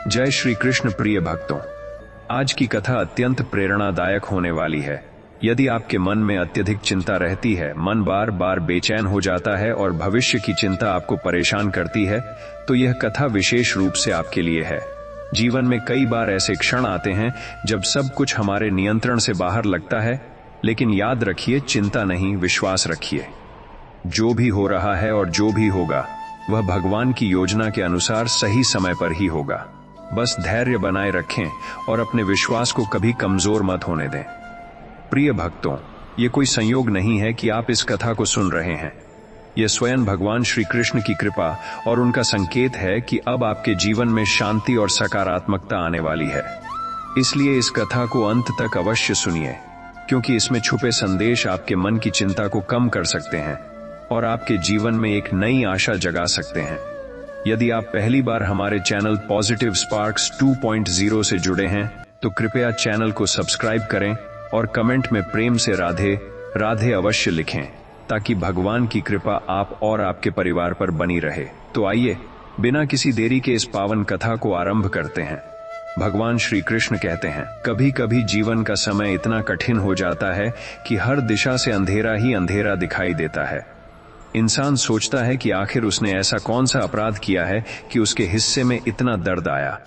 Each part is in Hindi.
जय श्री कृष्ण। प्रिय भक्तों, आज की कथा अत्यंत प्रेरणादायक होने वाली है। यदि आपके मन में अत्यधिक चिंता रहती है, मन बार बार बेचैन हो जाता है और भविष्य की चिंता आपको परेशान करती है, तो यह कथा विशेष रूप से आपके लिए है। जीवन में कई बार ऐसे क्षण आते हैं जब सब कुछ हमारे नियंत्रण से बाहर लगता है, लेकिन याद रखिए, चिंता नहीं, विश्वास रखिए। जो भी हो रहा है और जो भी होगा, वह भगवान की योजना के अनुसार सही समय पर ही होगा। बस धैर्य बनाए रखें और अपने विश्वास को कभी कमजोर मत होने दें। प्रिय भक्तों, ये कोई संयोग नहीं है कि आप इस कथा को सुन रहे हैं। यह स्वयं भगवान श्री कृष्ण की कृपा और उनका संकेत है कि अब आपके जीवन में शांति और सकारात्मकता आने वाली है। इसलिए इस कथा को अंत तक अवश्य सुनिए, क्योंकि इसमें छुपे संदेश आपके मन की चिंता को कम कर सकते हैं और आपके जीवन में एक नई आशा जगा सकते हैं। यदि आप पहली बार हमारे चैनल पॉजिटिव स्पार्क्स 2.0 से जुड़े हैं, तो कृपया चैनल को सब्सक्राइब करें और कमेंट में प्रेम से राधे राधे अवश्य लिखें, ताकि भगवान की कृपा आप और आपके परिवार पर बनी रहे। तो आइए, बिना किसी देरी के इस पावन कथा को आरंभ करते हैं। भगवान श्री कृष्ण कहते हैं, कभी कभी जीवन का समय इतना कठिन हो जाता है कि हर दिशा से अंधेरा ही अंधेरा दिखाई देता है। इंसान सोचता है कि आखिर उसने ऐसा कौन सा अपराध किया है कि उसके हिस्से में इतना दर्द आया।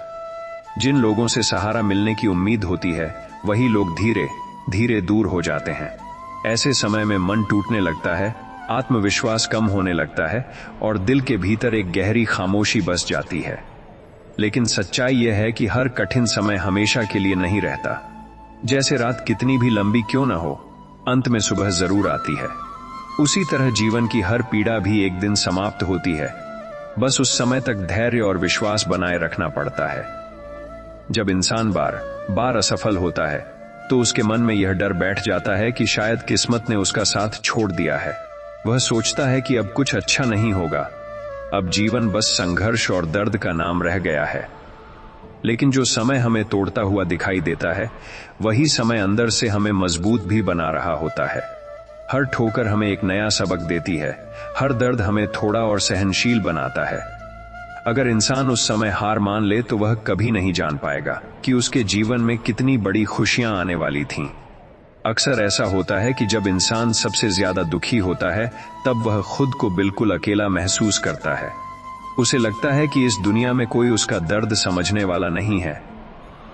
जिन लोगों से सहारा मिलने की उम्मीद होती है, वही लोग धीरे धीरे दूर हो जाते हैं। ऐसे समय में मन टूटने लगता है, आत्मविश्वास कम होने लगता है और दिल के भीतर एक गहरी खामोशी बस जाती है। लेकिन सच्चाई यह है कि हर कठिन समय हमेशा के लिए नहीं रहता। जैसे रात कितनी भी लंबी क्यों न हो, अंत में सुबह जरूर आती है। उसी तरह जीवन की हर पीड़ा भी एक दिन समाप्त होती है। बस उस समय तक धैर्य और विश्वास बनाए रखना पड़ता है। जब इंसान बार बार असफल होता है, तो उसके मन में यह डर बैठ जाता है कि शायद किस्मत ने उसका साथ छोड़ दिया है। वह सोचता है कि अब कुछ अच्छा नहीं होगा, अब जीवन बस संघर्ष और दर्द का नाम रह गया है। लेकिन जो समय हमें तोड़ता हुआ दिखाई देता है, वही समय अंदर से हमें मजबूत भी बना रहा होता है। हर ठोकर हमें एक नया सबक देती है, हर दर्द हमें थोड़ा और सहनशील बनाता है। अगर इंसान उस समय हार मान ले, तो वह कभी नहीं जान पाएगा कि उसके जीवन में कितनी बड़ी खुशियां आने वाली थीं। अक्सर ऐसा होता है कि जब इंसान सबसे ज्यादा दुखी होता है, तब वह खुद को बिल्कुल अकेला महसूस करता है। उसे लगता है कि इस दुनिया में कोई उसका दर्द समझने वाला नहीं है।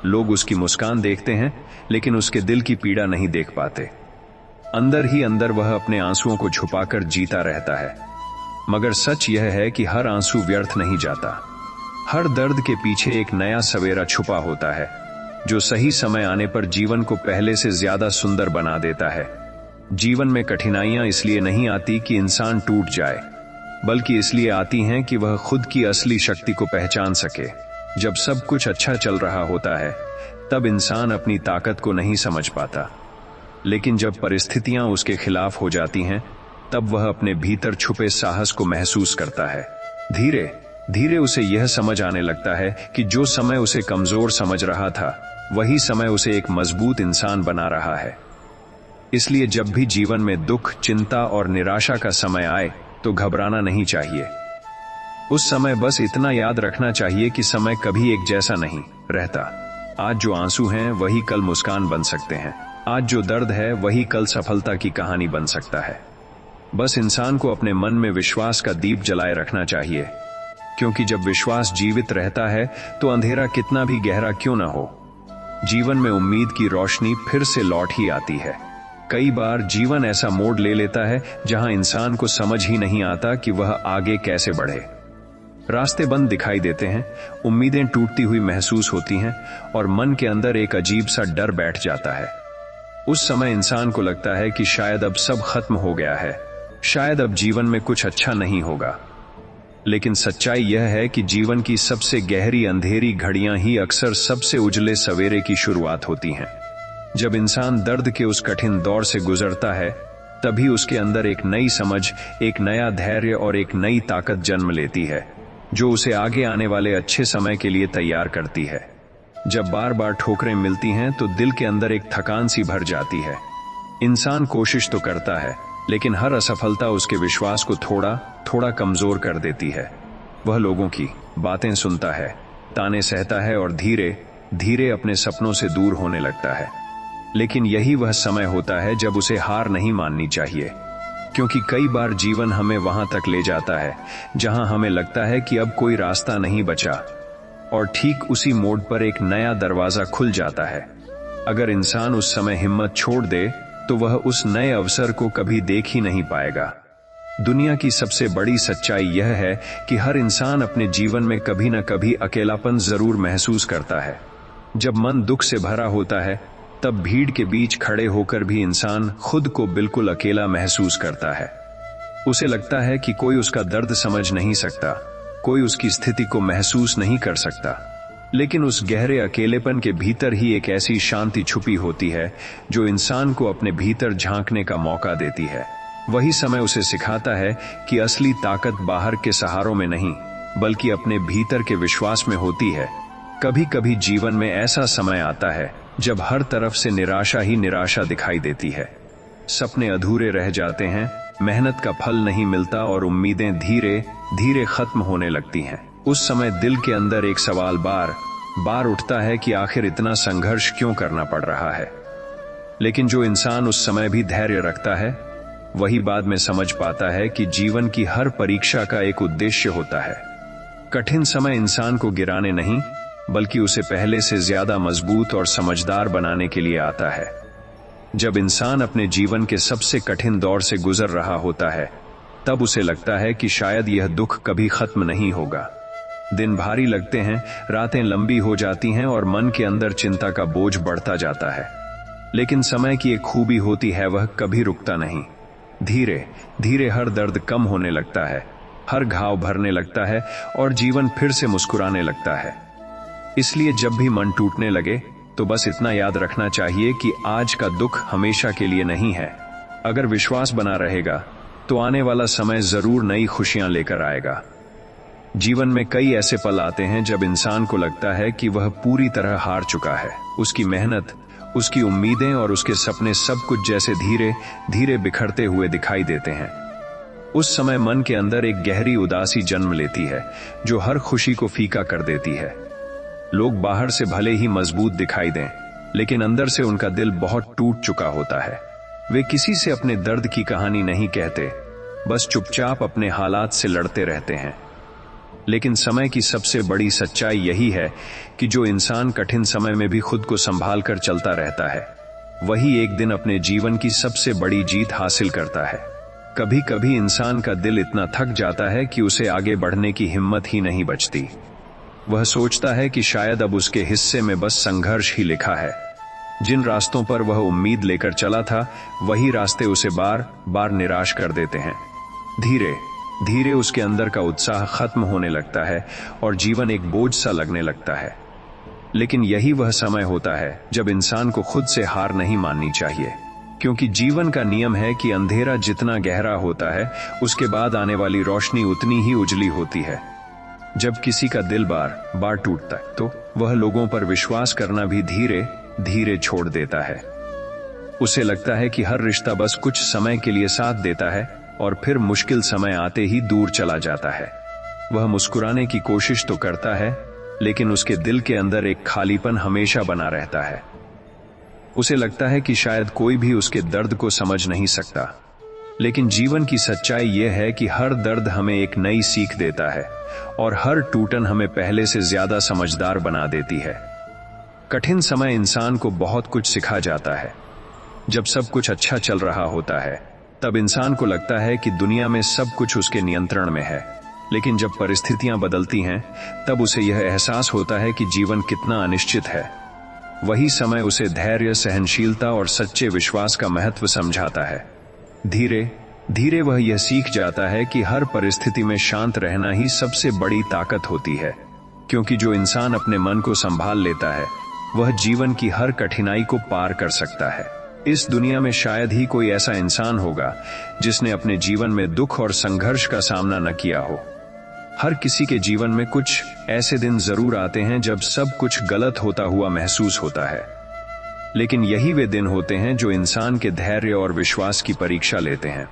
लोग उसकी मुस्कान देखते हैं, लेकिन उसके दिल की पीड़ा नहीं देख पाते। अंदर ही अंदर वह अपने आंसुओं को छुपाकर जीता रहता है। मगर सच यह है कि हर आंसू व्यर्थ नहीं जाता। हर दर्द के पीछे एक नया सवेरा छुपा होता है, जो सही समय आने पर जीवन को पहले से ज्यादा सुंदर बना देता है। जीवन में कठिनाइयां इसलिए नहीं आती कि इंसान टूट जाए, बल्कि इसलिए आती हैं कि वह खुद की असली शक्ति को पहचान सके। जब सब कुछ अच्छा चल रहा होता है, तब इंसान अपनी ताकत को नहीं समझ पाता। लेकिन जब परिस्थितियां उसके खिलाफ हो जाती हैं, तब वह अपने भीतर छुपे साहस को महसूस करता है। धीरे धीरे उसे यह समझ आने लगता है कि जो समय उसे कमजोर समझ रहा था, वही समय उसे एक मजबूत इंसान बना रहा है। इसलिए जब भी जीवन में दुख, चिंता और निराशा का समय आए, तो घबराना नहीं चाहिए। उस समय बस इतना याद रखना चाहिए कि समय कभी एक जैसा नहीं रहता। आज जो आंसू हैं, वही कल मुस्कान बन सकते हैं। आज जो दर्द है, वही कल सफलता की कहानी बन सकता है। बस इंसान को अपने मन में विश्वास का दीप जलाए रखना चाहिए, क्योंकि जब विश्वास जीवित रहता है, तो अंधेरा कितना भी गहरा क्यों न हो, जीवन में उम्मीद की रोशनी फिर से लौट ही आती है। कई बार जीवन ऐसा मोड़ ले लेता है जहां इंसान को समझ ही नहीं आता कि वह आगे कैसे बढ़े। रास्ते बंद दिखाई देते हैं, उम्मीदें टूटती हुई महसूस होती हैं और मन के अंदर एक अजीब सा डर बैठ जाता है। उस समय इंसान को लगता है कि शायद अब सब खत्म हो गया है, शायद अब जीवन में कुछ अच्छा नहीं होगा। लेकिन सच्चाई यह है कि जीवन की सबसे गहरी अंधेरी घड़ियां ही अक्सर सबसे उजले सवेरे की शुरुआत होती हैं। जब इंसान दर्द के उस कठिन दौर से गुजरता है, तभी उसके अंदर एक नई समझ, एक नया धैर्य और एक नई ताकत जन्म लेती है, जो उसे आगे आने वाले अच्छे समय के लिए तैयार करती है। जब बार बार ठोकरें मिलती हैं, तो दिल के अंदर एक थकान सी भर जाती है। इंसान कोशिश तो करता है, लेकिन हर असफलता उसके विश्वास को थोड़ा थोड़ा कमजोर कर देती है। वह लोगों की बातें सुनता है, ताने सहता है और धीरे धीरे अपने सपनों से दूर होने लगता है। लेकिन यही वह समय होता है जब उसे हार नहीं माननी चाहिए, क्योंकि कई बार जीवन हमें वहां तक ले जाता है जहां हमें लगता है कि अब कोई रास्ता नहीं बचा, और ठीक उसी मोड़ पर एक नया दरवाजा खुल जाता है। अगर इंसान उस समय हिम्मत छोड़ दे तो वह उस नए अवसर को कभी देख ही नहीं पाएगा। दुनिया की सबसे बड़ी सच्चाई यह है कि हर इंसान अपने जीवन में कभी न कभी अकेलापन जरूर महसूस करता है। जब मन दुख से भरा होता है तब भीड़ के बीच खड़े होकर भी इंसान खुद को बिल्कुल अकेला महसूस करता है। उसे लगता है कि कोई उसका दर्द समझ नहीं सकता, कोई उसकी स्थिति को महसूस नहीं कर सकता। लेकिन उस गहरे अकेलेपन के भीतर ही एक ऐसी शांति छुपी होती है जो इंसान को अपने भीतर झांकने का मौका देती है। वही समय उसे सिखाता है कि असली ताकत बाहर के सहारों में नहीं, बल्कि अपने भीतर के विश्वास में होती है। कभी कभी जीवन में ऐसा समय आता है जब हर तरफ से निराशा ही निराशा दिखाई देती है। सपने अधूरे रह जाते हैं, मेहनत का फल नहीं मिलता और उम्मीदें धीरे धीरे खत्म होने लगती हैं। उस समय दिल के अंदर एक सवाल बार बार उठता है कि आखिर इतना संघर्ष क्यों करना पड़ रहा है। लेकिन जो इंसान उस समय भी धैर्य रखता है वही बाद में समझ पाता है कि जीवन की हर परीक्षा का एक उद्देश्य होता है। कठिन समय इंसान को गिराने नहीं, बल्कि उसे पहले से ज्यादा मजबूत और समझदार बनाने के लिए आता है। जब इंसान अपने जीवन के सबसे कठिन दौर से गुजर रहा होता है तब उसे लगता है कि शायद यह दुख कभी खत्म नहीं होगा। दिन भारी लगते हैं, रातें लंबी हो जाती हैं और मन के अंदर चिंता का बोझ बढ़ता जाता है। लेकिन समय की एक खूबी होती है, वह कभी रुकता नहीं। धीरे धीरे हर दर्द कम होने लगता है, हर घाव भरने लगता है और जीवन फिर से मुस्कुराने लगता है। इसलिए जब भी मन टूटने लगे तो बस इतना याद रखना चाहिए कि आज का दुख हमेशा के लिए नहीं है। अगर विश्वास बना रहेगा तो आने वाला समय जरूर नई खुशियां लेकर आएगा। जीवन में कई ऐसे पल आते हैं जब इंसान को लगता है कि वह पूरी तरह हार चुका है। उसकी मेहनत, उसकी उम्मीदें और उसके सपने सब कुछ जैसे धीरे धीरे बिखरते हुए दिखाई देते हैं। उस समय मन के अंदर एक गहरी उदासी जन्म लेती है जो हर खुशी को फीका कर देती है। लोग बाहर से भले ही मजबूत दिखाई दें, लेकिन अंदर से उनका दिल बहुत टूट चुका होता है। वे किसी से अपने दर्द की कहानी नहीं कहते, बस चुपचाप अपने हालात से लड़ते रहते हैं। लेकिन समय की सबसे बड़ी सच्चाई यही है कि जो इंसान कठिन समय में भी खुद को संभाल कर चलता रहता है, वही एक दिन अपने जीवन की सबसे बड़ी जीत हासिल करता है। कभी कभी इंसान का दिल इतना थक जाता है कि उसे आगे बढ़ने की हिम्मत ही नहीं बचती। वह सोचता है कि शायद अब उसके हिस्से में बस संघर्ष ही लिखा है। जिन रास्तों पर वह उम्मीद लेकर चला था, वही रास्ते उसे बार बार निराश कर देते हैं। धीरे धीरे उसके अंदर का उत्साह खत्म होने लगता है और जीवन एक बोझ सा लगने लगता है। लेकिन यही वह समय होता है जब इंसान को खुद से हार नहीं माननी चाहिए, क्योंकि जीवन का नियम है कि अंधेरा जितना गहरा होता है, उसके बाद आने वाली रोशनी उतनी ही उजली होती है। जब किसी का दिल बार बार टूटता है तो वह लोगों पर विश्वास करना भी धीरे धीरे छोड़ देता है। उसे लगता है कि हर रिश्ता बस कुछ समय के लिए साथ देता है और फिर मुश्किल समय आते ही दूर चला जाता है। वह मुस्कुराने की कोशिश तो करता है, लेकिन उसके दिल के अंदर एक खालीपन हमेशा बना रहता है। उसे लगता है कि शायद कोई भी उसके दर्द को समझ नहीं सकता। लेकिन जीवन की सच्चाई यह है कि हर दर्द हमें एक नई सीख देता है और हर टूटन हमें पहले से ज्यादा समझदार बना देती है। कठिन समय इंसान को बहुत कुछ सिखा जाता है। जब सब कुछ अच्छा चल रहा होता है तब इंसान को लगता है कि दुनिया में सब कुछ उसके नियंत्रण में है। लेकिन जब परिस्थितियां बदलती हैं तब उसे यह एहसास होता है कि जीवन कितना अनिश्चित है। वही समय उसे धैर्य, सहनशीलता और सच्चे विश्वास का महत्व समझाता है। धीरे धीरे वह यह सीख जाता है कि हर परिस्थिति में शांत रहना ही सबसे बड़ी ताकत होती है, क्योंकि जो इंसान अपने मन को संभाल लेता है वह जीवन की हर कठिनाई को पार कर सकता है। इस दुनिया में शायद ही कोई ऐसा इंसान होगा जिसने अपने जीवन में दुख और संघर्ष का सामना न किया हो। हर किसी के जीवन में कुछ ऐसे दिन जरूर आते हैं जब सब कुछ गलत होता हुआ महसूस होता है, लेकिन यही वे दिन होते हैं जो इंसान के धैर्य और विश्वास की परीक्षा लेते हैं।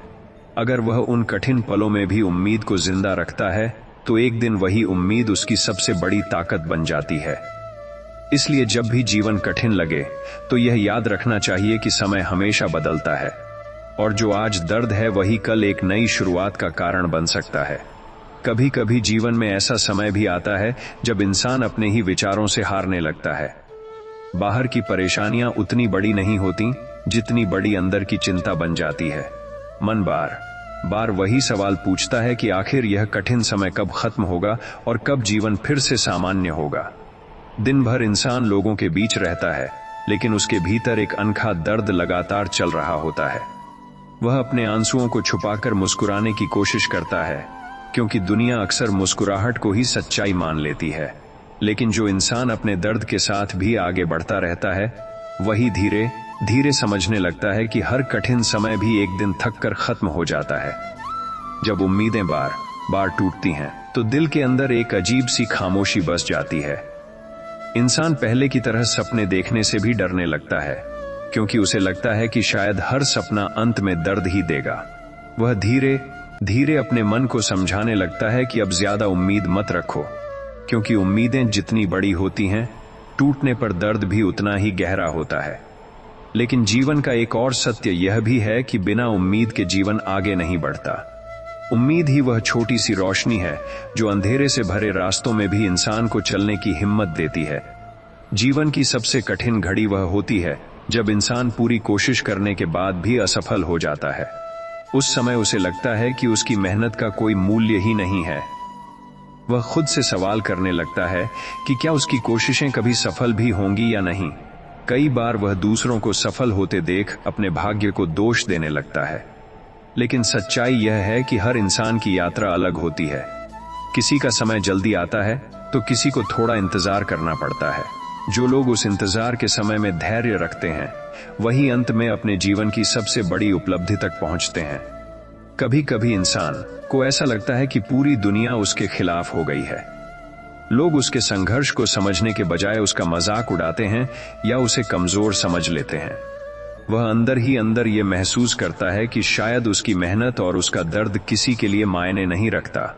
अगर वह उन कठिन पलों में भी उम्मीद को जिंदा रखता है तो एक दिन वही उम्मीद उसकी सबसे बड़ी ताकत बन जाती है। इसलिए जब भी जीवन कठिन लगे तो यह याद रखना चाहिए कि समय हमेशा बदलता है, और जो आज दर्द है वही कल एक नई शुरुआत का कारण बन सकता है। कभी कभी जीवन में ऐसा समय भी आता है जब इंसान अपने ही विचारों से हारने लगता है। बाहर की परेशानियां उतनी बड़ी नहीं होती जितनी बड़ी अंदर की चिंता बन जाती है। मन बार बार वही सवाल पूछता है कि आखिर यह कठिन समय कब खत्म होगा और कब जीवन फिर से सामान्य होगा। दिन भर इंसान लोगों के बीच रहता है, लेकिन उसके भीतर एक अनखा दर्द लगातार चल रहा होता है। वह अपने आंसुओं को छुपाकर मुस्कुराने की कोशिश करता है, क्योंकि दुनिया अक्सर मुस्कुराहट को ही सच्चाई मान लेती है। लेकिन जो इंसान अपने दर्द के साथ भी आगे बढ़ता रहता है, वही धीरे धीरे समझने लगता है कि हर कठिन समय भी एक दिन थक कर खत्म हो जाता है। जब उम्मीदें बार बार टूटती हैं, तो दिल के अंदर एक अजीब सी खामोशी बस जाती है। इंसान पहले की तरह सपने देखने से भी डरने लगता है, क्योंकि उसे लगता है कि शायद हर सपना अंत में दर्द ही देगा। वह धीरे धीरे अपने मन को समझाने लगता है कि अब ज्यादा उम्मीद मत रखो, क्योंकि उम्मीदें जितनी बड़ी होती हैं, टूटने पर दर्द भी उतना ही गहरा होता है। लेकिन जीवन का एक और सत्य यह भी है कि बिना उम्मीद के जीवन आगे नहीं बढ़ता। उम्मीद ही वह छोटी सी रोशनी है जो अंधेरे से भरे रास्तों में भी इंसान को चलने की हिम्मत देती है। जीवन की सबसे कठिन घड़ी वह होती है जब इंसान पूरी कोशिश करने के बाद भी असफल हो जाता है। उस समय उसे लगता है कि उसकी मेहनत का कोई मूल्य ही नहीं है। वह खुद से सवाल करने लगता है कि क्या उसकी कोशिशें कभी सफल भी होंगी या नहीं। कई बार वह दूसरों को सफल होते देख अपने भाग्य को दोष देने लगता है। लेकिन सच्चाई यह है कि हर इंसान की यात्रा अलग होती है। किसी का समय जल्दी आता है तो किसी को थोड़ा इंतजार करना पड़ता है। जो लोग उस इंतजार के समय में धैर्य रखते हैं, वही अंत में अपने जीवन की सबसे बड़ी उपलब्धि तक पहुंचते हैं। कभी कभी इंसान को ऐसा लगता है कि पूरी दुनिया उसके खिलाफ हो गई है। लोग उसके संघर्ष को समझने के बजाय उसका मजाक उड़ाते हैं या उसे कमजोर समझ लेते हैं। वह अंदर ही अंदर ये महसूस करता है कि शायद उसकी मेहनत और उसका दर्द किसी के लिए मायने नहीं रखता।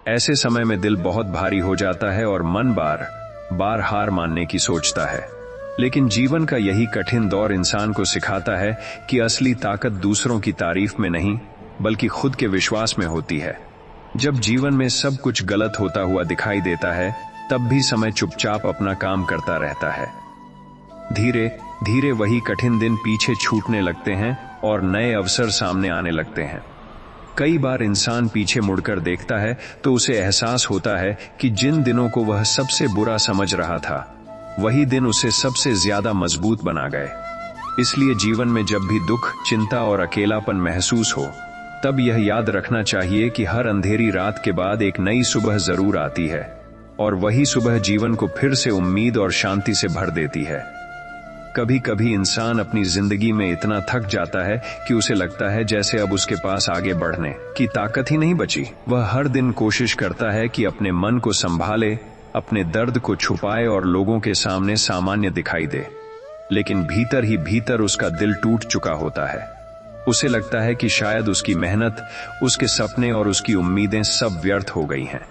ऐसे समय में दिल बहुत भारी हो जाता है और मन बार बार हार मानने की सोचता है। लेकिन जीवन का यही कठिन दौर इंसान को सिखाता है कि असली ताकत दूसरों की तारीफ में नहीं, बल्कि खुद के विश्वास में होती है। जब जीवन में सब कुछ गलत होता हुआ दिखाई देता है, तब भी समय चुपचाप अपना काम करता रहता है। धीरे धीरे वही कठिन दिन पीछे छूटने लगते हैं और नए अवसर सामने आने लगते हैं। कई बार इंसान पीछे मुड़कर देखता है तो उसे एहसास होता है कि जिन दिनों को वह सबसे बुरा समझ रहा था, वही दिन उसे सबसे ज्यादा मजबूत बना गए। इसलिए जीवन में जब भी दुख, चिंता और अकेलापन महसूस हो, तब यह याद रखना चाहिए कि हर अंधेरी रात के बाद एक नई सुबह जरूर आती है, और वही सुबह जीवन को फिर से उम्मीद और शांति से भर देती है। कभी कभी इंसान अपनी जिंदगी में इतना थक जाता है कि उसे लगता है जैसे अब उसके पास आगे बढ़ने की ताकत ही नहीं बची। वह हर दिन कोशिश करता है कि अपने मन को संभाले, अपने दर्द को छुपाए और लोगों के सामने सामान्य दिखाई दे। लेकिन भीतर ही भीतर उसका दिल टूट चुका होता है। उसे लगता है कि शायद उसकी मेहनत, उसके सपने और उसकी उम्मीदें सब व्यर्थ हो गई हैं।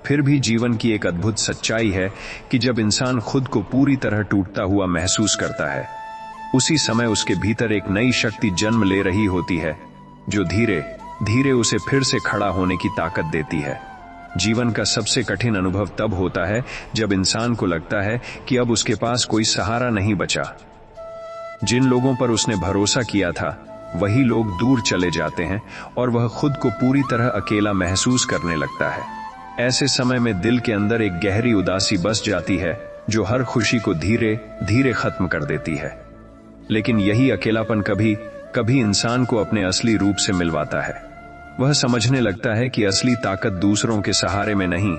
फिर भी जीवन की एक अद्भुत सच्चाई है कि जब इंसान खुद को पूरी तरह टूटता हुआ महसूस करता है, उसी समय उसके भीतर एक नई शक्ति जन्म ले रही होती है, जो धीरे धीरे उसे फिर से खड़ा होने की ताकत देती है। जीवन का सबसे कठिन अनुभव तब होता है जब इंसान को लगता है कि अब उसके पास कोई सहारा नहीं बचा। जिन लोगों पर उसने भरोसा किया था, वही लोग दूर चले जाते हैं और वह खुद को पूरी तरह अकेला महसूस करने लगता है। ऐसे समय में दिल के अंदर एक गहरी उदासी बस जाती है, जो हर खुशी को धीरे धीरे खत्म कर देती है। लेकिन यही अकेलापन कभी कभी इंसान को अपने असली रूप से मिलवाता है। वह समझने लगता है कि असली ताकत दूसरों के सहारे में नहीं,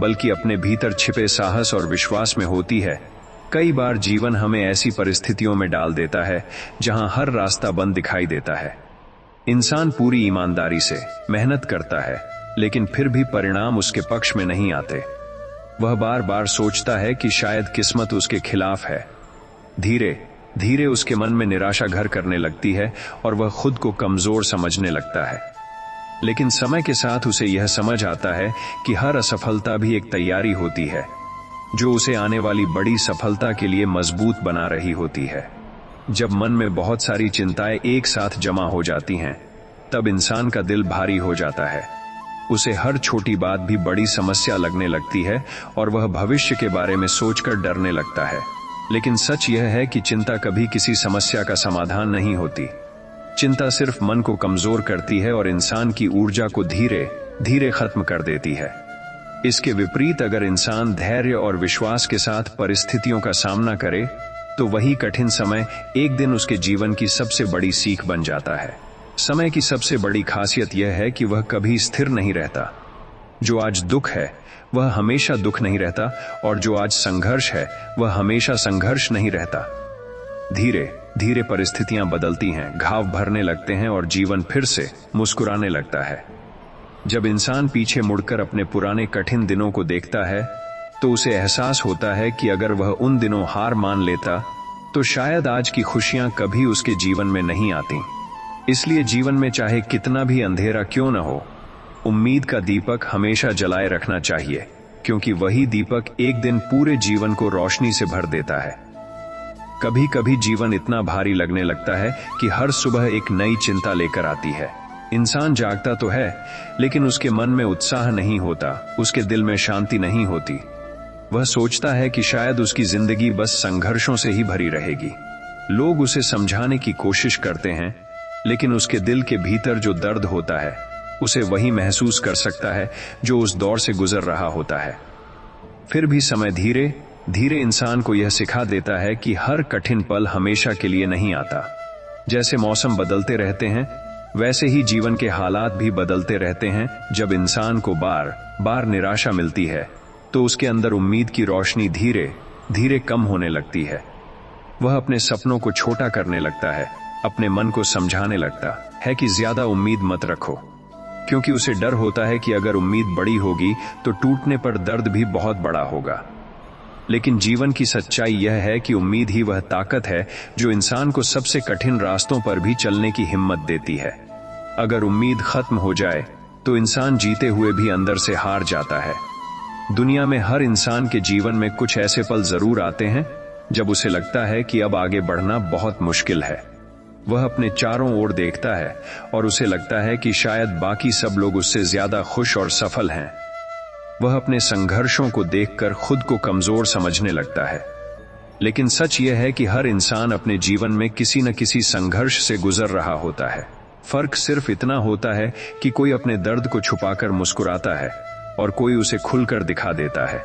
बल्कि अपने भीतर छिपे साहस और विश्वास में होती है। कई बार जीवन हमें ऐसी परिस्थितियों में डाल देता है जहां हर रास्ता बंद दिखाई देता है। इंसान पूरी ईमानदारी से मेहनत करता है, लेकिन फिर भी परिणाम उसके पक्ष में नहीं आते। वह बार बार सोचता है कि शायद किस्मत उसके खिलाफ है। धीरे धीरे उसके मन में निराशा घर करने लगती है और वह खुद को कमजोर समझने लगता है। लेकिन समय के साथ उसे यह समझ आता है कि हर असफलता भी एक तैयारी होती है, जो उसे आने वाली बड़ी सफलता के लिए मजबूत बना रही होती है। जब मन में बहुत सारी चिंताएं एक साथ जमा हो जाती हैं, तब इंसान का दिल भारी हो जाता है। उसे हर छोटी बात भी बड़ी समस्या लगने लगती है और वह भविष्य के बारे में सोचकर डरने लगता है। लेकिन सच यह है कि चिंता कभी किसी समस्या का समाधान नहीं होती। चिंता सिर्फ मन को कमजोर करती है और इंसान की ऊर्जा को धीरे धीरे खत्म कर देती है। इसके विपरीत अगर इंसान धैर्य और विश्वास के साथ परिस्थितियों का सामना करे, तो वही कठिन समय एक दिन उसके जीवन की सबसे बड़ी सीख बन जाता है। समय की सबसे बड़ी खासियत यह है कि वह कभी स्थिर नहीं रहता। जो आज दुख है वह हमेशा दुख नहीं रहता, और जो आज संघर्ष है वह हमेशा संघर्ष नहीं रहता। धीरे धीरे परिस्थितियां बदलती हैं, घाव भरने लगते हैं और जीवन फिर से मुस्कुराने लगता है। जब इंसान पीछे मुड़कर अपने पुराने कठिन दिनों को देखता है, तो उसे एहसास होता है कि अगर वह उन दिनों हार मान लेता, तो शायद आज की खुशियां कभी उसके जीवन में नहीं आती। इसलिए जीवन में चाहे कितना भी अंधेरा क्यों न हो, उम्मीद का दीपक हमेशा जलाए रखना चाहिए, क्योंकि वही दीपक एक दिन पूरे जीवन को रोशनी से भर देता है। कभी कभी जीवन इतना भारी लगने लगता है कि हर सुबह एक नई चिंता लेकर आती है। इंसान जागता तो है, लेकिन उसके मन में उत्साह नहीं होता, उसके दिल में शांति नहीं होती। वह सोचता है कि शायद उसकी जिंदगी बस संघर्षों से ही भरी रहेगी। लोग उसे समझाने की कोशिश करते हैं, लेकिन उसके दिल के भीतर जो दर्द होता है, उसे वही महसूस कर सकता है जो उस दौर से गुजर रहा होता है। फिर भी समय धीरे धीरे इंसान को यह सिखा देता है कि हर कठिन पल हमेशा के लिए नहीं आता। जैसे मौसम बदलते रहते हैं, वैसे ही जीवन के हालात भी बदलते रहते हैं। जब इंसान को बार बार निराशा मिलती है, तो उसके अंदर उम्मीद की रोशनी धीरे धीरे कम होने लगती है। वह अपने सपनों को छोटा करने लगता है, अपने मन को समझाने लगता है कि ज्यादा उम्मीद मत रखो, क्योंकि उसे डर होता है कि अगर उम्मीद बड़ी होगी तो टूटने पर दर्द भी बहुत बड़ा होगा। लेकिन जीवन की सच्चाई यह है कि उम्मीद ही वह ताकत है जो इंसान को सबसे कठिन रास्तों पर भी चलने की हिम्मत देती है। अगर उम्मीद खत्म हो जाए, तो इंसान जीते हुए भी अंदर से हार जाता है। दुनिया में हर इंसान के जीवन में कुछ ऐसे पल जरूर आते हैं जब उसे लगता है कि अब आगे बढ़ना बहुत मुश्किल है। वह अपने चारों ओर देखता है और उसे लगता है कि शायद बाकी सब लोग उससे ज्यादा खुश और सफल हैं। वह अपने संघर्षों को देखकर खुद को कमजोर समझने लगता है। लेकिन सच यह है कि हर इंसान अपने जीवन में किसी न किसी संघर्ष से गुजर रहा होता है। फर्क सिर्फ इतना होता है कि कोई अपने दर्द को छुपाकर मुस्कुराता है और कोई उसे खुलकर दिखा देता है।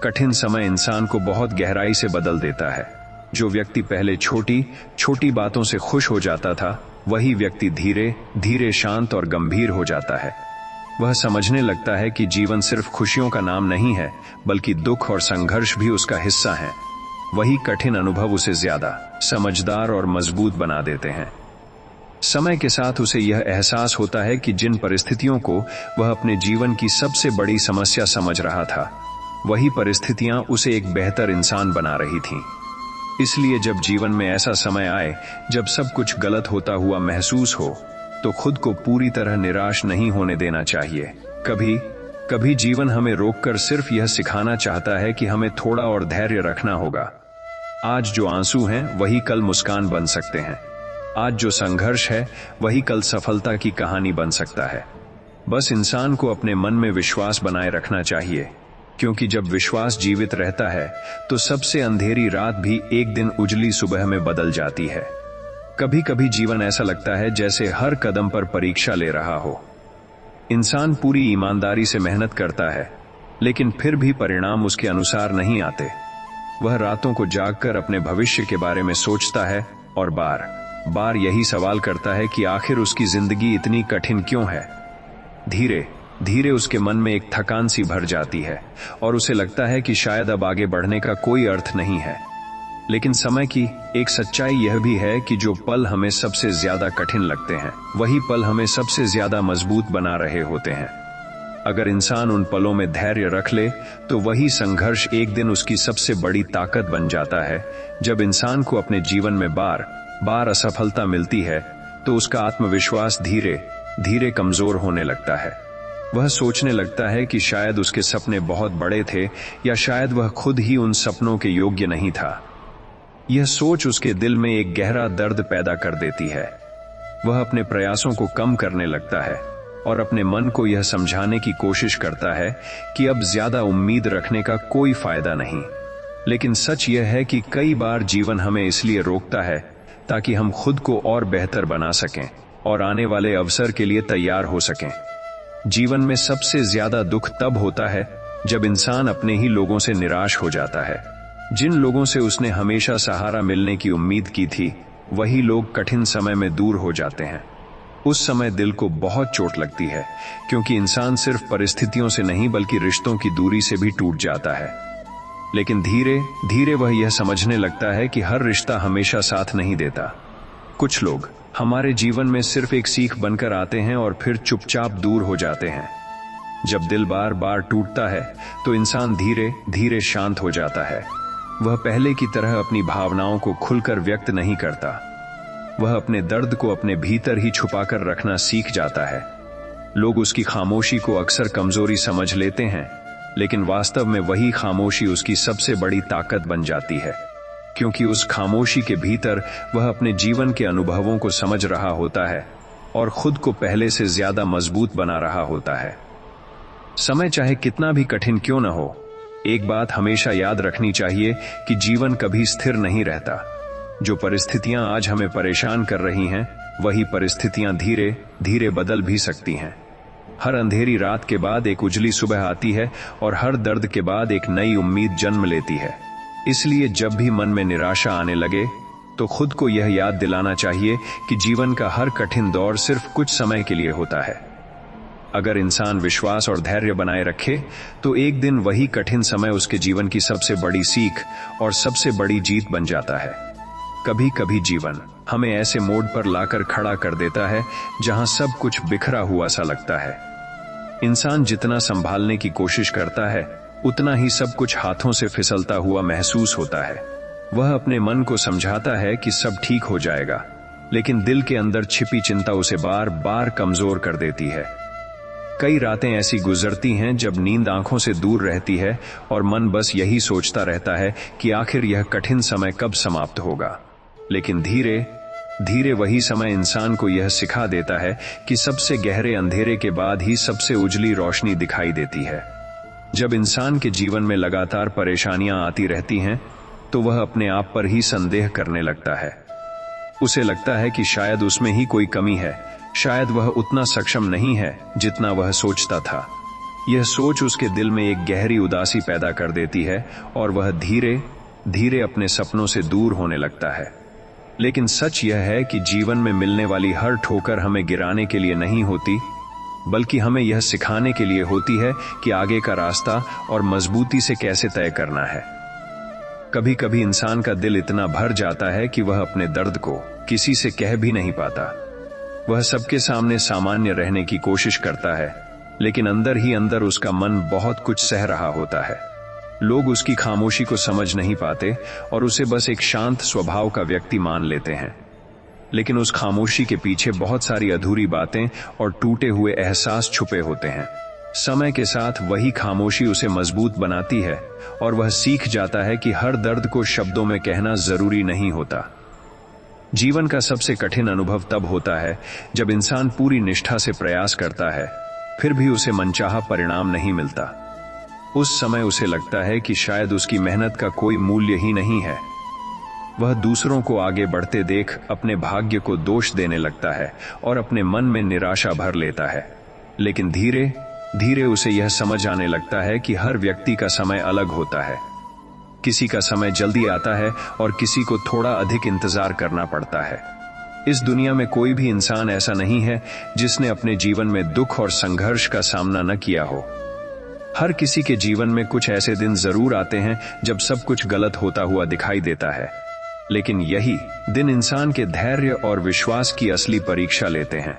कठिन समय इंसान को बहुत गहराई से बदल देता है। जो व्यक्ति पहले छोटी छोटी बातों से खुश हो जाता था, वही व्यक्ति धीरे धीरे शांत और गंभीर हो जाता है। वह समझने लगता है कि जीवन सिर्फ खुशियों का नाम नहीं है, बल्कि दुख और संघर्ष भी उसका हिस्सा है। वही कठिन अनुभव उसे ज्यादा समझदार और मजबूत बना देते हैं। समय के साथ उसे यह एहसास होता है कि जिन परिस्थितियों को वह अपने जीवन की सबसे बड़ी समस्या समझ रहा था, वही परिस्थितियां उसे एक बेहतर इंसान बना रही थीं। इसलिए जब जीवन में ऐसा समय आए जब सब कुछ गलत होता हुआ महसूस हो, तो खुद को पूरी तरह निराश नहीं होने देना चाहिए। कभी कभी जीवन हमें रोककर सिर्फ यह सिखाना चाहता है कि हमें थोड़ा और धैर्य रखना होगा। आज जो आंसू हैं, वही कल मुस्कान बन सकते हैं। आज जो संघर्ष है, वही कल सफलता की कहानी बन सकता है। बस इंसान को अपने मन में विश्वास बनाए रखना चाहिए, क्योंकि जब विश्वास जीवित रहता है, तो सबसे अंधेरी रात भी एक दिन उजली सुबह में बदल जाती है। कभी कभी जीवन ऐसा लगता है जैसे हर कदम पर परीक्षा ले रहा हो। इंसान पूरी ईमानदारी से मेहनत करता है, लेकिन फिर भी परिणाम उसके अनुसार नहीं आते। वह रातों को जागकर अपने भविष्य के बारे में सोचता है और बार बार यही सवाल करता है कि आखिर उसकी जिंदगी इतनी कठिन क्यों है। धीरे धीरे उसके मन में एक थकान सी भर जाती है और उसे लगता है कि शायद अब आगे बढ़ने का कोई अर्थ नहीं है। लेकिन समय की एक सच्चाई यह भी है कि जो पल हमें सबसे ज्यादा कठिन लगते हैं, वही पल हमें सबसे ज्यादा मजबूत बना रहे होते हैं। अगर इंसान उन पलों में धैर्य रख ले, तो वही संघर्ष एक दिन उसकी सबसे बड़ी ताकत बन जाता है। जब इंसान को अपने जीवन में बार बार असफलता मिलती है, तो उसका आत्मविश्वास धीरे धीरे कमजोर होने लगता है। वह सोचने लगता है कि शायद उसके सपने बहुत बड़े थे या शायद वह खुद ही उन सपनों के योग्य नहीं था। यह सोच उसके दिल में एक गहरा दर्द पैदा कर देती है। वह अपने प्रयासों को कम करने लगता है और अपने मन को यह समझाने की कोशिश करता है कि अब ज्यादा उम्मीद रखने का कोई फायदा नहीं। लेकिन सच यह है कि कई बार जीवन हमें इसलिए रोकता है ताकि हम खुद को और बेहतर बना सकें और आने वाले अवसर के लिए तैयार हो सकें। जीवन में सबसे ज्यादा दुख तब होता है जब इंसान अपने ही लोगों से निराश हो जाता है। जिन लोगों से उसने हमेशा सहारा मिलने की उम्मीद की थी, वही लोग कठिन समय में दूर हो जाते हैं। उस समय दिल को बहुत चोट लगती है, क्योंकि इंसान सिर्फ परिस्थितियों से नहीं बल्कि रिश्तों की दूरी से भी टूट जाता है। लेकिन धीरे धीरे वह यह समझने लगता है कि हर रिश्ता हमेशा साथ नहीं देता। कुछ लोग हमारे जीवन में सिर्फ एक सीख बनकर आते हैं और फिर चुपचाप दूर हो जाते हैं। जब दिल बार बार टूटता है तो इंसान धीरे धीरे शांत हो जाता है। वह पहले की तरह अपनी भावनाओं को खुलकर व्यक्त नहीं करता। वह अपने दर्द को अपने भीतर ही छुपाकर रखना सीख जाता है। लोग उसकी खामोशी को अक्सर कमजोरी समझ लेते हैं, लेकिन वास्तव में वही खामोशी उसकी सबसे बड़ी ताकत बन जाती है, क्योंकि उस खामोशी के भीतर वह अपने जीवन के अनुभवों को समझ रहा होता है और खुद को पहले से ज्यादा मजबूत बना रहा होता है। समय चाहे कितना भी कठिन क्यों न हो, एक बात हमेशा याद रखनी चाहिए कि जीवन कभी स्थिर नहीं रहता। जो परिस्थितियां आज हमें परेशान कर रही हैं, वही परिस्थितियां धीरे धीरे बदल भी सकती हैं। हर अंधेरी रात के बाद एक उजली सुबह आती है और हर दर्द के बाद एक नई उम्मीद जन्म लेती है। इसलिए जब भी मन में निराशा आने लगे तो खुद को यह याद दिलाना चाहिए कि जीवन का हर कठिन दौर सिर्फ कुछ समय के लिए होता है। अगर इंसान विश्वास और धैर्य बनाए रखे तो एक दिन वही कठिन समय उसके जीवन की सबसे बड़ी सीख और सबसे बड़ी जीत बन जाता है। कभी कभी जीवन हमें ऐसे मोड़ पर लाकर खड़ा कर देता है जहां सब कुछ बिखरा हुआ सा लगता है। इंसान जितना संभालने की कोशिश करता है, उतना ही सब कुछ हाथों से फिसलता हुआ महसूस होता है। वह अपने मन को समझाता है कि सब ठीक हो जाएगा, लेकिन दिल के अंदर छिपी चिंता उसे बार बार कमजोर कर देती है। कई रातें ऐसी गुजरती हैं जब नींद आंखों से दूर रहती है और मन बस यही सोचता रहता है कि आखिर यह कठिन समय कब समाप्त होगा। लेकिन धीरे धीरे वही समय इंसान को यह सिखा देता है कि सबसे गहरे अंधेरे के बाद ही सबसे उजली रोशनी दिखाई देती है। जब इंसान के जीवन में लगातार परेशानियां आती रहती हैं, तो वह अपने आप पर ही संदेह करने लगता है। उसे लगता है कि शायद उसमें ही कोई कमी है, शायद वह उतना सक्षम नहीं है जितना वह सोचता था। यह सोच उसके दिल में एक गहरी उदासी पैदा कर देती है और वह धीरे धीरे अपने सपनों से दूर होने लगता है। लेकिन सच यह है कि जीवन में मिलने वाली हर ठोकर हमें गिराने के लिए नहीं होती, बल्कि हमें यह सिखाने के लिए होती है कि आगे का रास्ता और मजबूती से कैसे तय करना है। कभी कभी इंसान का दिल इतना भर जाता है कि वह अपने दर्द को किसी से कह भी नहीं पाता। वह सबके सामने सामान्य रहने की कोशिश करता है, लेकिन अंदर ही अंदर उसका मन बहुत कुछ सह रहा होता है। लोग उसकी खामोशी को समझ नहीं पाते और उसे बस एक शांत स्वभाव का व्यक्ति मान लेते हैं। लेकिन उस खामोशी के पीछे बहुत सारी अधूरी बातें और टूटे हुए एहसास छुपे होते हैं। समय के साथ वही खामोशी उसे मजबूत बनाती है और वह सीख जाता है कि हर दर्द को शब्दों में कहना जरूरी नहीं होता। जीवन का सबसे कठिन अनुभव तब होता है जब इंसान पूरी निष्ठा से प्रयास करता है, फिर भी उसे मनचाहा परिणाम नहीं मिलता। उस समय उसे लगता है कि शायद उसकी मेहनत का कोई मूल्य ही नहीं है। वह दूसरों को आगे बढ़ते देख अपने भाग्य को दोष देने लगता है और अपने मन में निराशा भर लेता है। लेकिन धीरे धीरे उसे यह समझ आने लगता है कि हर व्यक्ति का समय अलग होता है। किसी का समय जल्दी आता है और किसी को थोड़ा अधिक इंतजार करना पड़ता है। इस दुनिया में कोई भी इंसान ऐसा नहीं है जिसने अपने जीवन में दुख और संघर्ष का सामना न किया हो। हर किसी के जीवन में कुछ ऐसे दिन जरूर आते हैं जब सब कुछ गलत होता हुआ दिखाई देता है, लेकिन यही दिन इंसान के धैर्य और विश्वास की असली परीक्षा लेते हैं।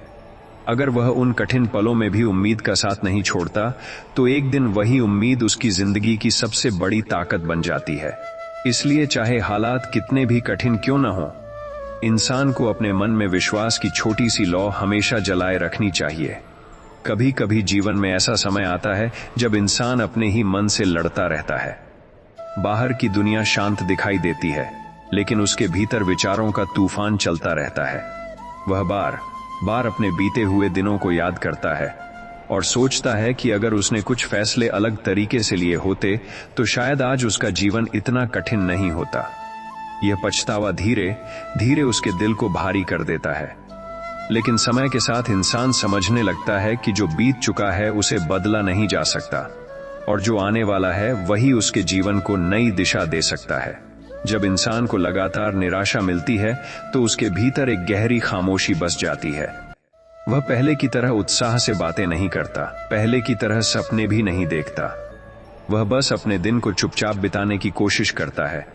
अगर वह उन कठिन पलों में भी उम्मीद का साथ नहीं छोड़ता, तो एक दिन वही उम्मीद उसकी जिंदगी की सबसे बड़ी ताकत बन जाती है। इसलिए चाहे हालात कितने भी कठिन क्यों न हो, इंसान को अपने मन में विश्वास की छोटी सी लौ हमेशा जलाए रखनी चाहिए। कभी कभी जीवन में ऐसा समय आता है जब इंसान अपने ही मन से लड़ता रहता है। बाहर की दुनिया शांत दिखाई देती है, लेकिन उसके भीतर विचारों का तूफान चलता रहता है। वह बार बार अपने बीते हुए दिनों को याद करता है और सोचता है कि अगर उसने कुछ फैसले अलग तरीके से लिए होते तो शायद आज उसका जीवन इतना कठिन नहीं होता। यह पछतावा धीरे धीरे उसके दिल को भारी कर देता है। लेकिन समय के साथ इंसान समझने लगता है कि जो बीत चुका है उसे बदला नहीं जा सकता, और जो आने वाला है वही उसके जीवन को नई दिशा दे सकता है। जब इंसान को लगातार निराशा मिलती है तो उसके भीतर एक गहरी खामोशी बस जाती है। वह पहले की तरह उत्साह से बातें नहीं करता, पहले की तरह सपने भी नहीं देखता। वह बस अपने दिन को चुपचाप बिताने की कोशिश करता है।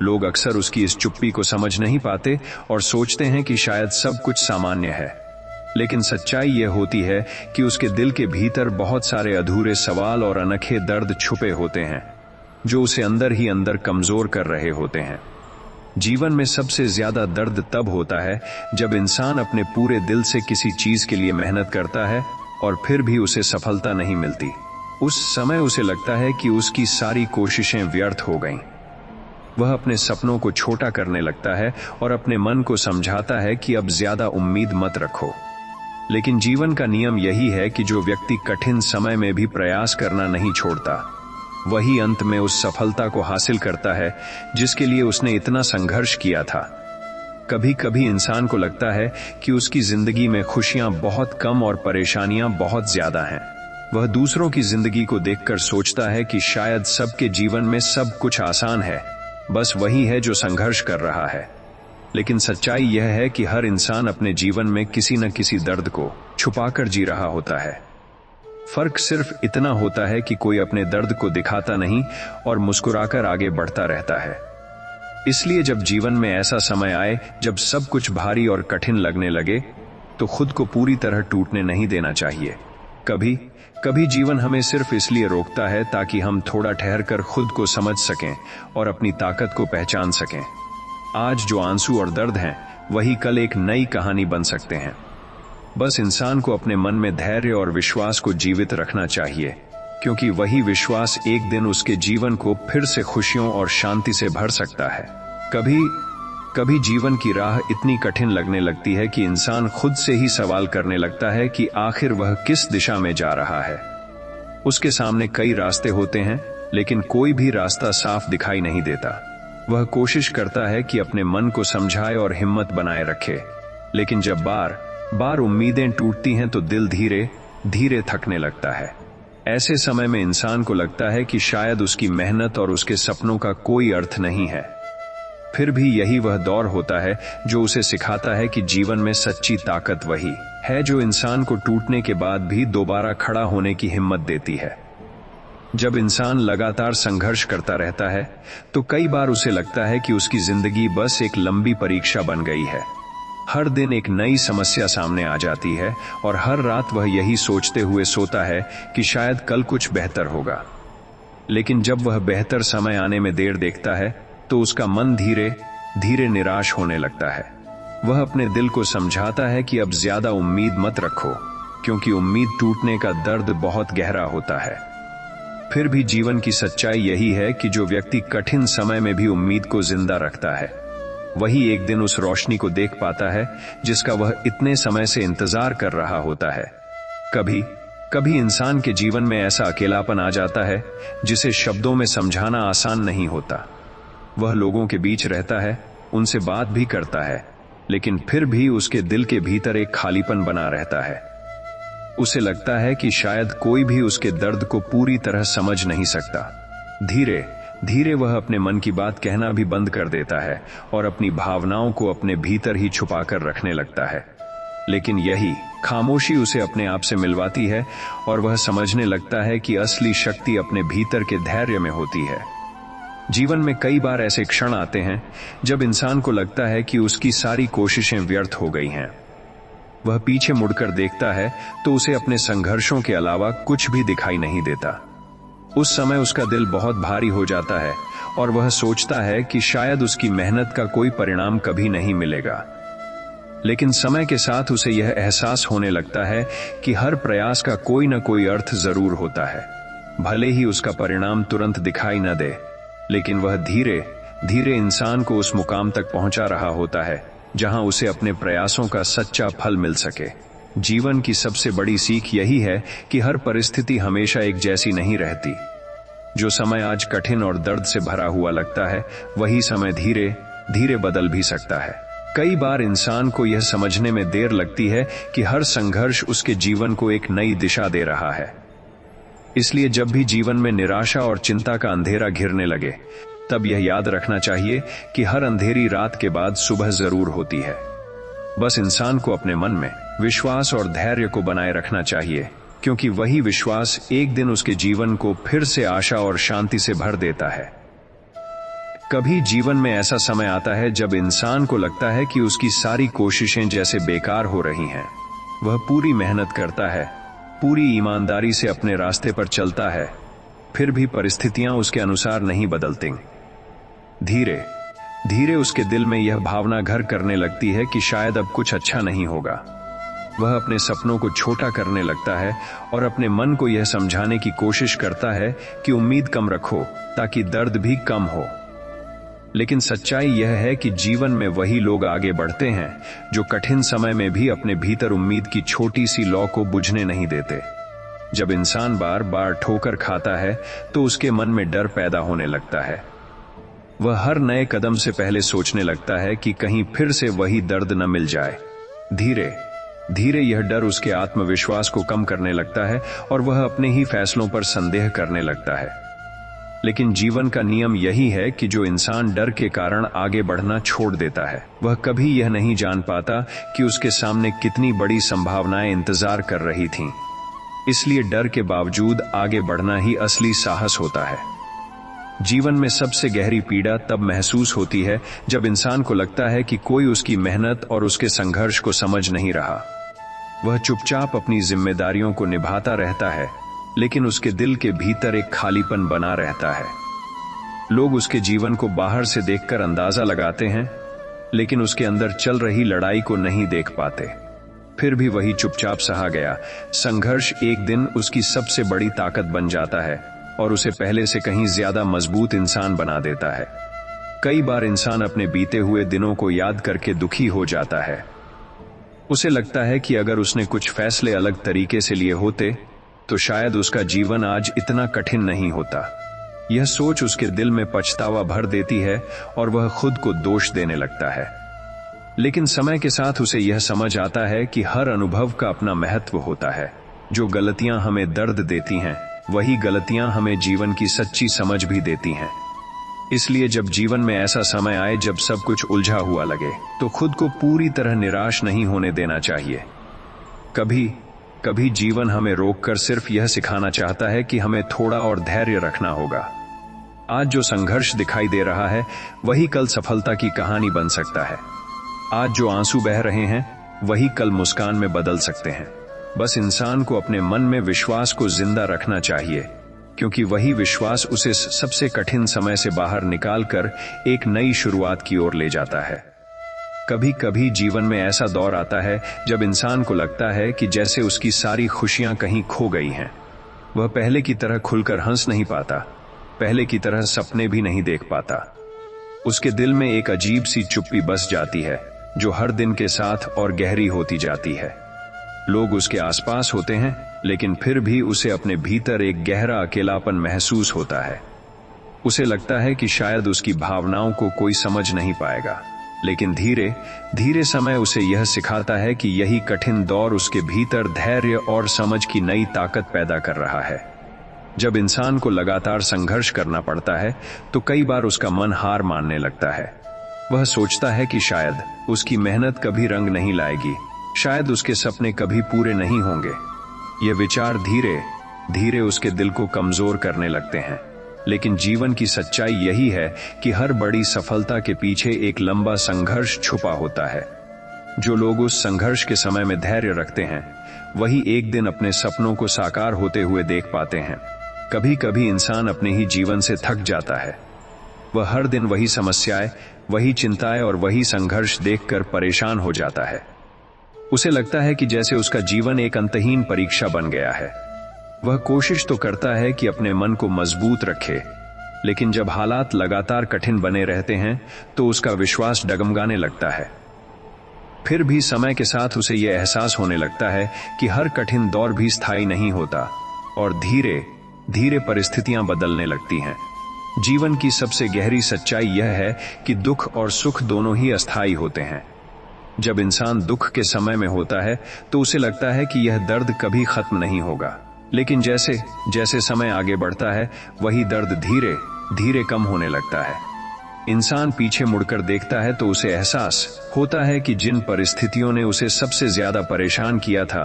लोग अक्सर उसकी इस चुप्पी को समझ नहीं पाते और सोचते हैं कि शायद सब कुछ सामान्य है। लेकिन सच्चाई यह होती है कि उसके दिल के भीतर बहुत सारे अधूरे सवाल और अनोखे दर्द छुपे होते हैं, जो उसे अंदर ही अंदर कमजोर कर रहे होते हैं। जीवन में सबसे ज्यादा दर्द तब होता है जब इंसान अपने पूरे दिल से किसी चीज के लिए मेहनत करता है और फिर भी उसे सफलता नहीं मिलती। उस समय उसे लगता है कि उसकी सारी कोशिशें व्यर्थ हो गईं। वह अपने सपनों को छोटा करने लगता है और अपने मन को समझाता है कि अब ज्यादा उम्मीद मत रखो। लेकिन जीवन का नियम यही है कि जो व्यक्ति कठिन समय में भी प्रयास करना नहीं छोड़ता, वही अंत में उस सफलता को हासिल करता है जिसके लिए उसने इतना संघर्ष किया था। कभी कभी इंसान को लगता है कि उसकी जिंदगी में खुशियां बहुत कम और परेशानियां बहुत ज्यादा हैं। वह दूसरों की जिंदगी को देखकर सोचता है कि शायद सबके जीवन में सब कुछ आसान है, बस वही है जो संघर्ष कर रहा है। लेकिन सच्चाई यह है कि हर इंसान अपने जीवन में किसी न किसी दर्द को छुपाकर जी रहा होता है। फर्क सिर्फ इतना होता है कि कोई अपने दर्द को दिखाता नहीं और मुस्कुराकर आगे बढ़ता रहता है। इसलिए जब जीवन में ऐसा समय आए जब सब कुछ भारी और कठिन लगने लगे, तो खुद को पूरी तरह टूटने नहीं देना चाहिए। कभी कभी जीवन हमें सिर्फ इसलिए रोकता है ताकि हम थोड़ा ठहर कर खुद को समझ सकें और अपनी ताकत को पहचान सकें। आज जो आंसू और दर्द हैं, वही कल एक नई कहानी बन सकते हैं। बस इंसान को अपने मन में धैर्य और विश्वास को जीवित रखना चाहिए, क्योंकि वही विश्वास एक दिन उसके जीवन को फिर से खुशियों और शांति से भर सकता है। कभी कभी जीवन की राह इतनी कठिन लगने लगती है कि इंसान खुद से ही सवाल करने लगता है कि आखिर वह किस दिशा में जा रहा है। उसके सामने कई रास्ते होते हैं, लेकिन कोई भी रास्ता साफ दिखाई नहीं देता। वह कोशिश करता है कि अपने मन को समझाए और हिम्मत बनाए रखे, लेकिन जब बार बार उम्मीदें टूटती हैं तो दिल धीरे धीरे थकने लगता है। ऐसे समय में इंसान को लगता है कि शायद उसकी मेहनत और उसके सपनों का कोई अर्थ नहीं है। फिर भी यही वह दौर होता है जो उसे सिखाता है कि जीवन में सच्ची ताकत वही है जो इंसान को टूटने के बाद भी दोबारा खड़ा होने की हिम्मत देती है। जब इंसान लगातार संघर्ष करता रहता है तो कई बार उसे लगता है कि उसकी जिंदगी बस एक लंबी परीक्षा बन गई है। हर दिन एक नई समस्या सामने आ जाती है और हर रात वह यही सोचते हुए सोता है कि शायद कल कुछ बेहतर होगा। लेकिन जब वह बेहतर समय आने में देर देखता है तो उसका मन धीरे धीरे निराश होने लगता है। वह अपने दिल को समझाता है कि अब ज्यादा उम्मीद मत रखो, क्योंकि उम्मीद टूटने का दर्द बहुत गहरा होता है। फिर भी जीवन की सच्चाई यही है कि जो व्यक्ति कठिन समय में भी उम्मीद को जिंदा रखता है, वही एक दिन उस रोशनी को देख पाता है जिसका वह इतने समय से इंतजार कर रहा होता है। कभी कभी इंसान के जीवन में ऐसा अकेलापन आ जाता है जिसे शब्दों में समझाना आसान नहीं होता। वह लोगों के बीच रहता है, उनसे बात भी करता है, लेकिन फिर भी उसके दिल के भीतर एक खालीपन बना रहता है। उसे लगता है कि शायद कोई भी उसके दर्द को पूरी तरह समझ नहीं सकता। धीरे धीरे वह अपने मन की बात कहना भी बंद कर देता है और अपनी भावनाओं को अपने भीतर ही छुपाकर रखने लगता है। लेकिन यही खामोशी उसे अपने आप से मिलवाती है और वह समझने लगता है कि असली शक्ति अपने भीतर के धैर्य में होती है। जीवन में कई बार ऐसे क्षण आते हैं जब इंसान को लगता है कि उसकी सारी कोशिशें व्यर्थ हो गई हैं। वह पीछे मुड़कर देखता है तो उसे अपने संघर्षों के अलावा कुछ भी दिखाई नहीं देता। उस समय उसका दिल बहुत भारी हो जाता है और वह सोचता है कि शायद उसकी मेहनत का कोई परिणाम कभी नहीं मिलेगा। लेकिन समय के साथ उसे यह एहसास होने लगता है कि हर प्रयास का कोई न कोई अर्थ जरूर होता है। भले ही उसका परिणाम तुरंत दिखाई न दे, लेकिन वह धीरे धीरे इंसान को उस मुकाम तक पहुंचा रहा होता है जहां उसे अपने प्रयासों का सच्चा फल मिल सके। जीवन की सबसे बड़ी सीख यही है कि हर परिस्थिति हमेशा एक जैसी नहीं रहती। जो समय आज कठिन और दर्द से भरा हुआ लगता है, वही समय धीरे धीरे बदल भी सकता है। कई बार इंसान को यह समझने में देर लगती है कि हर संघर्ष उसके जीवन को एक नई दिशा दे रहा है। इसलिए जब भी जीवन में निराशा और चिंता का अंधेरा घिरने लगे, तब यह याद रखना चाहिए कि हर अंधेरी रात के बाद सुबह जरूर होती है। बस इंसान को अपने मन में विश्वास और धैर्य को बनाए रखना चाहिए, क्योंकि वही विश्वास एक दिन उसके जीवन को फिर से आशा और शांति से भर देता है। कभी जीवन में ऐसा समय आता है जब इंसान को लगता है कि उसकी सारी कोशिशें जैसे बेकार हो रही हैं। वह पूरी मेहनत करता है, पूरी ईमानदारी से अपने रास्ते पर चलता है, फिर भी परिस्थितियां उसके अनुसार नहीं बदलती। धीरे धीरे उसके दिल में यह भावना घर करने लगती है कि शायद अब कुछ अच्छा नहीं होगा। वह अपने सपनों को छोटा करने लगता है और अपने मन को यह समझाने की कोशिश करता है कि उम्मीद कम रखो ताकि दर्द भी कम हो। लेकिन सच्चाई यह है कि जीवन में वही लोग आगे बढ़ते हैं जो कठिन समय में भी अपने भीतर उम्मीद की छोटी सी लौ को बुझने नहीं देते। जब इंसान बार बार ठोकर खाता है तो उसके मन में डर पैदा होने लगता है। वह हर नए कदम से पहले सोचने लगता है कि कहीं फिर से वही दर्द न मिल जाए। धीरे धीरे यह डर उसके आत्मविश्वास को कम करने लगता है और वह अपने ही फैसलों पर संदेह करने लगता है। लेकिन जीवन का नियम यही है कि जो इंसान डर के कारण आगे बढ़ना छोड़ देता है, वह कभी यह नहीं जान पाता कि उसके सामने कितनी बड़ी संभावनाएं इंतजार कर रही थीं। इसलिए डर के बावजूद आगे बढ़ना ही असली साहस होता है। जीवन में सबसे गहरी पीड़ा तब महसूस होती है जब इंसान को लगता है कि कोई उसकी मेहनत और उसके संघर्ष को समझ नहीं रहा। वह चुपचाप अपनी जिम्मेदारियों को निभाता रहता है, लेकिन उसके दिल के भीतर एक खालीपन बना रहता है। लोग उसके जीवन को बाहर से देखकर अंदाजा लगाते हैं, लेकिन उसके अंदर चल रही लड़ाई को नहीं देख पाते। फिर भी वही चुपचाप सहा गया संघर्ष एक दिन उसकी सबसे बड़ी ताकत बन जाता है और उसे पहले से कहीं ज्यादा मजबूत इंसान बना देता है। कई बार इंसान अपने बीते हुए दिनों को याद करके दुखी हो जाता है। उसे लगता है कि अगर उसने कुछ फैसले अलग तरीके से लिए होते तो शायद उसका जीवन आज इतना कठिन नहीं होता। यह सोच उसके दिल में पछतावा भर देती है और वह खुद को दोष देने लगता है। लेकिन समय के साथ उसे यह समझ आता है कि हर अनुभव का अपना महत्व होता है। जो गलतियां हमें दर्द देती हैं, वही गलतियां हमें जीवन की सच्ची समझ भी देती हैं। इसलिए जब जीवन में ऐसा समय आए जब सब कुछ उलझा हुआ लगे, तो खुद को पूरी तरह निराश नहीं होने देना चाहिए। कभी कभी जीवन हमें रोककर सिर्फ यह सिखाना चाहता है कि हमें थोड़ा और धैर्य रखना होगा। आज जो संघर्ष दिखाई दे रहा है, वही कल सफलता की कहानी बन सकता है। आज जो आंसू बह रहे हैं, वही कल मुस्कान में बदल सकते हैं। बस इंसान को अपने मन में विश्वास को जिंदा रखना चाहिए, क्योंकि वही विश्वास उसे सबसे कठिन समय से बाहर निकालकर एक नई शुरुआत की ओर ले जाता है। कभी कभी जीवन में ऐसा दौर आता है जब इंसान को लगता है कि जैसे उसकी सारी खुशियां कहीं खो गई हैं। वह पहले की तरह खुलकर हंस नहीं पाता, पहले की तरह सपने भी नहीं देख पाता। उसके दिल में एक अजीब सी चुप्पी बस जाती है, जो हर दिन के साथ और गहरी होती जाती है। लोग उसके आसपास होते हैं, लेकिन फिर भी उसे अपने भीतर एक गहरा अकेलापन महसूस होता है। उसे लगता है कि शायद उसकी भावनाओं को कोई समझ नहीं पाएगा। लेकिन धीरे धीरे समय उसे यह सिखाता है कि यही कठिन दौर उसके भीतर धैर्य और समझ की नई ताकत पैदा कर रहा है। जब इंसान को लगातार संघर्ष करना पड़ता है, तो कई बार उसका मन हार मानने लगता है। वह सोचता है कि शायद उसकी मेहनत कभी रंग नहीं लाएगी, शायद उसके सपने कभी पूरे नहीं होंगे। ये विचार धीरे धीरे उसके दिल को कमजोर करने लगते हैं। लेकिन जीवन की सच्चाई यही है कि हर बड़ी सफलता के पीछे एक लंबा संघर्ष छुपा होता है। जो लोग उस संघर्ष के समय में धैर्य रखते हैं, वही एक दिन अपने सपनों को साकार होते हुए देख पाते हैं। कभी कभी इंसान अपने ही जीवन से थक जाता है, वह हर दिन वही समस्याएं, वही चिंताएं और वही संघर्ष देखकर परेशान हो जाता है। उसे लगता है कि जैसे उसका जीवन एक अंतहीन परीक्षा बन गया है। वह कोशिश तो करता है कि अपने मन को मजबूत रखे, लेकिन जब हालात लगातार कठिन बने रहते हैं तो उसका विश्वास डगमगाने लगता है। फिर भी समय के साथ उसे यह एहसास होने लगता है कि हर कठिन दौर भी स्थायी नहीं होता और धीरे धीरे परिस्थितियां बदलने लगती हैं। जीवन की सबसे गहरी सच्चाई यह है कि दुख और सुख दोनों ही अस्थायी होते हैं। जब इंसान दुख के समय में होता है तो उसे लगता है कि यह दर्द कभी खत्म नहीं होगा, लेकिन जैसे जैसे समय आगे बढ़ता है वही दर्द धीरे धीरे कम होने लगता है। इंसान पीछे मुड़कर देखता है तो उसे एहसास होता है कि जिन परिस्थितियों ने उसे सबसे ज्यादा परेशान किया था,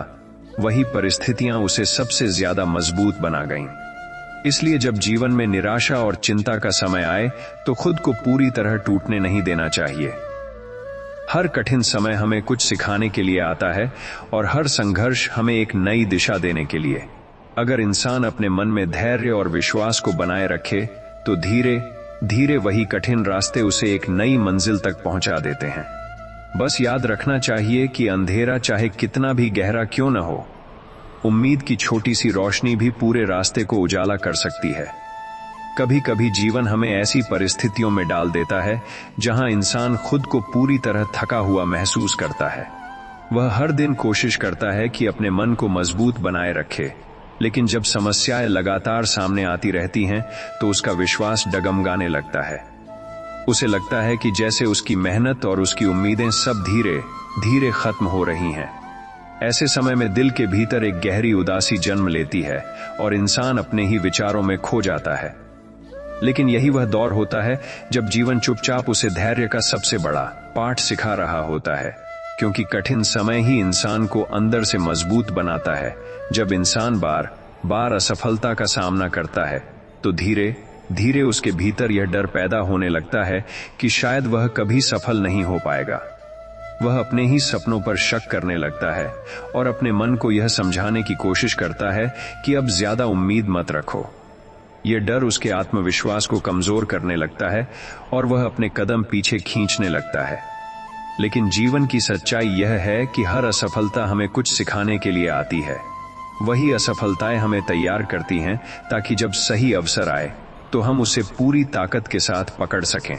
वही परिस्थितियां उसे सबसे ज्यादा मजबूत बना गईं। इसलिए जब जीवन में निराशा और चिंता का समय आए तो खुद को पूरी तरह टूटने नहीं देना चाहिए। हर कठिन समय हमें कुछ सिखाने के लिए आता है और हर संघर्ष हमें एक नई दिशा देने के लिए। अगर इंसान अपने मन में धैर्य और विश्वास को बनाए रखे तो धीरे धीरे वही कठिन रास्ते उसे एक नई मंजिल तक पहुंचा देते हैं। बस याद रखना चाहिए कि अंधेरा चाहे कितना भी गहरा क्यों न हो, उम्मीद की छोटी सी रोशनी भी पूरे रास्ते को उजाला कर सकती है। कभी कभी जीवन हमें ऐसी परिस्थितियों में डाल देता है जहां इंसान खुद को पूरी तरह थका हुआ महसूस करता है। वह हर दिन कोशिश करता है कि अपने मन को मजबूत बनाए रखे, लेकिन जब समस्याएं लगातार सामने आती रहती हैं तो उसका विश्वास डगमगाने लगता है। उसे लगता है कि जैसे उसकी मेहनत और उसकी उम्मीदें सब धीरे धीरे खत्म हो रही हैं। ऐसे समय में दिल के भीतर एक गहरी उदासी जन्म लेती है और इंसान अपने ही विचारों में खो जाता है। लेकिन यही वह दौर होता है जब जीवन चुपचाप उसे धैर्य का सबसे बड़ा पाठ सिखा रहा होता है, क्योंकि कठिन समय ही इंसान को अंदर से मजबूत बनाता है। जब इंसान बार बार असफलता का सामना करता है तो धीरे धीरे उसके भीतर यह डर पैदा होने लगता है कि शायद वह कभी सफल नहीं हो पाएगा। वह अपने ही सपनों पर शक करने लगता है और अपने मन को यह समझाने की कोशिश करता है कि अब ज्यादा उम्मीद मत रखो। यह डर उसके आत्मविश्वास को कमजोर करने लगता है और वह अपने कदम पीछे खींचने लगता है। लेकिन जीवन की सच्चाई यह है कि हर असफलता हमें कुछ सिखाने के लिए आती है। वही असफलताएं हमें तैयार करती हैं ताकि जब सही अवसर आए तो हम उसे पूरी ताकत के साथ पकड़ सकें।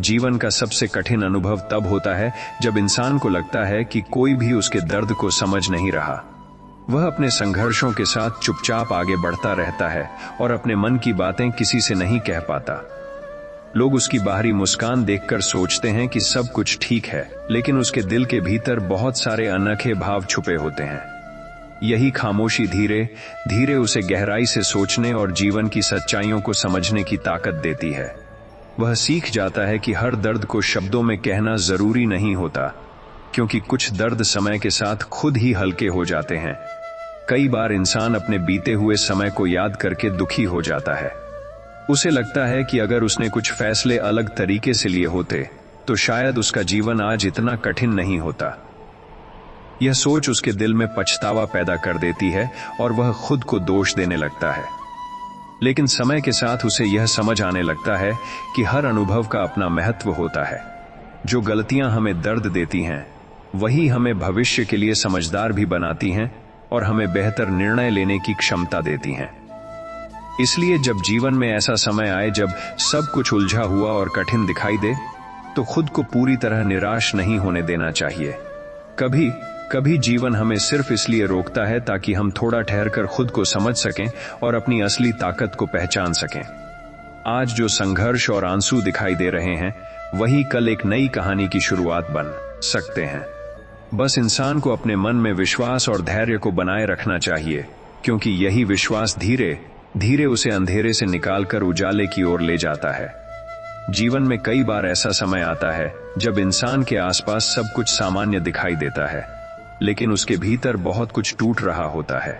जीवन का सबसे कठिन अनुभव तब होता है जब इंसान को लगता है कि कोई भी उसके दर्द को समझ नहीं रहा। वह अपने संघर्षों के साथ चुपचाप आगे बढ़ता रहता है और अपने मन की बातें किसी से नहीं कह पाता। लोग उसकी बाहरी मुस्कान देखकर सोचते हैं कि सब कुछ ठीक है, लेकिन उसके दिल के भीतर बहुत सारे अनोखे भाव छुपे होते हैं। यही खामोशी धीरे धीरे उसे गहराई से सोचने और जीवन की सच्चाइयों को समझने की ताकत देती है। वह सीख जाता है कि हर दर्द को शब्दों में कहना जरूरी नहीं होता, क्योंकि कुछ दर्द समय के साथ खुद ही हल्के हो जाते हैं। कई बार इंसान अपने बीते हुए समय को याद करके दुखी हो जाता है। उसे लगता है कि अगर उसने कुछ फैसले अलग तरीके से लिए होते तो शायद उसका जीवन आज इतना कठिन नहीं होता। यह सोच उसके दिल में पछतावा पैदा कर देती है और वह खुद को दोष देने लगता है। लेकिन समय के साथ उसे यह समझ आने लगता है कि हर अनुभव का अपना महत्व होता है। जो गलतियां हमें दर्द देती हैं, वही हमें भविष्य के लिए समझदार भी बनाती हैं और हमें बेहतर निर्णय लेने की क्षमता देती हैं। इसलिए जब जीवन में ऐसा समय आए जब सब कुछ उलझा हुआ और कठिन दिखाई दे, तो खुद को पूरी तरह निराश नहीं होने देना चाहिए। कभी कभी जीवन हमें सिर्फ इसलिए रोकता है ताकि हम थोड़ा ठहरकर खुद को समझ सकें और अपनी असली ताकत को पहचान सकें। आज जो संघर्ष और आंसू दिखाई दे रहे हैं, वही कल एक नई कहानी की शुरुआत बन सकते हैं। बस इंसान को अपने मन में विश्वास और धैर्य को बनाए रखना चाहिए, क्योंकि यही विश्वास धीरे धीरे उसे अंधेरे से निकालकर उजाले की ओर ले जाता है। जीवन में कई बार ऐसा समय आता है जब इंसान के आसपास सब कुछ सामान्य दिखाई देता है, लेकिन उसके भीतर बहुत कुछ टूट रहा होता है।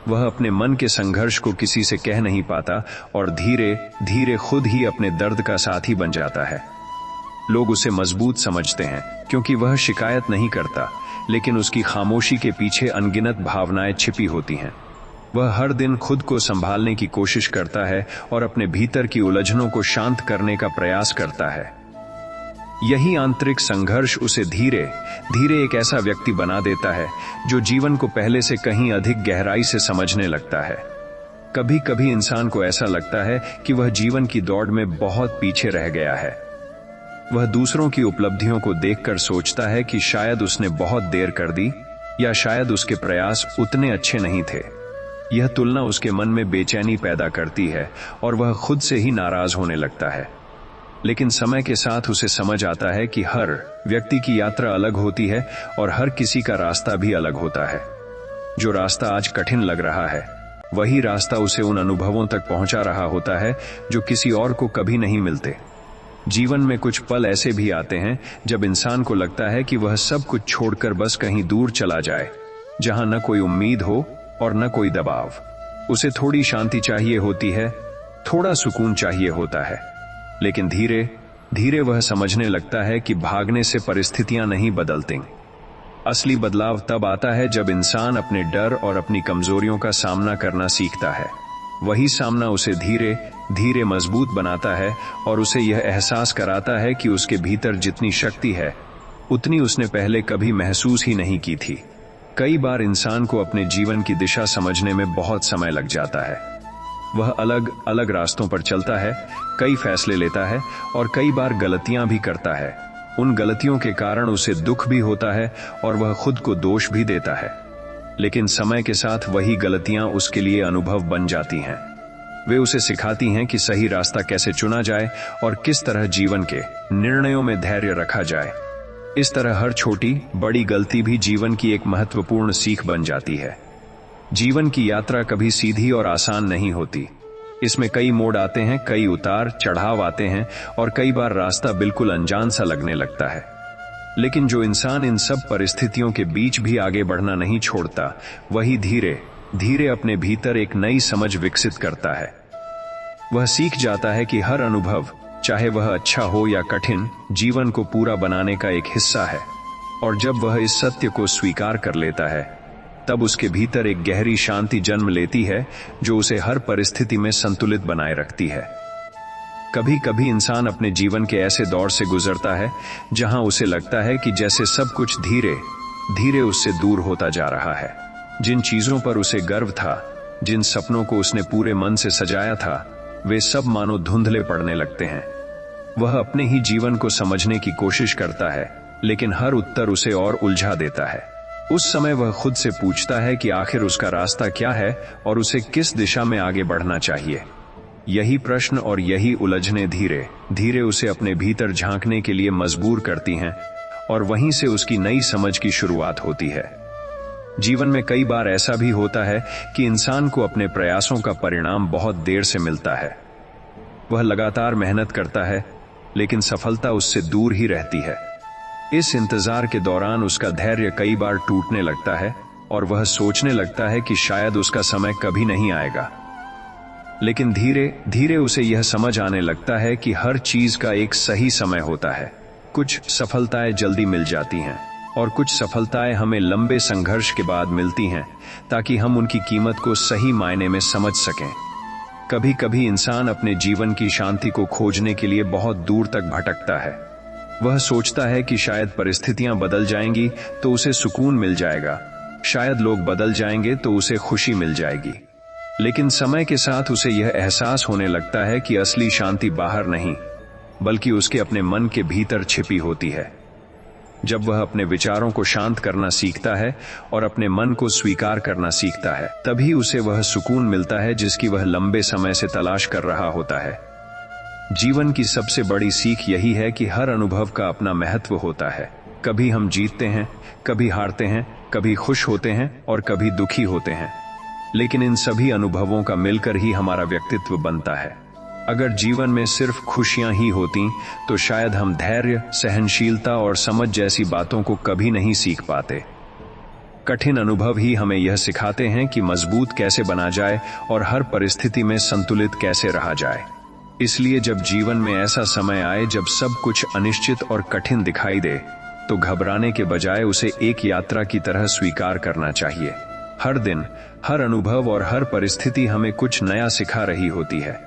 वह अपने मन के संघर्ष को किसी से कह नहीं पाता और धीरे धीरे खुद ही अपने दर्द का साथी बन जाता है। लोग उसे मजबूत समझते हैं क्योंकि वह शिकायत नहीं करता, लेकिन उसकी खामोशी के पीछे अनगिनत भावनाएं छिपी होती हैं। वह हर दिन खुद को संभालने की कोशिश करता है और अपने भीतर की उलझनों को शांत करने का प्रयास करता है। यही आंतरिक संघर्ष उसे धीरे धीरे एक ऐसा व्यक्ति बना देता है जो जीवन को पहले से कहीं अधिक गहराई से समझने लगता है। कभी कभी इंसान को ऐसा लगता है कि वह जीवन की दौड़ में बहुत पीछे रह गया है। वह दूसरों की उपलब्धियों को देखकर सोचता है कि शायद उसने बहुत देर कर दी, या शायद उसके प्रयास उतने अच्छे नहीं थे। यह तुलना उसके मन में बेचैनी पैदा करती है और वह खुद से ही नाराज होने लगता है। लेकिन समय के साथ उसे समझ आता है कि हर व्यक्ति की यात्रा अलग होती है और हर किसी का रास्ता भी अलग होता है। जो रास्ता आज कठिन लग रहा है, वही रास्ता उसे उन अनुभवों तक पहुंचा रहा होता है जो किसी और को कभी नहीं मिलते। जीवन में कुछ पल ऐसे भी आते हैं जब इंसान को लगता है कि वह सब कुछ छोड़कर बस कहीं दूर चला जाए, जहां न कोई उम्मीद हो और न कोई दबाव। उसे थोड़ी शांति चाहिए होती है, थोड़ा सुकून चाहिए होता है। लेकिन धीरे धीरे वह समझने लगता है कि भागने से परिस्थितियां नहीं बदलती। असली बदलाव तब आता है जब इंसान अपने डर और अपनी कमजोरियों का सामना करना सीखता है। वही सामना उसे धीरे धीरे मजबूत बनाता है और उसे यह एहसास कराता है कि उसके भीतर जितनी शक्ति है, उतनी उसने पहले कभी महसूस ही नहीं की थी। कई बार इंसान को अपने जीवन की दिशा समझने में बहुत समय लग जाता है। वह अलग अलग रास्तों पर चलता है, कई फैसले लेता है और कई बार गलतियां भी करता है। उन गलतियों के कारण उसे दुख भी होता है और वह खुद को दोष भी देता है। लेकिन समय के साथ वही गलतियां उसके लिए अनुभव बन जाती हैं। वे उसे सिखाती हैं कि सही रास्ता कैसे चुना जाए और किस तरह जीवन के निर्णयों में धैर्य रखा जाए। इस तरह हर छोटी बड़ी गलती भी जीवन की एक महत्वपूर्ण सीख बन जाती है। जीवन की यात्रा कभी सीधी और आसान नहीं होती। इसमें कई मोड़ आते हैं, कई उतार चढ़ाव आते हैं और कई बार रास्ता बिल्कुल अनजान सा लगने लगता है। लेकिन जो इंसान इन सब परिस्थितियों के बीच भी आगे बढ़ना नहीं छोड़ता, वही धीरे धीरे अपने भीतर एक नई समझ विकसित करता है। वह सीख जाता है कि हर अनुभव, चाहे वह अच्छा हो या कठिन, जीवन को पूरा बनाने का एक हिस्सा है। और जब वह इस सत्य को स्वीकार कर लेता है, तब उसके भीतर एक गहरी शांति जन्म लेती है जो उसे हर परिस्थिति में संतुलित बनाए रखती है। कभी कभी इंसान अपने जीवन के ऐसे दौर से गुजरता है जहां उसे लगता है कि जैसे सब कुछ धीरे धीरे उससे दूर होता जा रहा है। जिन चीजों पर उसे गर्व था, जिन सपनों को उसने पूरे मन से सजाया था, वे सब मानो धुंधले पड़ने लगते हैं। वह अपने ही जीवन को समझने की कोशिश करता है, लेकिन हर उत्तर उसे और उलझा देता है। उस समय वह खुद से पूछता है कि आखिर उसका रास्ता क्या है और उसे किस दिशा में आगे बढ़ना चाहिए। यही प्रश्न और यही उलझने धीरे धीरे उसे अपने भीतर झांकने के लिए मजबूर करती हैं और वहीं से उसकी नई समझ की शुरुआत होती है। जीवन में कई बार ऐसा भी होता है कि इंसान को अपने प्रयासों का परिणाम बहुत देर से मिलता है। वह लगातार मेहनत करता है, लेकिन सफलता उससे दूर ही रहती है। इस इंतजार के दौरान उसका धैर्य कई बार टूटने लगता है और वह सोचने लगता है कि शायद उसका समय कभी नहीं आएगा। लेकिन धीरे धीरे उसे यह समझ आने लगता है कि हर चीज का एक सही समय होता है। कुछ सफलताएं जल्दी मिल जाती हैं और कुछ सफलताएं हमें लंबे संघर्ष के बाद मिलती हैं, ताकि हम उनकी कीमत को सही मायने में समझ सकें। कभी कभी इंसान अपने जीवन की शांति को खोजने के लिए बहुत दूर तक भटकता है। वह सोचता है कि शायद परिस्थितियां बदल जाएंगी तो उसे सुकून मिल जाएगा, शायद लोग बदल जाएंगे तो उसे खुशी मिल जाएगी। लेकिन समय के साथ उसे यह एहसास होने लगता है कि असली शांति बाहर नहीं, बल्कि उसके अपने मन के भीतर छिपी होती है। जब वह अपने विचारों को शांत करना सीखता है और अपने मन को स्वीकार करना सीखता है, तभी उसे वह सुकून मिलता है जिसकी वह लंबे समय से तलाश कर रहा होता है। जीवन की सबसे बड़ी सीख यही है कि हर अनुभव का अपना महत्व होता है। कभी हम जीतते हैं, कभी हारते हैं, कभी खुश होते हैं और कभी दुखी होते हैं, लेकिन इन सभी अनुभवों का मिलकर ही हमारा व्यक्तित्व बनता है। अगर जीवन में सिर्फ खुशियां ही होती तो शायद हम धैर्य, सहनशीलता और समझ जैसी बातों को कभी नहीं सीख पाते। कठिन अनुभव ही हमें यह सिखाते हैं कि मजबूत कैसे बना जाए और हर परिस्थिति में संतुलित कैसे रहा जाए। इसलिए जब जीवन में ऐसा समय आए जब सब कुछ अनिश्चित और कठिन दिखाई दे, तो घबराने के बजाय उसे एक यात्रा की तरह स्वीकार करना चाहिए। हर दिन, हर अनुभव और हर परिस्थिति हमें कुछ नया सिखा रही होती है।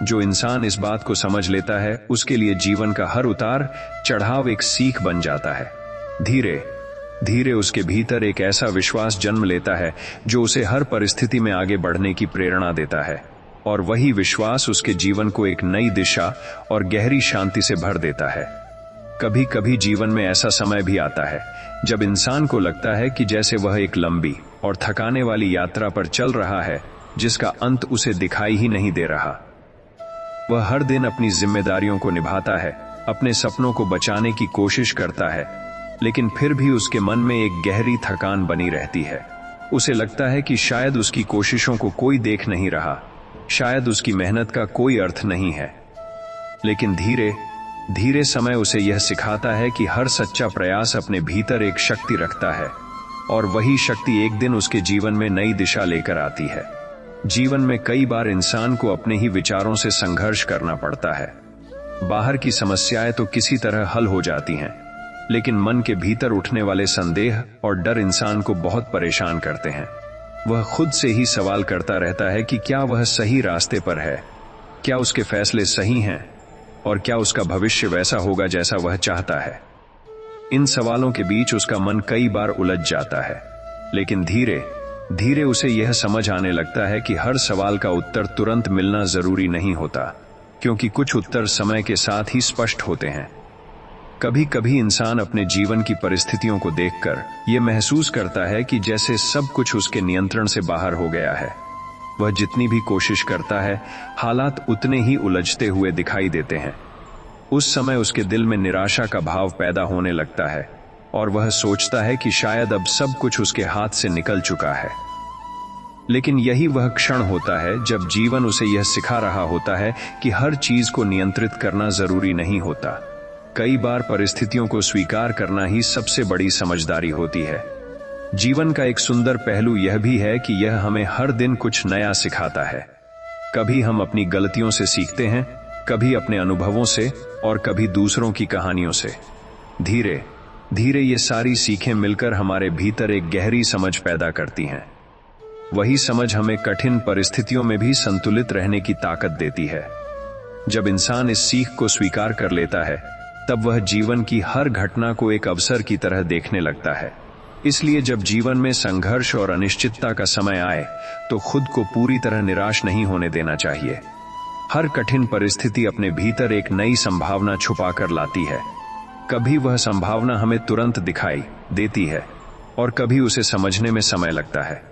जो इंसान इस बात को समझ लेता है, उसके लिए जीवन का हर उतार चढ़ाव एक सीख बन जाता है। धीरे धीरे उसके भीतर एक ऐसा विश्वास जन्म लेता है जो उसे हर परिस्थिति में आगे बढ़ने की प्रेरणा देता है, और वही विश्वास उसके जीवन को एक नई दिशा और गहरी शांति से भर देता है। कभी कभी जीवन में ऐसा समय भी आता है जब इंसान को लगता है कि जैसे वह एक लंबी और थकाने वाली यात्रा पर चल रहा है जिसका अंत उसे दिखाई ही नहीं दे रहा। वह हर दिन अपनी जिम्मेदारियों को निभाता है, अपने सपनों को बचाने की कोशिश करता है, लेकिन फिर भी उसके मन में एक गहरी थकान बनी रहती है। उसे लगता है कि शायद उसकी कोशिशों को कोई देख नहीं रहा, शायद उसकी मेहनत का कोई अर्थ नहीं है। लेकिन धीरे धीरे समय उसे यह सिखाता है कि हर सच्चा प्रयास अपने भीतर एक शक्ति रखता है, और वही शक्ति एक दिन उसके जीवन में नई दिशा लेकर आती है। जीवन में कई बार इंसान को अपने ही विचारों से संघर्ष करना पड़ता है। बाहर की समस्याएं तो किसी तरह हल हो जाती हैं, लेकिन मन के भीतर उठने वाले संदेह और डर इंसान को बहुत परेशान करते हैं। वह खुद से ही सवाल करता रहता है कि क्या वह सही रास्ते पर है, क्या उसके फैसले सही हैं, और क्या उसका भविष्य वैसा होगा जैसा वह चाहता है। इन सवालों के बीच उसका मन कई बार उलझ जाता है, लेकिन धीरे धीरे उसे यह समझ आने लगता है कि हर सवाल का उत्तर तुरंत मिलना जरूरी नहीं होता, क्योंकि कुछ उत्तर समय के साथ ही स्पष्ट होते हैं। कभी कभी इंसान अपने जीवन की परिस्थितियों को देखकर यह महसूस करता है कि जैसे सब कुछ उसके नियंत्रण से बाहर हो गया है। वह जितनी भी कोशिश करता है, हालात उतने ही उलझते हुए दिखाई देते हैं। उस समय उसके दिल में निराशा का भाव पैदा होने लगता है, और वह सोचता है कि शायद अब सब कुछ उसके हाथ से निकल चुका है। लेकिन यही वह क्षण होता है जब जीवन उसे यह सिखा रहा होता है कि हर चीज को नियंत्रित करना जरूरी नहीं होता। कई बार परिस्थितियों को स्वीकार करना ही सबसे बड़ी समझदारी होती है। जीवन का एक सुंदर पहलू यह भी है कि यह हमें हर दिन कुछ नया सिखाता है। कभी हम अपनी गलतियों से सीखते हैं, कभी अपने अनुभवों से, और कभी दूसरों की कहानियों से। धीरे धीरे ये सारी सीखें मिलकर हमारे भीतर एक गहरी समझ पैदा करती हैं। वही समझ हमें कठिन परिस्थितियों में भी संतुलित रहने की ताकत देती है। जब इंसान इस सीख को स्वीकार कर लेता है, तब वह जीवन की हर घटना को एक अवसर की तरह देखने लगता है। इसलिए जब जीवन में संघर्ष और अनिश्चितता का समय आए, तो खुद को पूरी तरह निराश नहीं होने देना चाहिए। हर कठिन परिस्थिति अपने भीतर एक नई संभावना छुपा कर लाती है। कभी वह संभावना हमें तुरंत दिखाई देती है, और कभी उसे समझने में समय लगता है।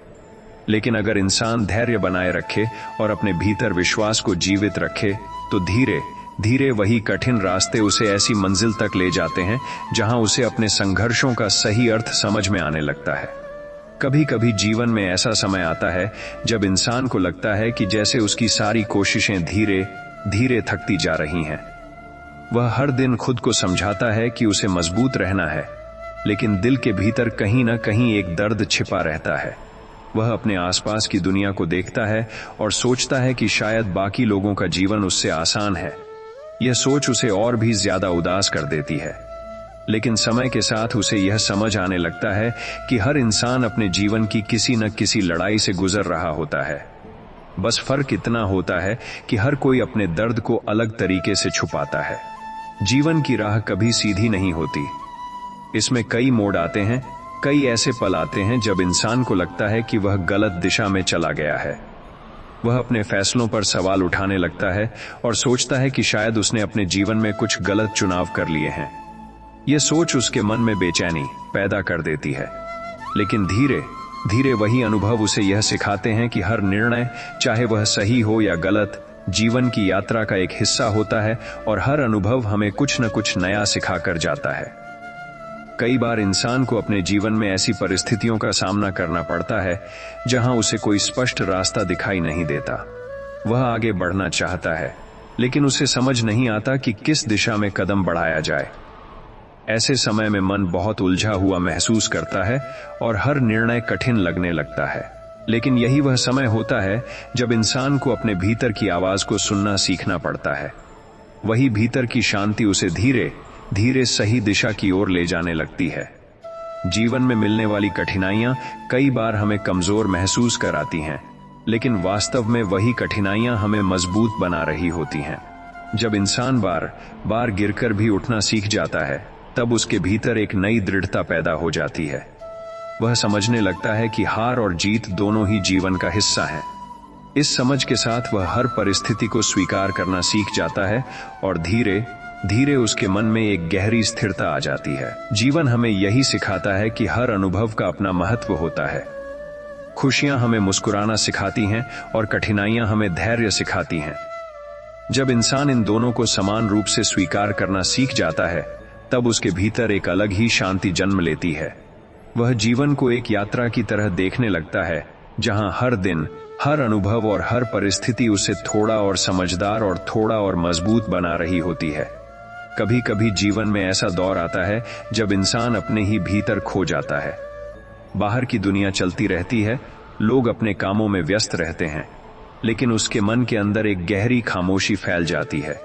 लेकिन अगर इंसान धैर्य बनाए रखे और अपने भीतर विश्वास को जीवित रखे, तो धीरे धीरे वही कठिन रास्ते उसे ऐसी मंजिल तक ले जाते हैं जहां उसे अपने संघर्षों का सही अर्थ समझ में आने लगता है। कभी कभी जीवन में ऐसा समय आता है जब इंसान को लगता है कि जैसे उसकी सारी कोशिशें धीरे धीरे थकती जा रही हैं। वह हर दिन खुद को समझाता है कि उसे मजबूत रहना है, लेकिन दिल के भीतर कहीं ना कहीं एक दर्द छिपा रहता है। वह अपने आसपास की दुनिया को देखता है और सोचता है कि शायद बाकी लोगों का जीवन उससे आसान है। यह सोच उसे और भी ज्यादा उदास कर देती है। लेकिन समय के साथ उसे यह समझ आने लगता है कि हर इंसान अपने जीवन की किसी न किसी लड़ाई से गुजर रहा होता है। बस फर्क इतना होता है कि हर कोई अपने दर्द को अलग तरीके से छुपाता है। जीवन की राह कभी सीधी नहीं होती। इसमें कई मोड़ आते हैं, कई ऐसे पल आते हैं जब इंसान को लगता है कि वह गलत दिशा में चला गया है। वह अपने फैसलों पर सवाल उठाने लगता है और सोचता है कि शायद उसने अपने जीवन में कुछ गलत चुनाव कर लिए हैं। यह सोच उसके मन में बेचैनी पैदा कर देती है। लेकिन धीरे धीरे वही अनुभव उसे यह सिखाते हैं कि हर निर्णय, चाहे वह सही हो या गलत, जीवन की यात्रा का एक हिस्सा होता है, और हर अनुभव हमें कुछ न कुछ नया सिखाकर जाता है। कई बार इंसान को अपने जीवन में ऐसी परिस्थितियों का सामना करना पड़ता है जहां उसे कोई स्पष्ट रास्ता दिखाई नहीं देता। वह आगे बढ़ना चाहता है, लेकिन उसे समझ नहीं आता कि किस दिशा में कदम बढ़ाया जाए। ऐसे समय में मन बहुत उलझा हुआ महसूस करता है और हर निर्णय कठिन लगने लगता है। लेकिन यही वह समय होता है जब इंसान को अपने भीतर की आवाज को सुनना सीखना पड़ता है। वही भीतर की शांति उसे धीरे धीरे सही दिशा की ओर ले जाने लगती है। जीवन में मिलने वाली कठिनाइयां कई बार हमें कमजोर महसूस कराती हैं, लेकिन वास्तव में वही कठिनाइयां हमें मजबूत बना रही होती हैं। जब इंसान बार बार गिरकर भी उठना सीख जाता है, तब उसके भीतर एक नई दृढ़ता पैदा हो जाती है। वह समझने लगता है कि हार और जीत दोनों ही जीवन का हिस्सा है। इस समझ के साथ वह हर परिस्थिति को स्वीकार करना सीख जाता है और धीरे धीरे उसके मन में एक गहरी स्थिरता आ जाती है। जीवन हमें यही सिखाता है कि हर अनुभव का अपना महत्व होता है। खुशियां हमें मुस्कुराना सिखाती हैं और कठिनाइयां हमें धैर्य सिखाती हैं। जब इंसान इन दोनों को समान रूप से स्वीकार करना सीख जाता है, तब उसके भीतर एक अलग ही शांति जन्म लेती है। वह जीवन को एक यात्रा की तरह देखने लगता है, जहां हर दिन, हर अनुभव और हर परिस्थिति उसे थोड़ा और समझदार और थोड़ा और मजबूत बना रही होती है। कभी कभी जीवन में ऐसा दौर आता है जब इंसान अपने ही भीतर खो जाता है। बाहर की दुनिया चलती रहती है, लोग अपने कामों में व्यस्त रहते हैं, लेकिन उसके मन के अंदर एक गहरी खामोशी फैल जाती है।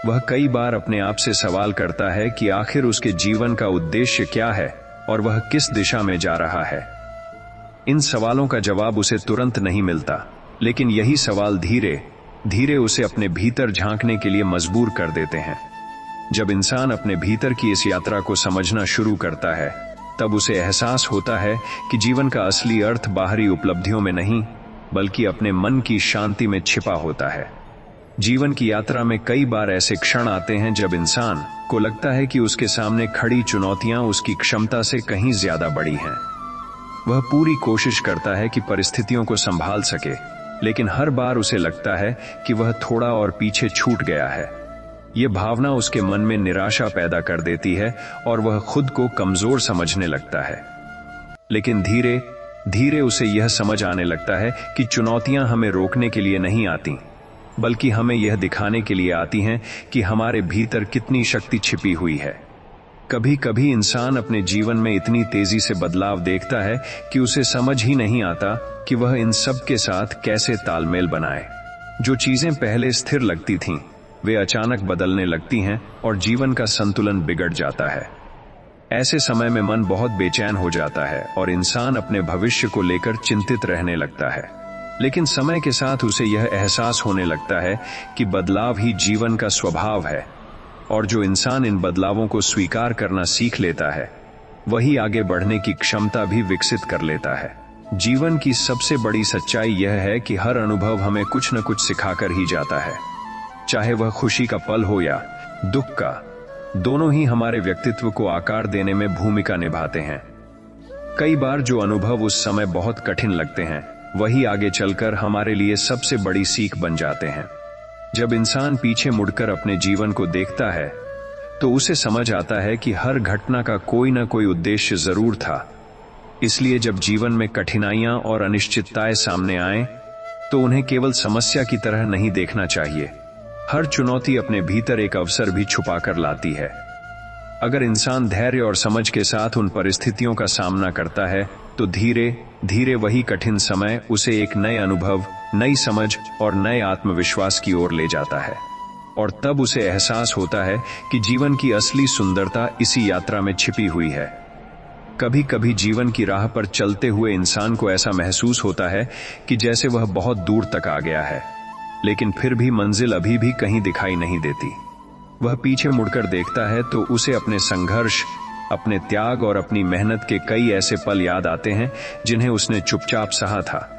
वह कई बार अपने आप से सवाल करता है कि आखिर उसके जीवन का उद्देश्य क्या है और वह किस दिशा में जा रहा है। इन सवालों का जवाब उसे तुरंत नहीं मिलता, लेकिन यही सवाल धीरे धीरे उसे अपने भीतर झांकने के लिए मजबूर कर देते हैं। जब इंसान अपने भीतर की इस यात्रा को समझना शुरू करता है, तब उसे एहसास होता है कि जीवन का असली अर्थ बाहरी उपलब्धियों में नहीं, बल्कि अपने मन की शांति में छिपा होता है। जीवन की यात्रा में कई बार ऐसे क्षण आते हैं जब इंसान को लगता है कि उसके सामने खड़ी चुनौतियां उसकी क्षमता से कहीं ज्यादा बड़ी हैं। वह पूरी कोशिश करता है कि परिस्थितियों को संभाल सके, लेकिन हर बार उसे लगता है कि वह थोड़ा और पीछे छूट गया है। यह भावना उसके मन में निराशा पैदा कर देती है और वह खुद को कमजोर समझने लगता है। लेकिन धीरे धीरे उसे यह समझ आने लगता है कि चुनौतियां हमें रोकने के लिए नहीं आती, बल्कि हमें यह दिखाने के लिए आती हैं कि हमारे भीतर कितनी शक्ति छिपी हुई है। कभी कभी इंसान अपने जीवन में इतनी तेजी से बदलाव देखता है कि उसे समझ ही नहीं आता कि वह इन सब के साथ कैसे तालमेल बनाए। जो चीजें पहले स्थिर लगती थीं, वे अचानक बदलने लगती हैं और जीवन का संतुलन बिगड़ जाता है। ऐसे समय में मन बहुत बेचैन हो जाता है और इंसान अपने भविष्य को लेकर चिंतित रहने लगता है। लेकिन समय के साथ उसे यह एहसास होने लगता है कि बदलाव ही जीवन का स्वभाव है, और जो इंसान इन बदलावों को स्वीकार करना सीख लेता है, वही आगे बढ़ने की क्षमता भी विकसित कर लेता है। जीवन की सबसे बड़ी सच्चाई यह है कि हर अनुभव हमें कुछ न कुछ सिखाकर ही जाता है। चाहे वह खुशी का पल हो या दुख का, दोनों ही हमारे व्यक्तित्व को आकार देने में भूमिका निभाते हैं। कई बार जो अनुभव उस समय बहुत कठिन लगते हैं, वही आगे चलकर हमारे लिए सबसे बड़ी सीख बन जाते हैं। जब इंसान पीछे मुड़कर अपने जीवन को देखता है, तो उसे समझ आता है कि हर घटना का कोई न कोई उद्देश्य जरूर था। इसलिए जब जीवन में कठिनाइयां और अनिश्चितताएं सामने आए, तो उन्हें केवल समस्या की तरह नहीं देखना चाहिए। हर चुनौती अपने भीतर एक अवसर भी छुपा कर लाती है। अगर इंसान धैर्य और समझ के साथ उन परिस्थितियों का सामना करता है, तो धीरे धीरे वही कठिन समय उसे एक नए अनुभव, नई समझ और नए आत्मविश्वास की ओर ले जाता है। और तब उसे एहसास होता है कि जीवन की असली सुंदरता इसी यात्रा में छिपी हुई है। कभी कभी जीवन की राह पर चलते हुए इंसान को ऐसा महसूस होता है कि जैसे वह बहुत दूर तक आ गया है, लेकिन फिर भी मंजिल अभी भी कहीं दिखाई नहीं देती। वह पीछे मुड़कर देखता है तो उसे अपने संघर्ष, अपने त्याग और अपनी मेहनत के कई ऐसे पल याद आते हैं जिन्हें उसने चुपचाप सहा था।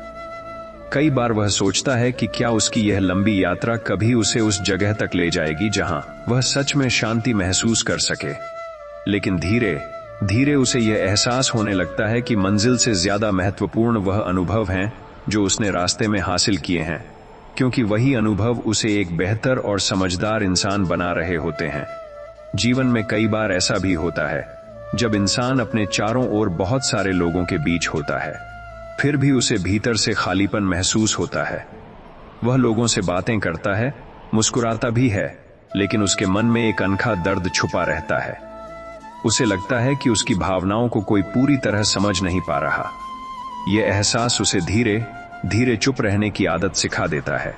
कई बार वह सोचता है कि क्या उसकी यह लंबी यात्रा कभी उसे उस जगह तक ले जाएगी जहां वह सच में शांति महसूस कर सके। लेकिन धीरे धीरे उसे यह एहसास होने लगता है कि मंजिल से ज्यादा महत्वपूर्ण वह अनुभव हैं जो उसने रास्ते में हासिल किए हैं, क्योंकि वही अनुभव उसे एक बेहतर और समझदार इंसान बना रहे होते हैं। जीवन में कई बार ऐसा भी होता है जब इंसान अपने चारों ओर बहुत सारे लोगों के बीच होता है, फिर भी उसे भीतर से खालीपन महसूस होता है। वह लोगों से बातें करता है, मुस्कुराता भी है, लेकिन उसके मन में एक अनखा दर्द छुपा रहता है। उसे लगता है कि उसकी भावनाओं को कोई पूरी तरह समझ नहीं पा रहा। यह एहसास उसे धीरे धीरे चुप रहने की आदत सिखा देता है।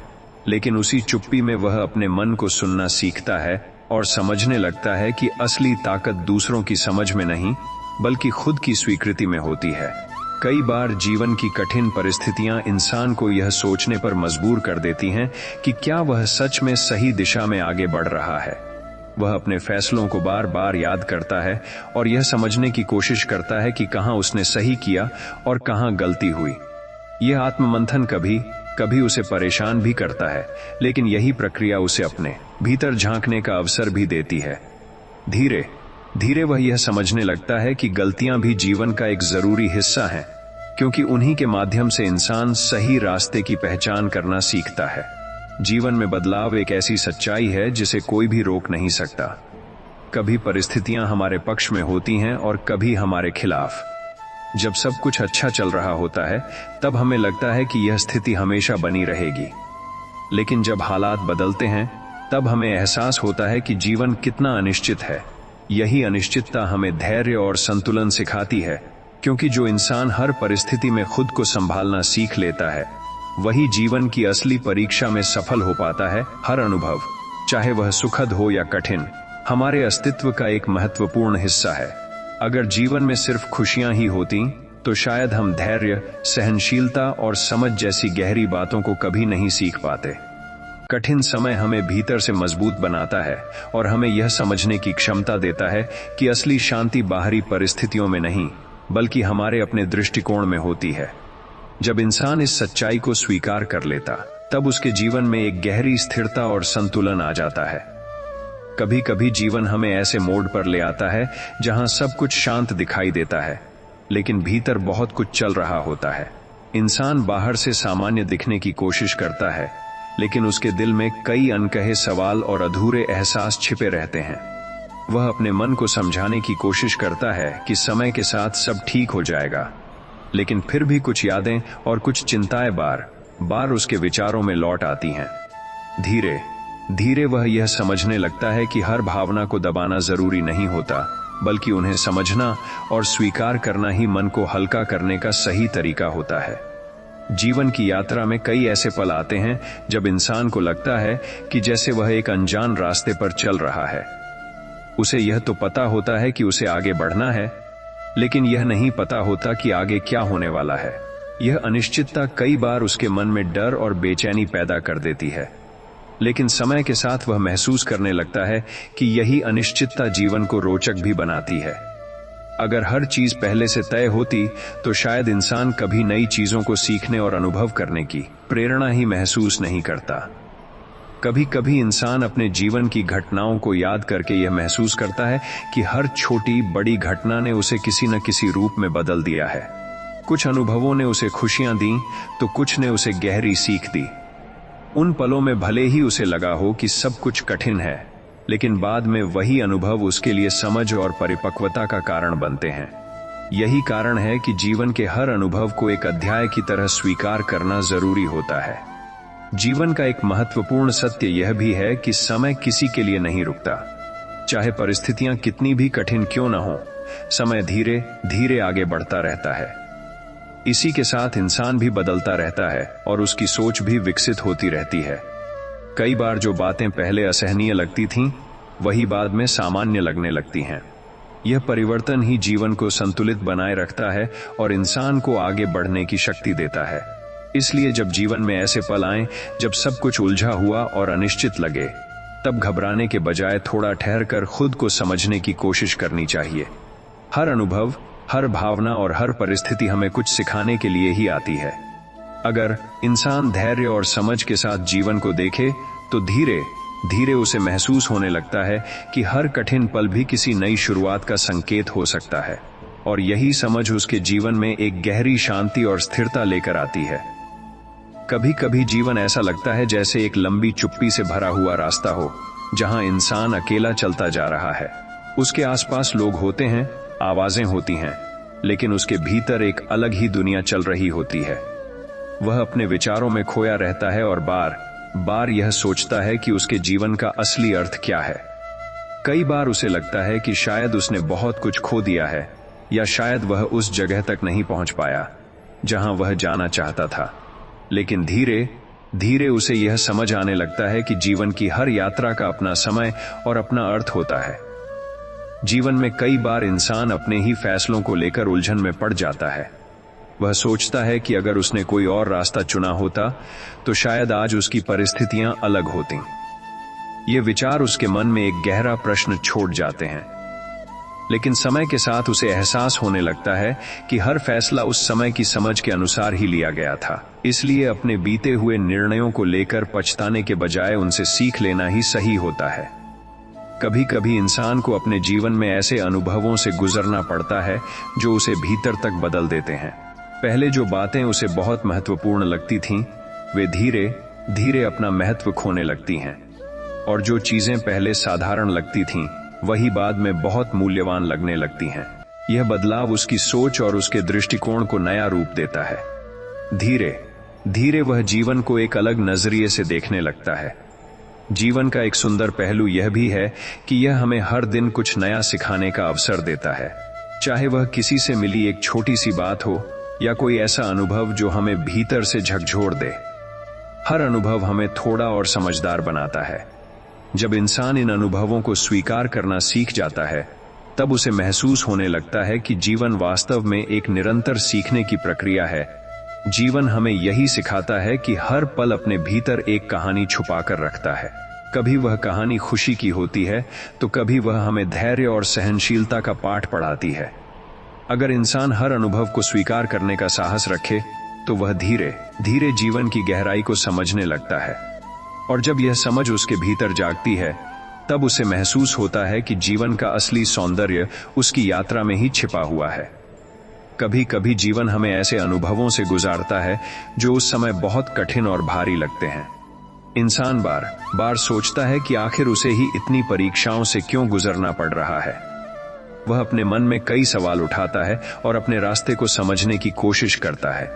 लेकिन उसी चुप्पी में वह अपने मन को सुनना सीखता है और समझने लगता है कि असली ताकत दूसरों की समझ में नहीं, बल्कि खुद की स्वीकृति में होती है। कई बार जीवन की कठिन परिस्थितियां इंसान को यह सोचने पर मजबूर कर देती हैं कि क्या वह सच में सही दिशा में आगे बढ़ रहा है। वह अपने फैसलों को बार बार याद करता है और यह समझने की कोशिश करता है कि कहां उसने सही किया और कहां गलती हुई। यह आत्ममंथन कभी कभी उसे परेशान भी करता है, लेकिन यही प्रक्रिया उसे अपने भीतर झांकने का अवसर भी देती है। धीरे धीरे वह यह समझने लगता है कि गलतियां भी जीवन का एक जरूरी हिस्सा हैं, क्योंकि उन्हीं के माध्यम से इंसान सही रास्ते की पहचान करना सीखता है। जीवन में बदलाव एक ऐसी सच्चाई है जिसे कोई भी रोक नहीं सकता। कभी परिस्थितियां हमारे पक्ष में होती हैं और कभी हमारे खिलाफ। जब सब कुछ अच्छा चल रहा होता है तब हमें लगता है कि यह स्थिति हमेशा बनी रहेगी, लेकिन जब हालात बदलते हैं तब हमें एहसास होता है कि जीवन कितना अनिश्चित है। यही अनिश्चितता हमें धैर्य और संतुलन सिखाती है, क्योंकि जो इंसान हर परिस्थिति में खुद को संभालना सीख लेता है वही जीवन की असली परीक्षा में सफल हो पाता है। हर अनुभव, चाहे वह सुखद हो या कठिन, हमारे अस्तित्व का एक महत्वपूर्ण हिस्सा है। अगर जीवन में सिर्फ खुशियां ही होती तो शायद हम धैर्य, सहनशीलता और समझ जैसी गहरी बातों को कभी नहीं सीख पाते। कठिन समय हमें भीतर से मजबूत बनाता है और हमें यह समझने की क्षमता देता है कि असली शांति बाहरी परिस्थितियों में नहीं, बल्कि हमारे अपने दृष्टिकोण में होती है। जब इंसान इस सच्चाई को स्वीकार कर लेता तब उसके जीवन में एक गहरी स्थिरता और संतुलन आ जाता है। कभी कभी जीवन हमें ऐसे मोड़ पर ले आता है जहां सब कुछ शांत दिखाई देता है, लेकिन भीतर बहुत कुछ चल रहा होता है। इंसान बाहर से सामान्य दिखने की कोशिश करता है, लेकिन उसके दिल में कई अनकहे सवाल और अधूरे एहसास छिपे रहते हैं। वह अपने मन को समझाने की कोशिश करता है कि समय के साथ सब ठीक हो जाएगा, लेकिन फिर भी कुछ यादें और कुछ चिंताएं बार बार उसके विचारों में लौट आती हैं। धीरे धीरे वह यह समझने लगता है कि हर भावना को दबाना जरूरी नहीं होता, बल्कि उन्हें समझना और स्वीकार करना ही मन को हल्का करने का सही तरीका होता है। जीवन की यात्रा में कई ऐसे पल आते हैं जब इंसान को लगता है कि जैसे वह एक अनजान रास्ते पर चल रहा है। उसे यह तो पता होता है कि उसे आगे बढ़ना है, लेकिन यह नहीं पता होता कि आगे क्या होने वाला है। यह अनिश्चितता कई बार उसके मन में डर और बेचैनी पैदा कर देती है, लेकिन समय के साथ वह महसूस करने लगता है कि यही अनिश्चितता जीवन को रोचक भी बनाती है। अगर हर चीज पहले से तय होती तो शायद इंसान कभी नई चीजों को सीखने और अनुभव करने की प्रेरणा ही महसूस नहीं करता। कभी कभी इंसान अपने जीवन की घटनाओं को याद करके यह महसूस करता है कि हर छोटी बड़ी घटना ने उसे किसी न किसी रूप में बदल दिया है। कुछ अनुभवों ने उसे खुशियां दी तो कुछ ने उसे गहरी सीख दी। उन पलों में भले ही उसे लगा हो कि सब कुछ कठिन है, लेकिन बाद में वही अनुभव उसके लिए समझ और परिपक्वता का कारण बनते हैं। यही कारण है कि जीवन के हर अनुभव को एक अध्याय की तरह स्वीकार करना जरूरी होता है। जीवन का एक महत्वपूर्ण सत्य यह भी है कि समय किसी के लिए नहीं रुकता। चाहे परिस्थितियां कितनी भी कठिन क्यों न हो, समय धीरे धीरे आगे बढ़ता रहता है। इसी के साथ इंसान भी बदलता रहता है और उसकी सोच भी विकसित होती रहती है। कई बार जो बातें पहले असहनीय लगती थीं, वही बाद में सामान्य लगने लगती हैं। यह परिवर्तन ही जीवन को संतुलित बनाए रखता है और इंसान को आगे बढ़ने की शक्ति देता है। इसलिए जब जीवन में ऐसे पल आए जब सब कुछ उलझा हुआ और अनिश्चित लगे, तब घबराने के बजाय थोड़ा ठहरकर खुद को समझने की कोशिश करनी चाहिए। हर अनुभव, हर भावना और हर परिस्थिति हमें कुछ सिखाने के लिए ही आती है। अगर इंसान धैर्य और समझ के साथ जीवन को देखे तो धीरे धीरे उसे महसूस होने लगता है कि हर कठिन पल भी किसी नई शुरुआत का संकेत हो सकता है, और यही समझ उसके जीवन में एक गहरी शांति और स्थिरता लेकर आती है। कभी कभी जीवन ऐसा लगता है जैसे एक लंबी चुप्पी से भरा हुआ रास्ता हो, जहां इंसान अकेला चलता जा रहा है। उसके आसपास लोग होते हैं, आवाजें होती हैं, लेकिन उसके भीतर एक अलग ही दुनिया चल रही होती है। वह अपने विचारों में खोया रहता है और बार बार यह सोचता है कि उसके जीवन का असली अर्थ क्या है। कई बार उसे लगता है कि शायद उसने बहुत कुछ खो दिया है, या शायद वह उस जगह तक नहीं पहुंच पाया जहां वह जाना चाहता था। लेकिन धीरे धीरे उसे यह समझ आने लगता है कि जीवन की हर यात्रा का अपना समय और अपना अर्थ होता है। जीवन में कई बार इंसान अपने ही फैसलों को लेकर उलझन में पड़ जाता है। वह सोचता है कि अगर उसने कोई और रास्ता चुना होता तो शायद आज उसकी परिस्थितियां अलग होती। ये विचार उसके मन में एक गहरा प्रश्न छोड़ जाते हैं, लेकिन समय के साथ उसे एहसास होने लगता है कि हर फैसला उस समय की समझ के अनुसार ही लिया गया था। इसलिए अपने बीते हुए निर्णयों को लेकर पछताने के बजाय उनसे सीख लेना ही सही होता है। कभी कभी इंसान को अपने जीवन में ऐसे अनुभवों से गुजरना पड़ता है जो उसे भीतर तक बदल देते हैं। पहले जो बातें उसे बहुत महत्वपूर्ण लगती थीं, वे धीरे धीरे अपना महत्व खोने लगती हैं, और जो चीजें पहले साधारण लगती थीं, वही बाद में बहुत मूल्यवान लगने लगती हैं। यह बदलाव उसकी सोच और उसके दृष्टिकोण को नया रूप देता है। धीरे धीरे वह जीवन को एक अलग नजरिए से देखने लगता है। जीवन का एक सुंदर पहलू यह भी है कि यह हमें हर दिन कुछ नया सिखाने का अवसर देता है, चाहे वह किसी से मिली एक छोटी सी बात हो या कोई ऐसा अनुभव जो हमें भीतर से झकझोर दे। हर अनुभव हमें थोड़ा और समझदार बनाता है। जब इंसान इन अनुभवों को स्वीकार करना सीख जाता है, तब उसे महसूस होने लगता है कि जीवन वास्तव में एक निरंतर सीखने की प्रक्रिया है। जीवन हमें यही सिखाता है कि हर पल अपने भीतर एक कहानी छुपा कर रखता है। कभी वह कहानी खुशी की होती है तो कभी वह हमें धैर्य और सहनशीलता का पाठ पढ़ाती है। अगर इंसान हर अनुभव को स्वीकार करने का साहस रखे तो वह धीरे धीरे जीवन की गहराई को समझने लगता है, और जब यह समझ उसके भीतर जागती है, तब उसे महसूस होता है कि जीवन का असली सौंदर्य उसकी यात्रा में ही छिपा हुआ है। कभी कभी जीवन हमें ऐसे अनुभवों से गुजारता है जो उस समय बहुत कठिन और भारी लगते हैं। इंसान बार बार सोचता है कि आखिर उसे ही इतनी परीक्षाओं से क्यों गुजरना पड़ रहा है। वह अपने मन में कई सवाल उठाता है और अपने रास्ते को समझने की कोशिश करता है,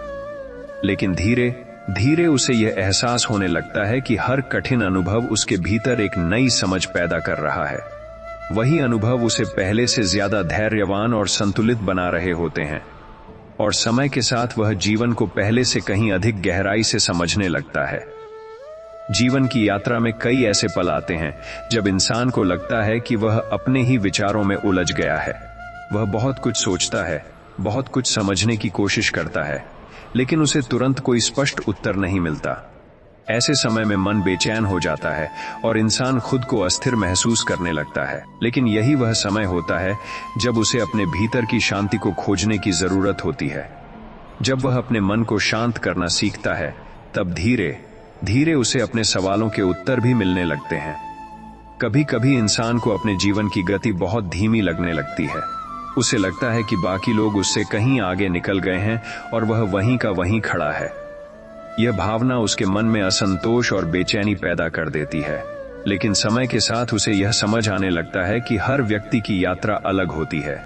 लेकिन धीरे धीरे उसे यह एहसास होने लगता है कि हर कठिन अनुभव उसके भीतर एक नई समझ पैदा कर रहा है। वही अनुभव उसे पहले से ज्यादा धैर्यवान और संतुलित बना रहे होते हैं, और समय के साथ वह जीवन को पहले से कहीं अधिक गहराई से समझने लगता है। जीवन की यात्रा में कई ऐसे पल आते हैं जब इंसान को लगता है कि वह अपने ही विचारों में उलझ गया है। वह बहुत कुछ सोचता है, बहुत कुछ समझने की कोशिश करता है, लेकिन उसे तुरंत कोई स्पष्ट उत्तर नहीं मिलता। ऐसे समय में मन बेचैन हो जाता है और इंसान खुद को अस्थिर महसूस करने लगता है। लेकिन यही वह समय होता है जब उसे अपने भीतर की शांति को खोजने की जरूरत होती है। जब वह अपने मन को शांत करना सीखता है, तब धीरे धीरे उसे अपने सवालों के उत्तर भी मिलने लगते हैं। कभी कभी इंसान को अपने जीवन की गति बहुत धीमी लगने लगती है। उसे लगता है कि बाकी लोग उससे कहीं आगे निकल गए हैं और वह वहीं का वहीं खड़ा है। यह भावना उसके मन में असंतोष और बेचैनी पैदा कर देती है, लेकिन समय के साथ उसे यह समझ आने लगता है कि हर व्यक्ति की यात्रा अलग होती है।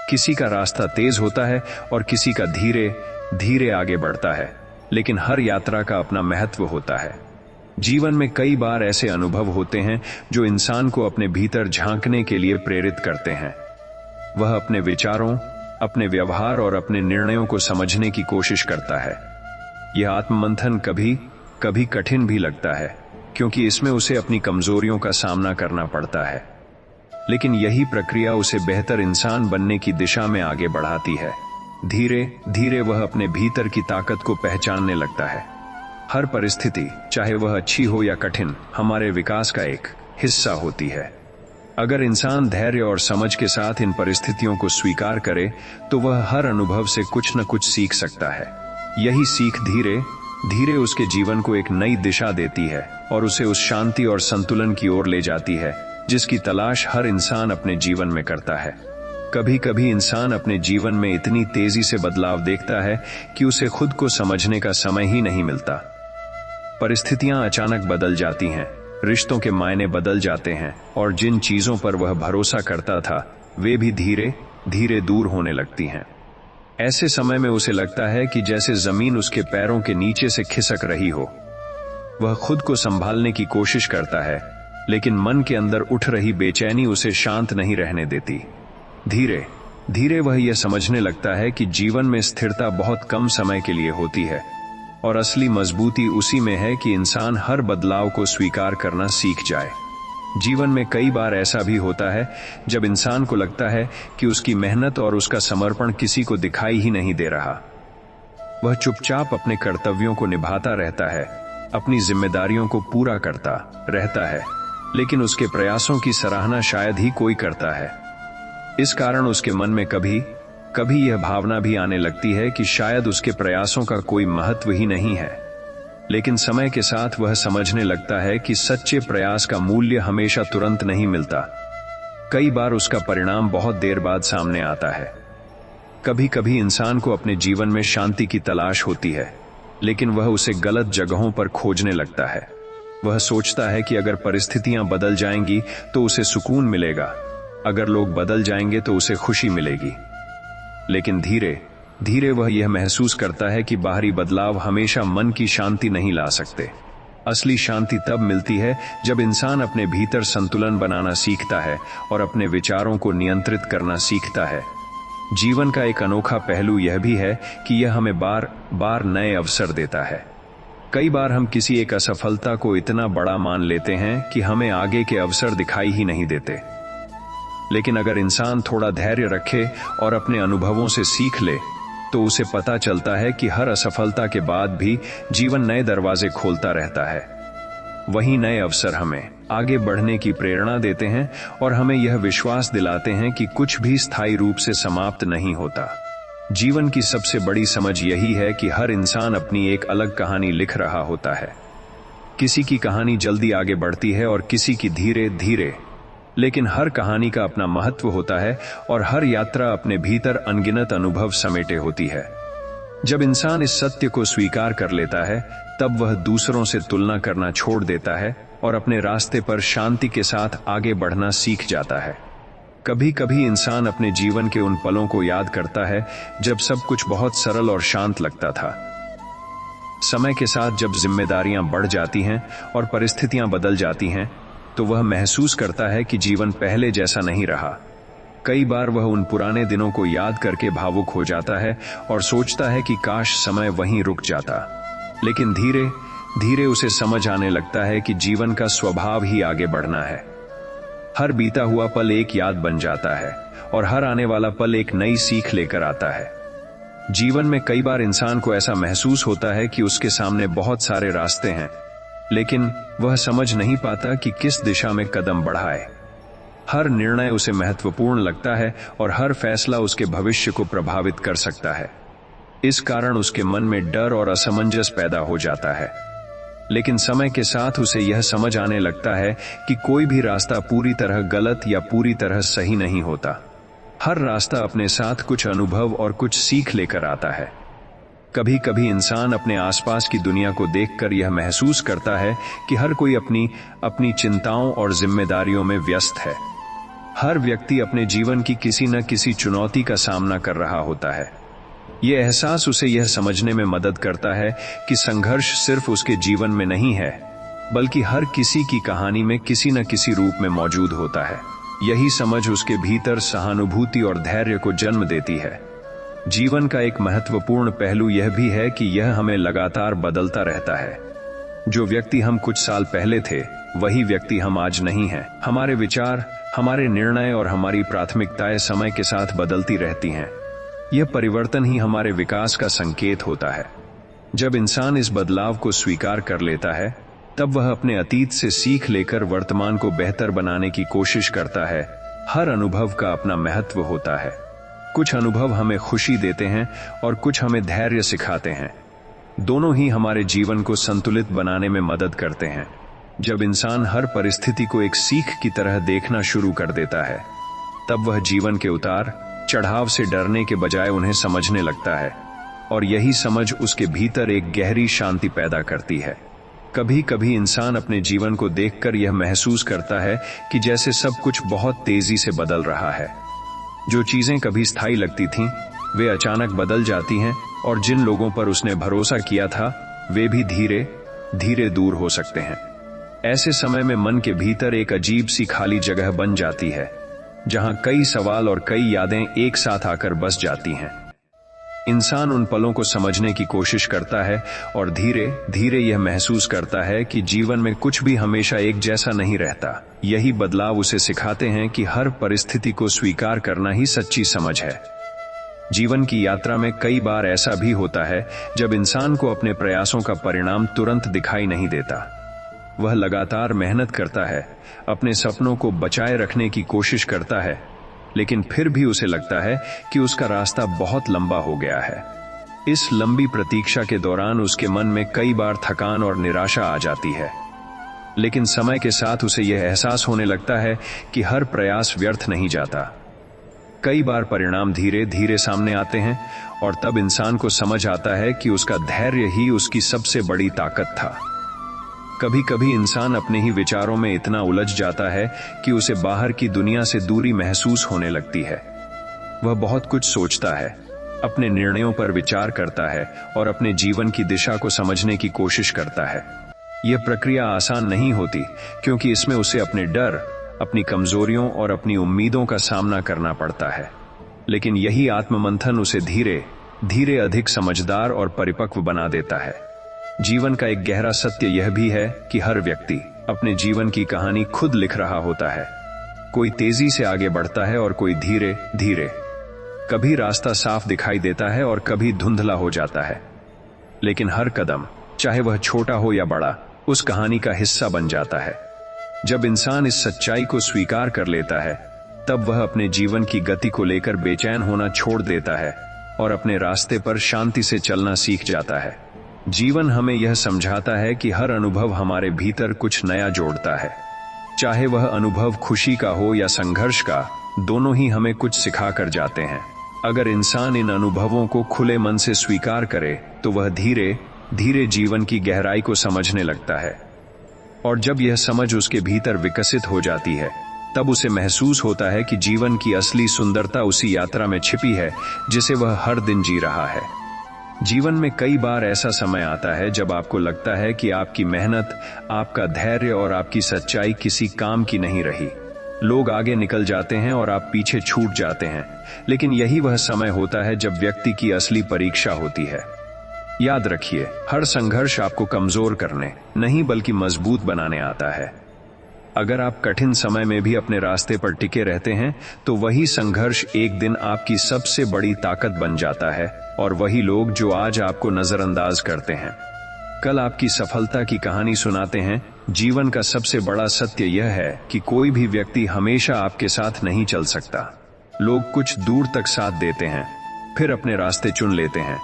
किसी का रास्ता तेज होता है और किसी का धीरे धीरे आगे बढ़ता है, लेकिन हर यात्रा का अपना महत्व होता है। जीवन में कई बार ऐसे अनुभव होते हैं जो इंसान को अपने भीतर झांकने के लिए प्रेरित करते हैं। वह अपने विचारों, अपने व्यवहार और अपने निर्णयों को समझने की कोशिश करता है। यह आत्ममंथन कभी कभी कठिन भी लगता है, क्योंकि इसमें उसे अपनी कमजोरियों का सामना करना पड़ता है, लेकिन यही प्रक्रिया उसे बेहतर इंसान बनने की दिशा में आगे बढ़ाती है। धीरे धीरे वह अपने भीतर की ताकत को पहचानने लगता है। हर परिस्थिति, चाहे वह अच्छी हो या कठिन, हमारे विकास का एक हिस्सा होती है। अगर इंसान धैर्य और समझ के साथ इन परिस्थितियों को स्वीकार करे तो वह हर अनुभव से कुछ न कुछ सीख सकता है। यही सीख धीरे धीरे उसके जीवन को एक नई दिशा देती है और उसे उस शांति और संतुलन की ओर ले जाती है जिसकी तलाश हर इंसान अपने जीवन में करता है। कभी कभी इंसान अपने जीवन में इतनी तेजी से बदलाव देखता है कि उसे खुद को समझने का समय ही नहीं मिलता। परिस्थितियां अचानक बदल जाती हैं, रिश्तों के मायने बदल जाते हैं, और जिन चीजों पर वह भरोसा करता था वे भी धीरे धीरे दूर होने लगती हैं। ऐसे समय में उसे लगता है कि जैसे जमीन उसके पैरों के नीचे से खिसक रही हो। वह खुद को संभालने की कोशिश करता है, लेकिन मन के अंदर उठ रही बेचैनी उसे शांत नहीं रहने देती। धीरे धीरे वह यह समझने लगता है कि जीवन में स्थिरता बहुत कम समय के लिए होती है, और असली मजबूती उसी में है कि इंसान हर बदलाव को स्वीकार करना सीख जाए। जीवन में कई बार ऐसा भी होता है जब इंसान को लगता है कि उसकी मेहनत और उसका समर्पण किसी को दिखाई ही नहीं दे रहा। वह चुपचाप अपने कर्तव्यों को निभाता रहता है, अपनी जिम्मेदारियों को पूरा करता रहता है, लेकिन उसके प्रयासों की सराहना शायद ही कोई करता है। इस कारण उसके मन में कभी कभी यह भावना भी आने लगती है कि शायद उसके प्रयासों का कोई महत्व ही नहीं है। लेकिन समय के साथ वह समझने लगता है कि सच्चे प्रयास का मूल्य हमेशा तुरंत नहीं मिलता। कई बार उसका परिणाम बहुत देर बाद सामने आता है। कभी कभी इंसान को अपने जीवन में शांति की तलाश होती है, लेकिन वह उसे गलत जगहों पर खोजने लगता है। वह सोचता है कि अगर परिस्थितियां बदल जाएंगी तो उसे सुकून मिलेगा, अगर लोग बदल जाएंगे तो उसे खुशी मिलेगी। लेकिन धीरे धीरे वह यह महसूस करता है कि बाहरी बदलाव हमेशा मन की शांति नहीं ला सकते। असली शांति तब मिलती है जब इंसान अपने भीतर संतुलन बनाना सीखता है और अपने विचारों को नियंत्रित करना सीखता है। जीवन का एक अनोखा पहलू यह भी है कि यह हमें बार बार नए अवसर देता है। कई बार हम किसी एक असफलता को इतना बड़ा मान लेते हैं कि हमें आगे के अवसर दिखाई ही नहीं देते। लेकिन अगर इंसान थोड़ा धैर्य रखे और अपने अनुभवों से सीख ले, तो उसे पता चलता है कि हर असफलता के बाद भी जीवन नए दरवाजे खोलता रहता है। वही नए अवसर हमें आगे बढ़ने की प्रेरणा देते हैं और हमें यह विश्वास दिलाते हैं कि कुछ भी स्थायी रूप से समाप्त नहीं होता। जीवन की सबसे बड़ी समझ यही है कि हर इंसान अपनी एक अलग कहानी लिख रहा होता है। किसी की कहानी जल्दी आगे बढ़ती है और किसी की धीरे धीरे, लेकिन हर कहानी का अपना महत्व होता है और हर यात्रा अपने भीतर अनगिनत अनुभव समेटे होती है। जब इंसान इस सत्य को स्वीकार कर लेता है, तब वह दूसरों से तुलना करना छोड़ देता है और अपने रास्ते पर शांति के साथ आगे बढ़ना सीख जाता है। कभी कभी इंसान अपने जीवन के उन पलों को याद करता है जब सब कुछ बहुत सरल और शांत लगता था। समय के साथ जब जिम्मेदारियां बढ़ जाती हैं और परिस्थितियां बदल जाती हैं, तो वह महसूस करता है कि जीवन पहले जैसा नहीं रहा। कई बार वह उन पुराने दिनों को याद करके भावुक हो जाता है और सोचता है कि काश समय वहीं रुक जाता। लेकिन धीरे धीरे उसे समझ आने लगता है कि जीवन का स्वभाव ही आगे बढ़ना है। हर बीता हुआ पल एक याद बन जाता है और हर आने वाला पल एक नई सीख लेकर आता है। जीवन में कई बार इंसान को ऐसा महसूस होता है कि उसके सामने बहुत सारे रास्ते हैं, लेकिन वह समझ नहीं पाता कि किस दिशा में कदम बढ़ाए। हर निर्णय उसे महत्वपूर्ण लगता है और हर फैसला उसके भविष्य को प्रभावित कर सकता है। इस कारण उसके मन में डर और असमंजस पैदा हो जाता है। लेकिन समय के साथ उसे यह समझ आने लगता है कि कोई भी रास्ता पूरी तरह गलत या पूरी तरह सही नहीं होता। हर रास्ता अपने साथ कुछ अनुभव और कुछ सीख लेकर आता है। कभी कभी इंसान अपने आसपास की दुनिया को देखकर यह महसूस करता है कि हर कोई अपनी अपनी चिंताओं और जिम्मेदारियों में व्यस्त है। हर व्यक्ति अपने जीवन की किसी न किसी चुनौती का सामना कर रहा होता है। यह एहसास उसे यह समझने में मदद करता है कि संघर्ष सिर्फ उसके जीवन में नहीं है, बल्कि हर किसी की कहानी में किसी न किसी रूप में मौजूद होता है। यही समझ उसके भीतर सहानुभूति और धैर्य को जन्म देती है। जीवन का एक महत्वपूर्ण पहलू यह भी है कि यह हमें लगातार बदलता रहता है। जो व्यक्ति हम कुछ साल पहले थे, वही व्यक्ति हम आज नहीं हैं। हमारे विचार, हमारे निर्णय और हमारी प्राथमिकताएं समय के साथ बदलती रहती हैं। यह परिवर्तन ही हमारे विकास का संकेत होता है। जब इंसान इस बदलाव को स्वीकार कर लेता है, तब वह अपने अतीत से सीख लेकर वर्तमान को बेहतर बनाने की कोशिश करता है। हर अनुभव का अपना महत्व होता है। कुछ अनुभव हमें खुशी देते हैं और कुछ हमें धैर्य सिखाते हैं। दोनों ही हमारे जीवन को संतुलित बनाने में मदद करते हैं। जब इंसान हर परिस्थिति को एक सीख की तरह देखना शुरू कर देता है, तब वह जीवन के उतार चढ़ाव से डरने के बजाय उन्हें समझने लगता है, और यही समझ उसके भीतर एक गहरी शांति पैदा करती है। कभी कभी इंसान अपने जीवन को देखकर यह महसूस करता है कि जैसे सब कुछ बहुत तेजी से बदल रहा है। जो चीजें कभी स्थायी लगती थीं, वे अचानक बदल जाती हैं, और जिन लोगों पर उसने भरोसा किया था, वे भी धीरे धीरे दूर हो सकते हैं। ऐसे समय में मन के भीतर एक अजीब सी खाली जगह बन जाती है, जहां कई सवाल और कई यादें एक साथ आकर बस जाती हैं। इंसान उन पलों को समझने की कोशिश करता है और धीरे धीरे यह महसूस करता है कि जीवन में कुछ भी हमेशा एक जैसा नहीं रहता। यही बदलाव उसे सिखाते हैं कि हर परिस्थिति को स्वीकार करना ही सच्ची समझ है। जीवन की यात्रा में कई बार ऐसा भी होता है जब इंसान को अपने प्रयासों का परिणाम तुरंत दिखाई नहीं देता। वह लगातार मेहनत करता है, अपने सपनों को बचाए रखने की कोशिश करता है, लेकिन फिर भी उसे लगता है कि उसका रास्ता बहुत लंबा हो गया है। इस लंबी प्रतीक्षा के दौरान उसके मन में कई बार थकान और निराशा आ जाती है, लेकिन समय के साथ उसे यह एहसास होने लगता है कि हर प्रयास व्यर्थ नहीं जाता। कई बार परिणाम धीरे धीरे सामने आते हैं और तब इंसान को समझ आता है कि उसका धैर्य ही उसकी सबसे बड़ी ताकत था। कभी कभी इंसान अपने ही विचारों में इतना उलझ जाता है कि उसे बाहर की दुनिया से दूरी महसूस होने लगती है। वह बहुत कुछ सोचता है, अपने निर्णयों पर विचार करता है और अपने जीवन की दिशा को समझने की कोशिश करता है। यह प्रक्रिया आसान नहीं होती, क्योंकि इसमें उसे अपने डर, अपनी कमजोरियों और अपनी उम्मीदों का सामना करना पड़ता है। लेकिन यही आत्ममंथन उसे धीरे धीरे अधिक समझदार और परिपक्व बना देता है। जीवन का एक गहरा सत्य यह भी है कि हर व्यक्ति अपने जीवन की कहानी खुद लिख रहा होता है। कोई तेजी से आगे बढ़ता है और कोई धीरे धीरे। कभी रास्ता साफ दिखाई देता है और कभी धुंधला हो जाता है, लेकिन हर कदम, चाहे वह छोटा हो या बड़ा, उस कहानी का हिस्सा बन जाता है। जब इंसान इस सच्चाई को स्वीकार कर लेता है, तब वह अपने जीवन की गति को लेकर बेचैन होना छोड़ देता है और अपने रास्ते पर शांति से चलना सीख जाता है। जीवन हमें यह समझाता है कि हर अनुभव हमारे भीतर कुछ नया जोड़ता है। चाहे वह अनुभव खुशी का हो या संघर्ष का, दोनों ही हमें कुछ सिखा कर जाते हैं। अगर इंसान इन अनुभवों को खुले मन से स्वीकार करे, तो वह धीरे धीरे जीवन की गहराई को समझने लगता है। और जब यह समझ उसके भीतर विकसित हो जाती है, तब उसे महसूस होता है कि जीवन की असली सुंदरता उसी यात्रा में छिपी है जिसे वह हर दिन जी रहा है। जीवन में कई बार ऐसा समय आता है जब आपको लगता है कि आपकी मेहनत, आपका धैर्य और आपकी सच्चाई किसी काम की नहीं रही। लोग आगे निकल जाते हैं और आप पीछे छूट जाते हैं, लेकिन यही वह समय होता है जब व्यक्ति की असली परीक्षा होती है। याद रखिए, हर संघर्ष आपको कमजोर करने नहीं बल्कि मजबूत बनाने आता है। अगर आप कठिन समय में भी अपने रास्ते पर टिके रहते हैं, तो वही संघर्ष एक दिन आपकी सबसे बड़ी ताकत बन जाता है, और वही लोग जो आज आपको नजरअंदाज करते हैं, कल आपकी सफलता की कहानी सुनाते हैं। जीवन का सबसे बड़ा सत्य यह है कि कोई भी व्यक्ति हमेशा आपके साथ नहीं चल सकता। लोग कुछ दूर तक साथ देते हैं, फिर अपने रास्ते चुन लेते हैं।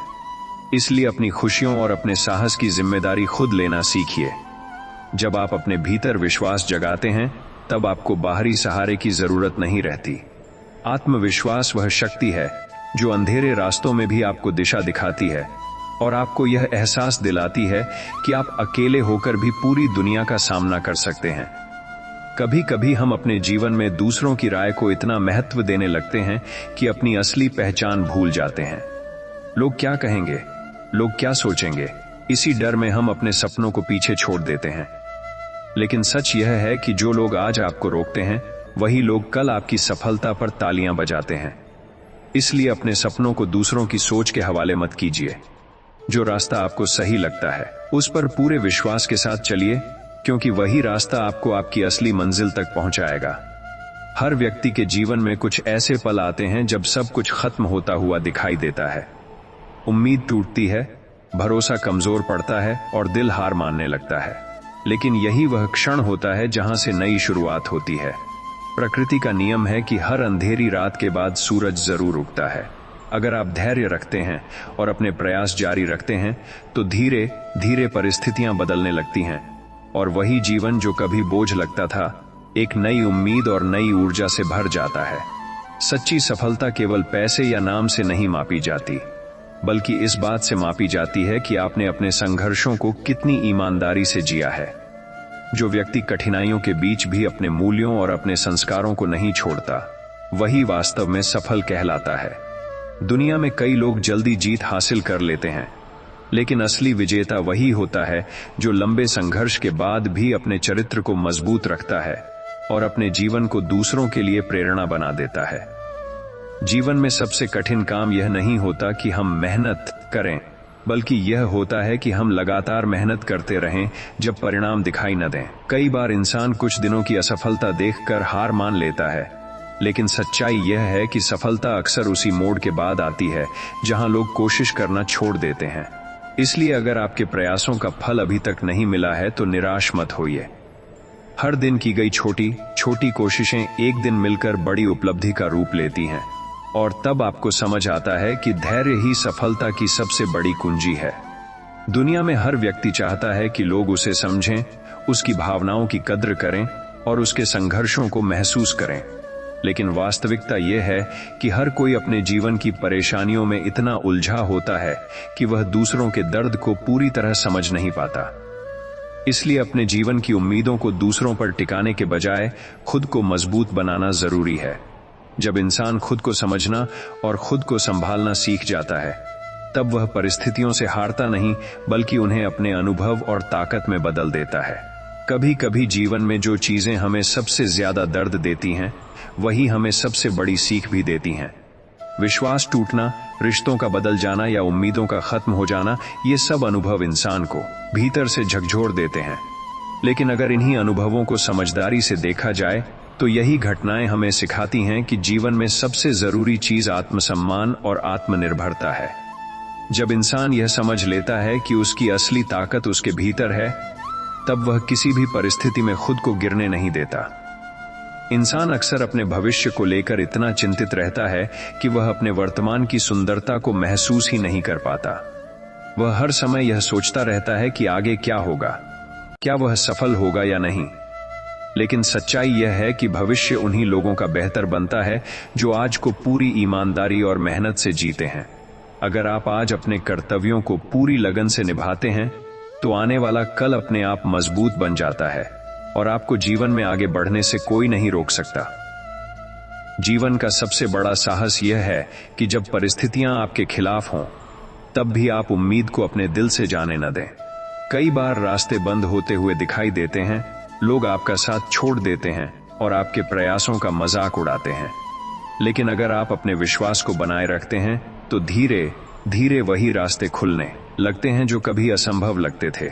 इसलिए अपनी खुशियों और अपने साहस की जिम्मेदारी खुद लेना सीखिए। जब आप अपने भीतर विश्वास जगाते हैं, तब आपको बाहरी सहारे की जरूरत नहीं रहती। आत्मविश्वास वह शक्ति है जो अंधेरे रास्तों में भी आपको दिशा दिखाती है और आपको यह एहसास दिलाती है कि आप अकेले होकर भी पूरी दुनिया का सामना कर सकते हैं। कभी कभी हम अपने जीवन में दूसरों की राय को इतना महत्व देने लगते हैं कि अपनी असली पहचान भूल जाते हैं। लोग क्या कहेंगे, लोग क्या सोचेंगे, इसी डर में हम अपने सपनों को पीछे छोड़ देते हैं। लेकिन सच यह है कि जो लोग आज आपको रोकते हैं, वही लोग कल आपकी सफलता पर तालियां बजाते हैं। इसलिए अपने सपनों को दूसरों की सोच के हवाले मत कीजिए। जो रास्ता आपको सही लगता है, उस पर पूरे विश्वास के साथ चलिए, क्योंकि वही रास्ता आपको आपकी असली मंजिल तक पहुंचाएगा। हर व्यक्ति के जीवन में कुछ ऐसे पल आते हैं जब सब कुछ खत्म होता हुआ दिखाई देता है। उम्मीद टूटती है, भरोसा कमजोर पड़ता है और दिल हार मानने लगता है। लेकिन यही वह क्षण होता है जहां से नई शुरुआत होती है। प्रकृति का नियम है कि हर अंधेरी रात के बाद सूरज जरूर उगता है। अगर आप धैर्य रखते हैं और अपने प्रयास जारी रखते हैं, तो धीरे धीरे परिस्थितियां बदलने लगती हैं और वही जीवन जो कभी बोझ लगता था, एक नई उम्मीद और नई ऊर्जा से भर जाता है। सच्ची सफलता केवल पैसे या नाम से नहीं मापी जाती, बल्कि इस बात से मापी जाती है कि आपने अपने संघर्षों को कितनी ईमानदारी से जिया है। जो व्यक्ति कठिनाइयों के बीच भी अपने मूल्यों और अपने संस्कारों को नहीं छोड़ता, वही वास्तव में सफल कहलाता है। दुनिया में कई लोग जल्दी जीत हासिल कर लेते हैं, लेकिन असली विजेता वही होता है जो लंबे संघर्ष के बाद भी अपने चरित्र को मजबूत रखता है और अपने जीवन को दूसरों के लिए प्रेरणा बना देता है। जीवन में सबसे कठिन काम यह नहीं होता कि हम मेहनत करें, बल्कि यह होता है कि हम लगातार मेहनत करते रहें जब परिणाम दिखाई न दें। कई बार इंसान कुछ दिनों की असफलता देखकर हार मान लेता है, लेकिन सच्चाई यह है कि सफलता अक्सर उसी मोड़ के बाद आती है जहां लोग कोशिश करना छोड़ देते हैं। इसलिए अगर आपके प्रयासों का फल अभी तक नहीं मिला है तो निराश मत होइए। हर दिन की गई छोटी छोटी कोशिशें एक दिन मिलकर बड़ी उपलब्धि का रूप लेती हैं, और तब आपको समझ आता है कि धैर्य ही सफलता की सबसे बड़ी कुंजी है। दुनिया में हर व्यक्ति चाहता है कि लोग उसे समझें, उसकी भावनाओं की कद्र करें और उसके संघर्षों को महसूस करें। लेकिन वास्तविकता यह है कि हर कोई अपने जीवन की परेशानियों में इतना उलझा होता है कि वह दूसरों के दर्द को पूरी तरह समझ नहीं पाता। इसलिए अपने जीवन की उम्मीदों को दूसरों पर टिकाने के बजाय खुद को मजबूत बनाना जरूरी है। जब इंसान खुद को समझना और खुद को संभालना सीख जाता है, तब वह परिस्थितियों से हारता नहीं, बल्कि उन्हें अपने अनुभव और ताकत में बदल देता है। कभी कभी जीवन में जो चीजें हमें सबसे ज्यादा दर्द देती हैं, वही हमें सबसे बड़ी सीख भी देती हैं। विश्वास टूटना, रिश्तों का बदल जाना या उम्मीदों का खत्म हो जाना, ये सब अनुभव इंसान को भीतर से झकझोर देते हैं। लेकिन अगर इन्हीं अनुभवों को समझदारी से देखा जाए तो यही घटनाएं हमें सिखाती हैं कि जीवन में सबसे जरूरी चीज आत्मसम्मान और आत्मनिर्भरता है। जब इंसान यह समझ लेता है कि उसकी असली ताकत उसके भीतर है, तब वह किसी भी परिस्थिति में खुद को गिरने नहीं देता। इंसान अक्सर अपने भविष्य को लेकर इतना चिंतित रहता है कि वह अपने वर्तमान की सुंदरता को महसूस ही नहीं कर पाता। वह हर समय यह सोचता रहता है कि आगे क्या होगा, क्या वह सफल होगा या नहीं। लेकिन सच्चाई यह है कि भविष्य उन्हीं लोगों का बेहतर बनता है जो आज को पूरी ईमानदारी और मेहनत से जीते हैं। अगर आप आज अपने कर्तव्यों को पूरी लगन से निभाते हैं, तो आने वाला कल अपने आप मजबूत बन जाता है और आपको जीवन में आगे बढ़ने से कोई नहीं रोक सकता। जीवन का सबसे बड़ा साहस यह है कि जब परिस्थितियां आपके खिलाफ हों, तब भी आप उम्मीद को अपने दिल से जाने न दें। कई बार रास्ते बंद होते हुए दिखाई देते हैं, लोग आपका साथ छोड़ देते हैं और आपके प्रयासों का मजाक उड़ाते हैं। लेकिन अगर आप अपने विश्वास को बनाए रखते हैं, तो धीरे धीरे वही रास्ते खुलने लगते हैं जो कभी असंभव लगते थे।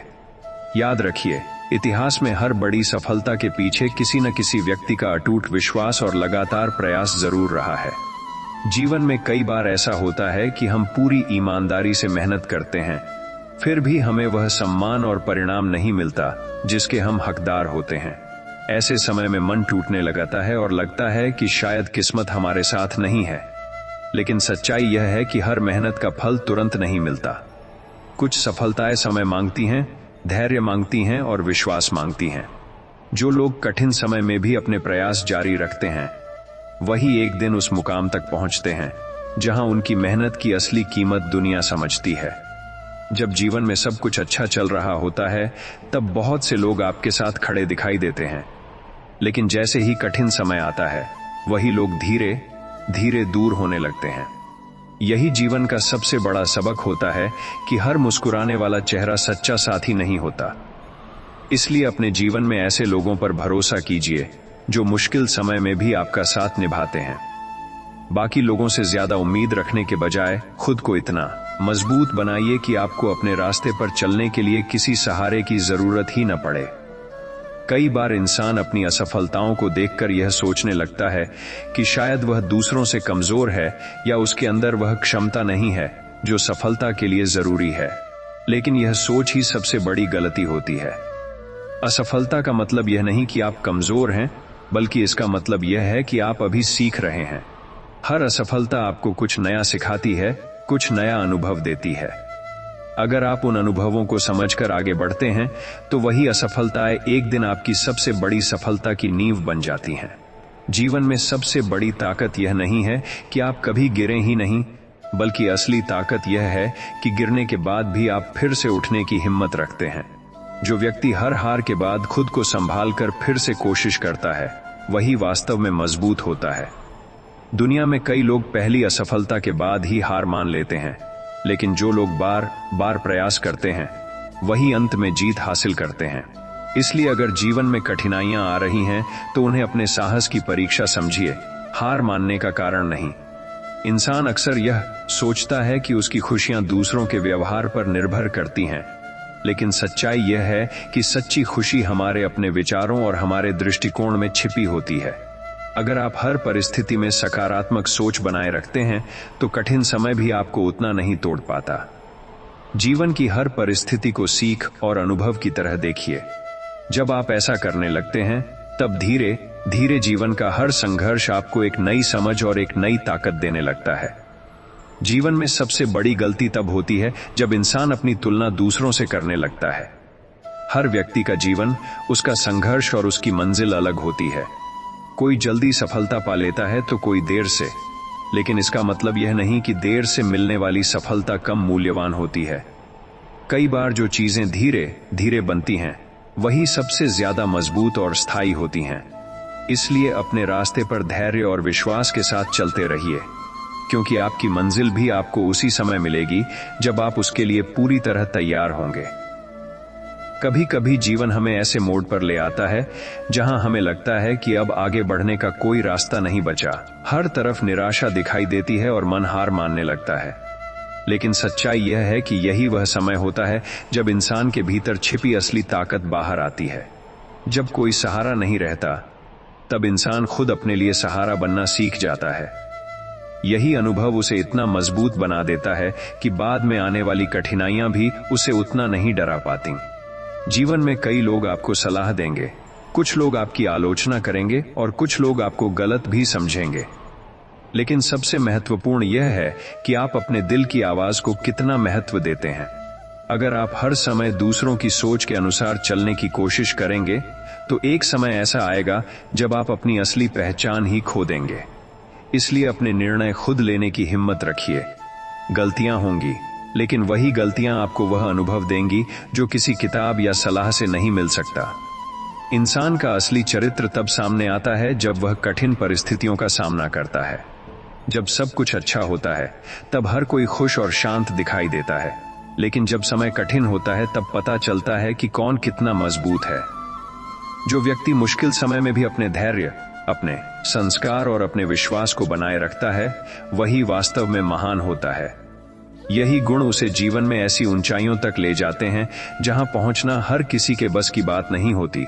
याद रखिए, इतिहास में हर बड़ी सफलता के पीछे किसी न किसी व्यक्ति का अटूट विश्वास और लगातार प्रयास जरूर रहा है। जीवन में कई बार ऐसा होता है कि हम पूरी ईमानदारी से मेहनत करते हैं, फिर भी हमें वह सम्मान और परिणाम नहीं मिलता जिसके हम हकदार होते हैं। ऐसे समय में मन टूटने लगता है और लगता है कि शायद किस्मत हमारे साथ नहीं है। लेकिन सच्चाई यह है कि हर मेहनत का फल तुरंत नहीं मिलता। कुछ सफलताएं समय मांगती हैं, धैर्य मांगती हैं और विश्वास मांगती हैं। जो लोग कठिन समय में भी अपने प्रयास जारी रखते हैं, वही एक दिन उस मुकाम तक पहुंचते हैं जहां उनकी मेहनत की असली कीमत दुनिया समझती है। जब जीवन में सब कुछ अच्छा चल रहा होता है, तब बहुत से लोग आपके साथ खड़े दिखाई देते हैं। लेकिन जैसे ही कठिन समय आता है, वही लोग धीरे धीरे दूर होने लगते हैं। यही जीवन का सबसे बड़ा सबक होता है कि हर मुस्कुराने वाला चेहरा सच्चा साथी नहीं होता। इसलिए अपने जीवन में ऐसे लोगों पर भरोसा कीजिए जो मुश्किल समय में भी आपका साथ निभाते हैं। बाकी लोगों से ज्यादा उम्मीद रखने के बजाय खुद को इतना मजबूत बनाइए कि आपको अपने रास्ते पर चलने के लिए किसी सहारे की जरूरत ही न पड़े। कई बार इंसान अपनी असफलताओं को देखकर यह सोचने लगता है कि शायद वह दूसरों से कमजोर है या उसके अंदर वह क्षमता नहीं है जो सफलता के लिए जरूरी है। लेकिन यह सोच ही सबसे बड़ी गलती होती है। असफलता का मतलब यह नहीं कि आप कमजोर हैं, बल्कि इसका मतलब यह है कि आप अभी सीख रहे हैं। हर असफलता आपको कुछ नया सिखाती है, कुछ नया अनुभव देती है। अगर आप उन अनुभवों को समझकर आगे बढ़ते हैं, तो वही असफलताएं एक दिन आपकी सबसे बड़ी सफलता की नींव बन जाती हैं। जीवन में सबसे बड़ी ताकत यह नहीं है कि आप कभी गिरे ही नहीं, बल्कि असली ताकत यह है कि गिरने के बाद भी आप फिर से उठने की हिम्मत रखते हैं। जो व्यक्ति हर हार के बाद खुद को संभाल कर फिर से कोशिश करता है, वही वास्तव में मजबूत होता है। दुनिया में कई लोग पहली असफलता के बाद ही हार मान लेते हैं, लेकिन जो लोग बार बार प्रयास करते हैं, वही अंत में जीत हासिल करते हैं। इसलिए अगर जीवन में कठिनाइयां आ रही हैं, तो उन्हें अपने साहस की परीक्षा समझिए, हार मानने का कारण नहीं। इंसान अक्सर यह सोचता है कि उसकी खुशियां दूसरों के व्यवहार पर निर्भर करती हैं, लेकिन सच्चाई यह है कि सच्ची खुशी हमारे अपने विचारों और हमारे दृष्टिकोण में छिपी होती है। अगर आप हर परिस्थिति में सकारात्मक सोच बनाए रखते हैं तो कठिन समय भी आपको उतना नहीं तोड़ पाता। जीवन की हर परिस्थिति को सीख और अनुभव की तरह देखिए। जब आप ऐसा करने लगते हैं तब धीरे धीरे जीवन का हर संघर्ष आपको एक नई समझ और एक नई ताकत देने लगता है। जीवन में सबसे बड़ी गलती तब होती है जब इंसान अपनी तुलना दूसरों से करने लगता है। हर व्यक्ति का जीवन, उसका संघर्ष और उसकी मंजिल अलग होती है। कोई जल्दी सफलता पा लेता है तो कोई देर से, लेकिन इसका मतलब यह नहीं कि देर से मिलने वाली सफलता कम मूल्यवान होती है। कई बार जो चीजें धीरे धीरे बनती हैं वही सबसे ज्यादा मजबूत और स्थायी होती हैं। इसलिए अपने रास्ते पर धैर्य और विश्वास के साथ चलते रहिए, क्योंकि आपकी मंजिल भी आपको उसी समय मिलेगी जब आप उसके लिए पूरी तरह तैयार होंगे। कभी कभी जीवन हमें ऐसे मोड़ पर ले आता है जहां हमें लगता है कि अब आगे बढ़ने का कोई रास्ता नहीं बचा। हर तरफ निराशा दिखाई देती है और मन हार मानने लगता है। लेकिन सच्चाई यह है कि यही वह समय होता है जब इंसान के भीतर छिपी असली ताकत बाहर आती है। जब कोई सहारा नहीं रहता तब इंसान खुद अपने लिए सहारा बनना सीख जाता है। यही अनुभव उसे इतना मजबूत बना देता है कि बाद में आने वाली कठिनाइयां भी उसे उतना नहीं डरा पाती। जीवन में कई लोग आपको सलाह देंगे, कुछ लोग आपकी आलोचना करेंगे और कुछ लोग आपको गलत भी समझेंगे। लेकिन सबसे महत्वपूर्ण यह है कि आप अपने दिल की आवाज को कितना महत्व देते हैं। अगर आप हर समय दूसरों की सोच के अनुसार चलने की कोशिश करेंगे तो एक समय ऐसा आएगा जब आप अपनी असली पहचान ही खो देंगे। इसलिए अपने निर्णय खुद लेने की हिम्मत रखिए। गलतियां होंगी, लेकिन वही गलतियां आपको वह अनुभव देंगी जो किसी किताब या सलाह से नहीं मिल सकता। इंसान का असली चरित्र तब सामने आता है जब वह कठिन परिस्थितियों का सामना करता है। जब सब कुछ अच्छा होता है तब हर कोई खुश और शांत दिखाई देता है, लेकिन जब समय कठिन होता है तब पता चलता है कि कौन कितना मजबूत है। जो व्यक्ति मुश्किल समय में भी अपने धैर्य, अपने संस्कार और अपने विश्वास को बनाए रखता है वही वास्तव में महान होता है। यही गुण उसे जीवन में ऐसी ऊंचाइयों तक ले जाते हैं जहां पहुंचना हर किसी के बस की बात नहीं होती।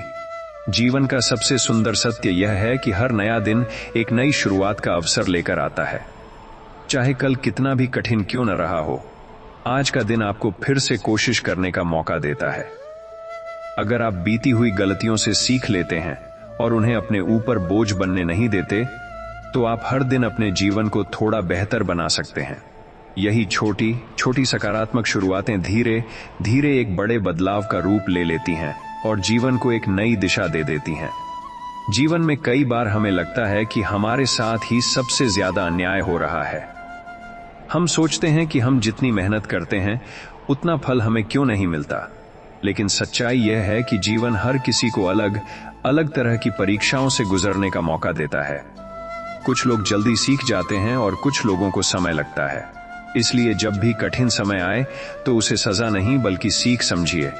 जीवन का सबसे सुंदर सत्य यह है कि हर नया दिन एक नई शुरुआत का अवसर लेकर आता है। चाहे कल कितना भी कठिन क्यों न रहा हो, आज का दिन आपको फिर से कोशिश करने का मौका देता है। अगर आप बीती हुई गलतियों से सीख लेते हैं और उन्हें अपने ऊपर बोझ बनने नहीं देते, तो आप हर दिन अपने जीवन को थोड़ा बेहतर बना सकते हैं। यही छोटी छोटी सकारात्मक शुरुआतें धीरे धीरे एक बड़े बदलाव का रूप ले लेती हैं और जीवन को एक नई दिशा दे देती हैं। जीवन में कई बार हमें लगता है कि हमारे साथ ही सबसे ज्यादा अन्याय हो रहा है। हम सोचते हैं कि हम जितनी मेहनत करते हैं उतना फल हमें क्यों नहीं मिलता। लेकिन सच्चाई यह है कि जीवन हर किसी को अलग अलग तरह की परीक्षाओं से गुजरने का मौका देता है। कुछ लोग जल्दी सीख जाते हैं और कुछ लोगों को समय लगता है। इसलिए जब भी कठिन समय आए तो उसे सजा नहीं बल्कि सीख समझिए,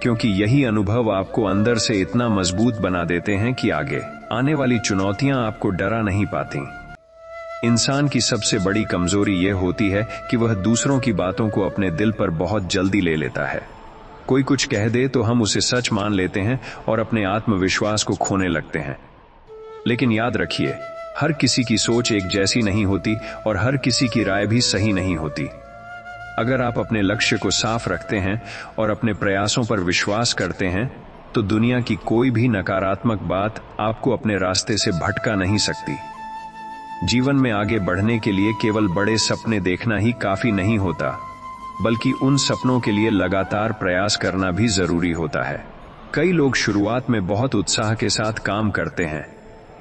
क्योंकि यही अनुभव आपको अंदर से इतना मजबूत बना देते हैं कि आगे आने वाली चुनौतियां आपको डरा नहीं पाती। इंसान की सबसे बड़ी कमजोरी यह होती है कि वह दूसरों की बातों को अपने दिल पर बहुत जल्दी ले लेता है। कोई कुछ कह दे तो हम उसे सच मान लेते हैं और अपने आत्मविश्वास को खोने लगते हैं। लेकिन याद रखिए, हर किसी की सोच एक जैसी नहीं होती और हर किसी की राय भी सही नहीं होती। अगर आप अपने लक्ष्य को साफ रखते हैं और अपने प्रयासों पर विश्वास करते हैं तो दुनिया की कोई भी नकारात्मक बात आपको अपने रास्ते से भटका नहीं सकती। जीवन में आगे बढ़ने के लिए केवल बड़े सपने देखना ही काफी नहीं होता, बल्कि उन सपनों के लिए लगातार प्रयास करना भी जरूरी होता है। कई लोग शुरुआत में बहुत उत्साह के साथ काम करते हैं,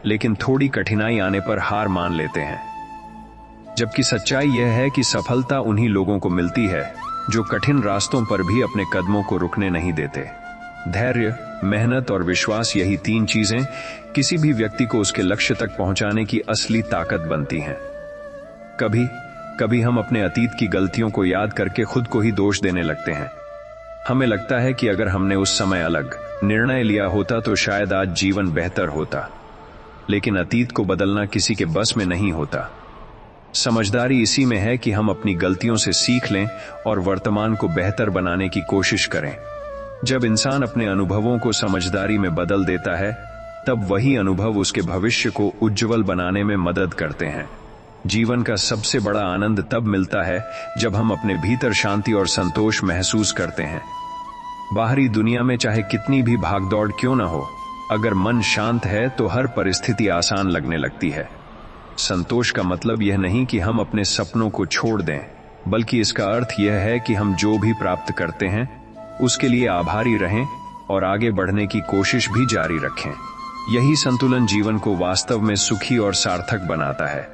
लेकिन थोड़ी कठिनाई आने पर हार मान लेते हैं। जबकि सच्चाई यह है कि सफलता उन्हीं लोगों को मिलती है जो कठिन रास्तों पर भी अपने कदमों को रुकने नहीं देते। धैर्य, मेहनत और विश्वास, यही तीन चीजें किसी भी व्यक्ति को उसके लक्ष्य तक पहुंचाने की असली ताकत बनती हैं। कभी कभी हम अपने अतीत की गलतियों को याद करके खुद को ही दोष देने लगते हैं। हमें लगता है कि अगर हमने उस समय अलग निर्णय लिया होता तो शायद आज जीवन बेहतर होता। लेकिन अतीत को बदलना किसी के बस में नहीं होता। समझदारी इसी में है कि हम अपनी गलतियों से सीख लें और वर्तमान को बेहतर बनाने की कोशिश करें। जब इंसान अपने अनुभवों को समझदारी में बदल देता है, तब वही अनुभव उसके भविष्य को उज्जवल बनाने में मदद करते हैं। जीवन का सबसे बड़ा आनंद तब मिलता है जब हम अपने भीतर शांति और संतोष महसूस करते हैं। बाहरी दुनिया में चाहे कितनी भी भागदौड़ क्यों न हो, अगर मन शांत है तो हर परिस्थिति आसान लगने लगती है। संतोष का मतलब यह नहीं कि हम अपने सपनों को छोड़ दें, बल्कि इसका अर्थ यह है कि हम जो भी प्राप्त करते हैं उसके लिए आभारी रहें और आगे बढ़ने की कोशिश भी जारी रखें। यही संतुलन जीवन को वास्तव में सुखी और सार्थक बनाता है।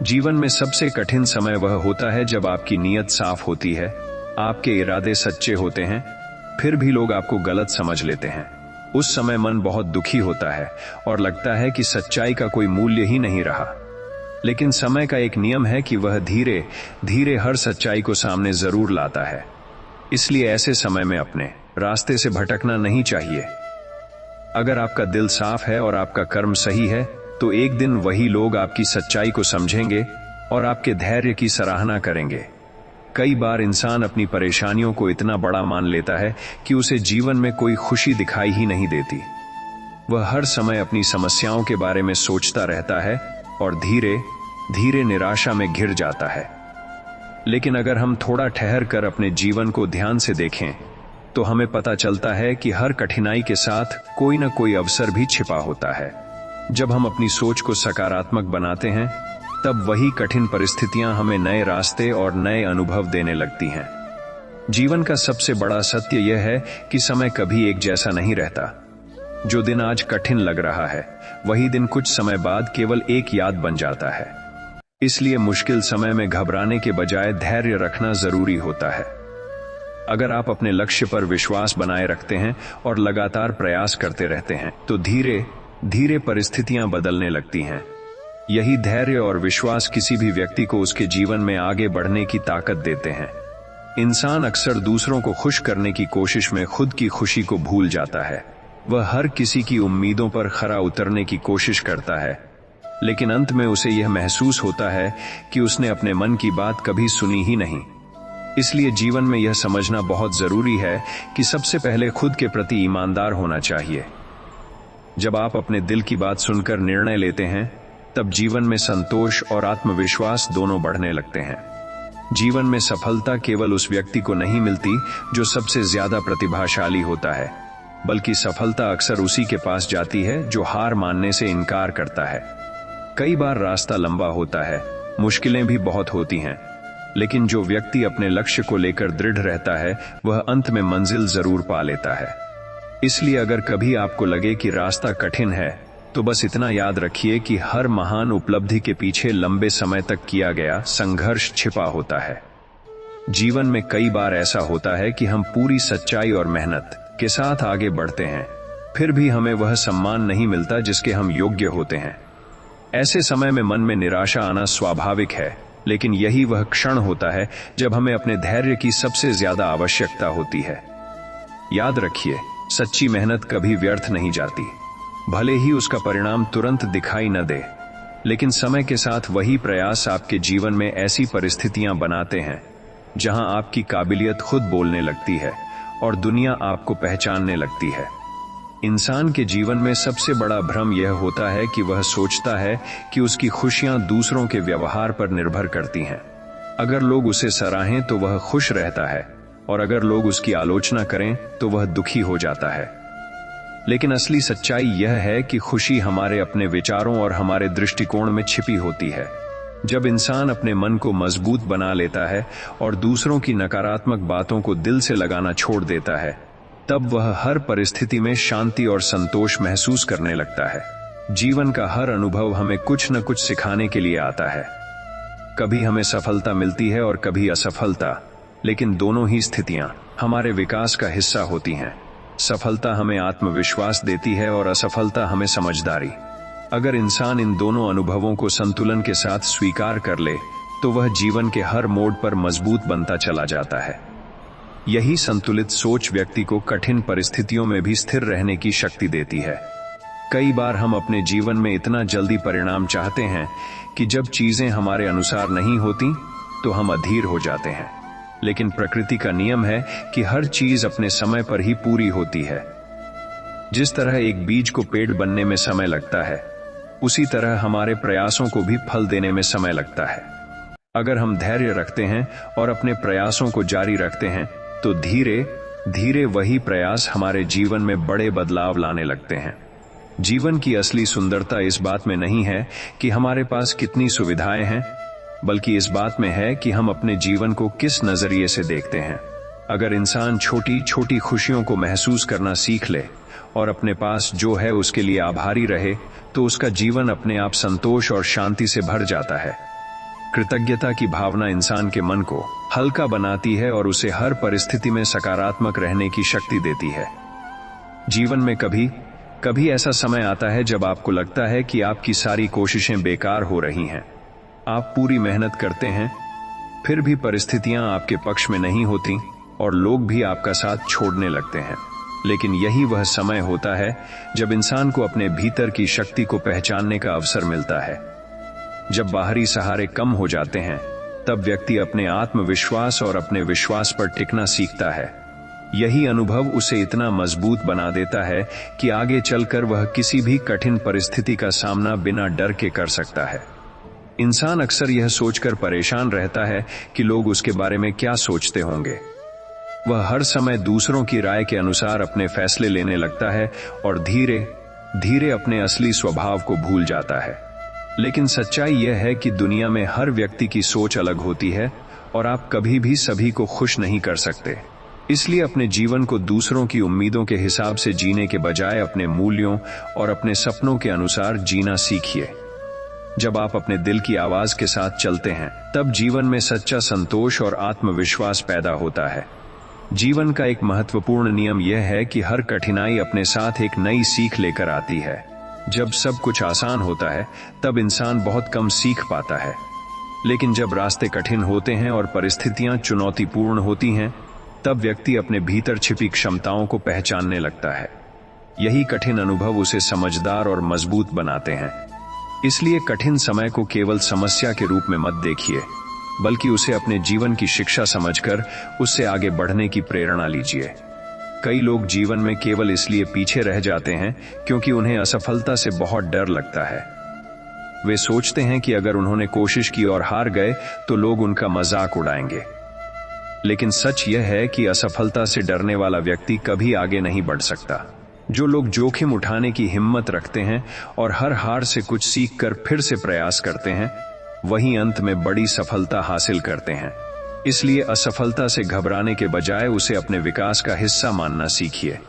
जीवन में सबसे कठिन समय वह होता है जब आपकी नीयत साफ होती है, आपके इरादे सच्चे होते हैं, फिर भी लोग आपको गलत समझ लेते हैं। उस समय मन बहुत दुखी होता है और लगता है कि सच्चाई का कोई मूल्य ही नहीं रहा। लेकिन समय का एक नियम है कि वह धीरे धीरे हर सच्चाई को सामने जरूर लाता है। इसलिए ऐसे समय में अपने रास्ते से भटकना नहीं चाहिए। अगर आपका दिल साफ है और आपका कर्म सही है, तो एक दिन वही लोग आपकी सच्चाई को समझेंगे और आपके धैर्य की सराहना करेंगे। कई बार इंसान अपनी परेशानियों को इतना बड़ा मान लेता है कि उसे जीवन में कोई खुशी दिखाई ही नहीं देती। वह हर समय अपनी समस्याओं के बारे में सोचता रहता है और धीरे धीरे निराशा में घिर जाता है। लेकिन अगर हम थोड़ा ठहर कर अपने जीवन को ध्यान से देखें, तो हमें पता चलता है कि हर कठिनाई के साथ कोई न कोई अवसर भी छिपा होता है। जब हम अपनी सोच को सकारात्मक बनाते हैं, तब वही कठिन परिस्थितियां हमें नए रास्ते और नए अनुभव देने लगती हैं। जीवन का सबसे बड़ा सत्य यह है कि समय कभी एक जैसा नहीं रहता। जो दिन आज कठिन लग रहा है, वही दिन कुछ समय बाद केवल एक याद बन जाता है। इसलिए मुश्किल समय में घबराने के बजाय धैर्य रखना जरूरी होता है। अगर आप अपने लक्ष्य पर विश्वास बनाए रखते हैं और लगातार प्रयास करते रहते हैं, तो धीरे धीरे परिस्थितियां बदलने लगती हैं। यही धैर्य और विश्वास किसी भी व्यक्ति को उसके जीवन में आगे बढ़ने की ताकत देते हैं। इंसान अक्सर दूसरों को खुश करने की कोशिश में खुद की खुशी को भूल जाता है। वह हर किसी की उम्मीदों पर खरा उतरने की कोशिश करता है, लेकिन अंत में उसे यह महसूस होता है कि उसने अपने मन की बात कभी सुनी ही नहीं। इसलिए जीवन में यह समझना बहुत जरूरी है कि सबसे पहले खुद के प्रति ईमानदार होना चाहिए। जब आप अपने दिल की बात सुनकर निर्णय लेते हैं, तब जीवन में संतोष और आत्मविश्वास दोनों बढ़ने लगते हैं। जीवन में सफलता केवल उस व्यक्ति को नहीं मिलती जो सबसे ज्यादा प्रतिभाशाली होता है, बल्कि सफलता अक्सर उसी के पास जाती है जो हार मानने से इनकार करता है। कई बार रास्ता लंबा होता है, मुश्किलें भी बहुत होती हैं, लेकिन जो व्यक्ति अपने लक्ष्य को लेकर दृढ़ रहता है, वह अंत में मंजिल जरूर पा लेता है। इसलिए अगर कभी आपको लगे कि रास्ता कठिन है, तो बस इतना याद रखिए कि हर महान उपलब्धि के पीछे लंबे समय तक किया गया संघर्ष छिपा होता है। जीवन में कई बार ऐसा होता है कि हम पूरी सच्चाई और मेहनत के साथ आगे बढ़ते हैं, फिर भी हमें वह सम्मान नहीं मिलता जिसके हम योग्य होते हैं। ऐसे समय में मन में निराशा आना स्वाभाविक है, लेकिन यही वह क्षण होता है जब हमें अपने धैर्य की सबसे ज्यादा आवश्यकता होती है। याद रखिए, सच्ची मेहनत कभी व्यर्थ नहीं जाती। भले ही उसका परिणाम तुरंत दिखाई न दे, लेकिन समय के साथ वही प्रयास आपके जीवन में ऐसी परिस्थितियां बनाते हैं जहां आपकी काबिलियत खुद बोलने लगती है और दुनिया आपको पहचानने लगती है। इंसान के जीवन में सबसे बड़ा भ्रम यह होता है कि वह सोचता है कि उसकी खुशियां दूसरों के व्यवहार पर निर्भर करती हैं। अगर लोग उसे सराहें तो वह खुश रहता है, और अगर लोग उसकी आलोचना करें तो वह दुखी हो जाता है। लेकिन असली सच्चाई यह है कि खुशी हमारे अपने विचारों और हमारे दृष्टिकोण में छिपी होती है। जब इंसान अपने मन को मजबूत बना लेता है और दूसरों की नकारात्मक बातों को दिल से लगाना छोड़ देता है, तब वह हर परिस्थिति में शांति और संतोष महसूस करने लगता है। जीवन का हर अनुभव हमें कुछ न कुछ सिखाने के लिए आता है। कभी हमें सफलता मिलती है और कभी असफलता, लेकिन दोनों ही स्थितियां हमारे विकास का हिस्सा होती हैं। सफलता हमें आत्मविश्वास देती है और असफलता हमें समझदारी। अगर इंसान इन दोनों अनुभवों को संतुलन के साथ स्वीकार कर ले, तो वह जीवन के हर मोड़ पर मजबूत बनता चला जाता है। यही संतुलित सोच व्यक्ति को कठिन परिस्थितियों में भी स्थिर रहने की शक्ति देती है। कई बार हम अपने जीवन में इतना जल्दी परिणाम चाहते हैं कि जब चीजें हमारे अनुसार नहीं होती तो हम अधीर हो जाते हैं। लेकिन प्रकृति का नियम है कि हर चीज अपने समय पर ही पूरी होती है। जिस तरह एक बीज को पेड़ बनने में समय लगता है, उसी तरह हमारे प्रयासों को भी फल देने में समय लगता है। अगर हम धैर्य रखते हैं और अपने प्रयासों को जारी रखते हैं तो धीरे धीरे वही प्रयास हमारे जीवन में बड़े बदलाव लाने लगते हैं। जीवन की असली सुंदरता इस बात में नहीं है कि हमारे पास कितनी सुविधाएं हैं, बल्कि इस बात में है कि हम अपने जीवन को किस नजरिए से देखते हैं। अगर इंसान छोटी छोटी खुशियों को महसूस करना सीख ले और अपने पास जो है उसके लिए आभारी रहे, तो उसका जीवन अपने आप संतोष और शांति से भर जाता है। कृतज्ञता की भावना इंसान के मन को हल्का बनाती है और उसे हर परिस्थिति में सकारात्मक रहने की शक्ति देती है। जीवन में कभी कभी ऐसा समय आता है जब आपको लगता है कि आपकी सारी कोशिशें बेकार हो रही हैं। आप पूरी मेहनत करते हैं, फिर भी परिस्थितियां आपके पक्ष में नहीं होती और लोग भी आपका साथ छोड़ने लगते हैं। लेकिन यही वह समय होता है जब इंसान को अपने भीतर की शक्ति को पहचानने का अवसर मिलता है। जब बाहरी सहारे कम हो जाते हैं, तब व्यक्ति अपने आत्मविश्वास और अपने विश्वास पर टिकना सीखता है। यही अनुभव उसे इतना मजबूत बना देता है कि आगे चलकर वह किसी भी कठिन परिस्थिति का सामना बिना डर के कर सकता है। इंसान अक्सर यह सोचकर परेशान रहता है कि लोग उसके बारे में क्या सोचते होंगे। वह हर समय दूसरों की राय के अनुसार अपने फैसले लेने लगता है और धीरे धीरे अपने असली स्वभाव को भूल जाता है। लेकिन सच्चाई यह है कि दुनिया में हर व्यक्ति की सोच अलग होती है और आप कभी भी सभी को खुश नहीं कर सकते। इसलिए अपने जीवन को दूसरों की उम्मीदों के हिसाब से जीने के बजाय अपने मूल्यों और अपने सपनों के अनुसार जीना सीखिए। जब आप अपने दिल की आवाज के साथ चलते हैं, तब जीवन में सच्चा संतोष और आत्मविश्वास पैदा होता है। जीवन का एक महत्वपूर्ण नियम यह है कि हर कठिनाई अपने साथ एक नई सीख लेकर आती है। जब सब कुछ आसान होता है, तब इंसान बहुत कम सीख पाता है। लेकिन जब रास्ते कठिन होते हैं और परिस्थितियां चुनौतीपूर्ण होती हैं, तब व्यक्ति अपने भीतर छिपी क्षमताओं को पहचानने लगता है। यही कठिन अनुभव उसे समझदार और मजबूत बनाते हैं। इसलिए कठिन समय को केवल समस्या के रूप में मत देखिए, बल्कि उसे अपने जीवन की शिक्षा समझकर उससे आगे बढ़ने की प्रेरणा लीजिए। कई लोग जीवन में केवल इसलिए पीछे रह जाते हैं क्योंकि उन्हें असफलता से बहुत डर लगता है। वे सोचते हैं कि अगर उन्होंने कोशिश की और हार गए तो लोग उनका मजाक उड़ाएंगे। लेकिन सच यह है कि असफलता से डरने वाला व्यक्ति कभी आगे नहीं बढ़ सकता। जो लोग जोखिम उठाने की हिम्मत रखते हैं और हर हार से कुछ सीखकर फिर से प्रयास करते हैं, वही अंत में बड़ी सफलता हासिल करते हैं। इसलिए असफलता से घबराने के बजाय उसे अपने विकास का हिस्सा मानना सीखिए।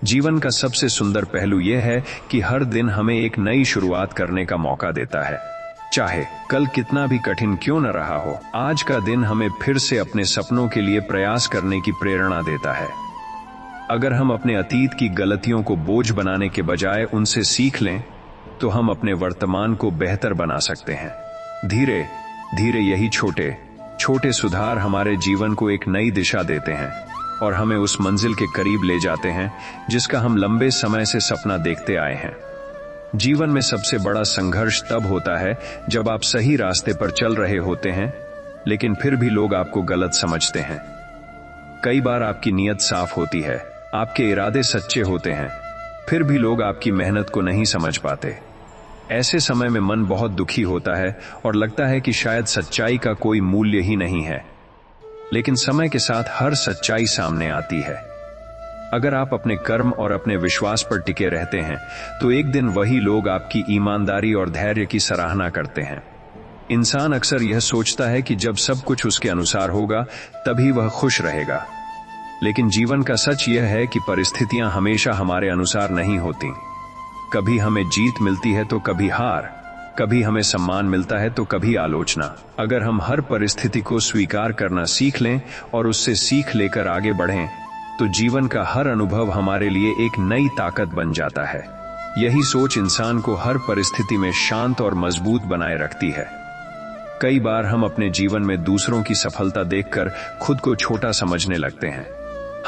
जीवन का सबसे सुंदर पहलू यह है कि हर दिन हमें एक नई शुरुआत करने का मौका देता है। चाहे कल कितना भी कठिन क्यों न रहा हो, आज का दिन हमें फिर से अपने सपनों के लिए प्रयास करने की प्रेरणा देता है। अगर हम अपने अतीत की गलतियों को बोझ बनाने के बजाय उनसे सीख लें, तो हम अपने वर्तमान को बेहतर बना सकते हैं। धीरे धीरे यही छोटे छोटे सुधार हमारे जीवन को एक नई दिशा देते हैं और हमें उस मंजिल के करीब ले जाते हैं जिसका हम लंबे समय से सपना देखते आए हैं। जीवन में सबसे बड़ा संघर्ष तब होता है जब आप सही रास्ते पर चल रहे होते हैं, लेकिन फिर भी लोग आपको गलत समझते हैं। कई बार आपकी नीयत साफ होती है, आपके इरादे सच्चे होते हैं, फिर भी लोग आपकी मेहनत को नहीं समझ पाते। ऐसे समय में मन बहुत दुखी होता है और लगता है कि शायद सच्चाई का कोई मूल्य ही नहीं है। लेकिन समय के साथ हर सच्चाई सामने आती है। अगर आप अपने कर्म और अपने विश्वास पर टिके रहते हैं, तो एक दिन वही लोग आपकी ईमानदारी और धैर्य की सराहना करते हैं। इंसान अक्सर यह सोचता है कि जब सब कुछ उसके अनुसार होगा, तभी वह खुश रहेगा। लेकिन जीवन का सच यह है कि परिस्थितियां हमेशा हमारे अनुसार नहीं होती। कभी हमें जीत मिलती है तो कभी हार, कभी हमें सम्मान मिलता है तो कभी आलोचना। अगर हम हर परिस्थिति को स्वीकार करना सीख लें और उससे सीख लेकर आगे बढ़ें, तो जीवन का हर अनुभव हमारे लिए एक नई ताकत बन जाता है। यही सोच इंसान को हर परिस्थिति में शांत और मजबूत बनाए रखती है। कई बार हम अपने जीवन में दूसरों की सफलता देखकर खुद को छोटा समझने लगते हैं।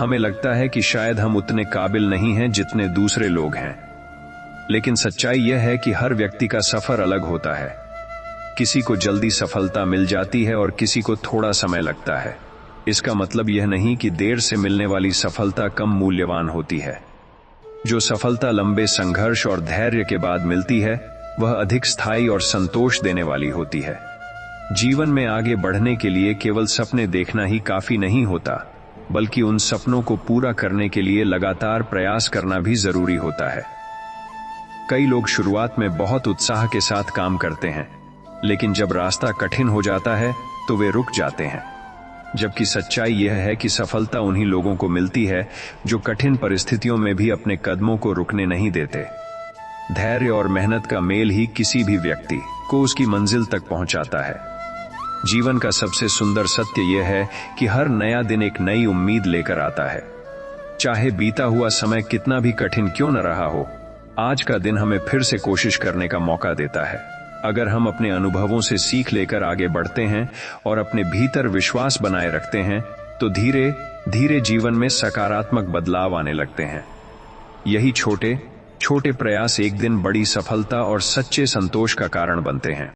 हमें लगता है कि शायद हम उतने काबिल नहीं हैं जितने दूसरे लोग हैं। लेकिन सच्चाई यह है कि हर व्यक्ति का सफर अलग होता है। किसी को जल्दी सफलता मिल जाती है और किसी को थोड़ा समय लगता है। इसका मतलब यह नहीं कि देर से मिलने वाली सफलता कम मूल्यवान होती है। जो सफलता लंबे संघर्ष और धैर्य के बाद मिलती है, वह अधिक स्थायी और संतोष देने वाली होती है। जीवन में आगे बढ़ने के लिए केवल सपने देखना ही काफी नहीं होता, बल्कि उन सपनों को पूरा करने के लिए लगातार प्रयास करना भी जरूरी होता है। कई लोग शुरुआत में बहुत उत्साह के साथ काम करते हैं, लेकिन जब रास्ता कठिन हो जाता है तो वे रुक जाते हैं। जबकि सच्चाई यह है कि सफलता उन्हीं लोगों को मिलती है जो कठिन परिस्थितियों में भी अपने कदमों को रुकने नहीं देते। धैर्य और मेहनत का मेल ही किसी भी व्यक्ति को उसकी मंजिल तक पहुंचाता है। जीवन का सबसे सुंदर सत्य यह है कि हर नया दिन एक नई उम्मीद लेकर आता है। चाहे बीता हुआ समय कितना भी कठिन क्यों न रहा हो, आज का दिन हमें फिर से कोशिश करने का मौका देता है। अगर हम अपने अनुभवों से सीख लेकर आगे बढ़ते हैं और अपने भीतर विश्वास बनाए रखते हैं, तो धीरे धीरे जीवन में सकारात्मक बदलाव आने लगते हैं। यही छोटे छोटे प्रयास एक दिन बड़ी सफलता और सच्चे संतोष का कारण बनते हैं।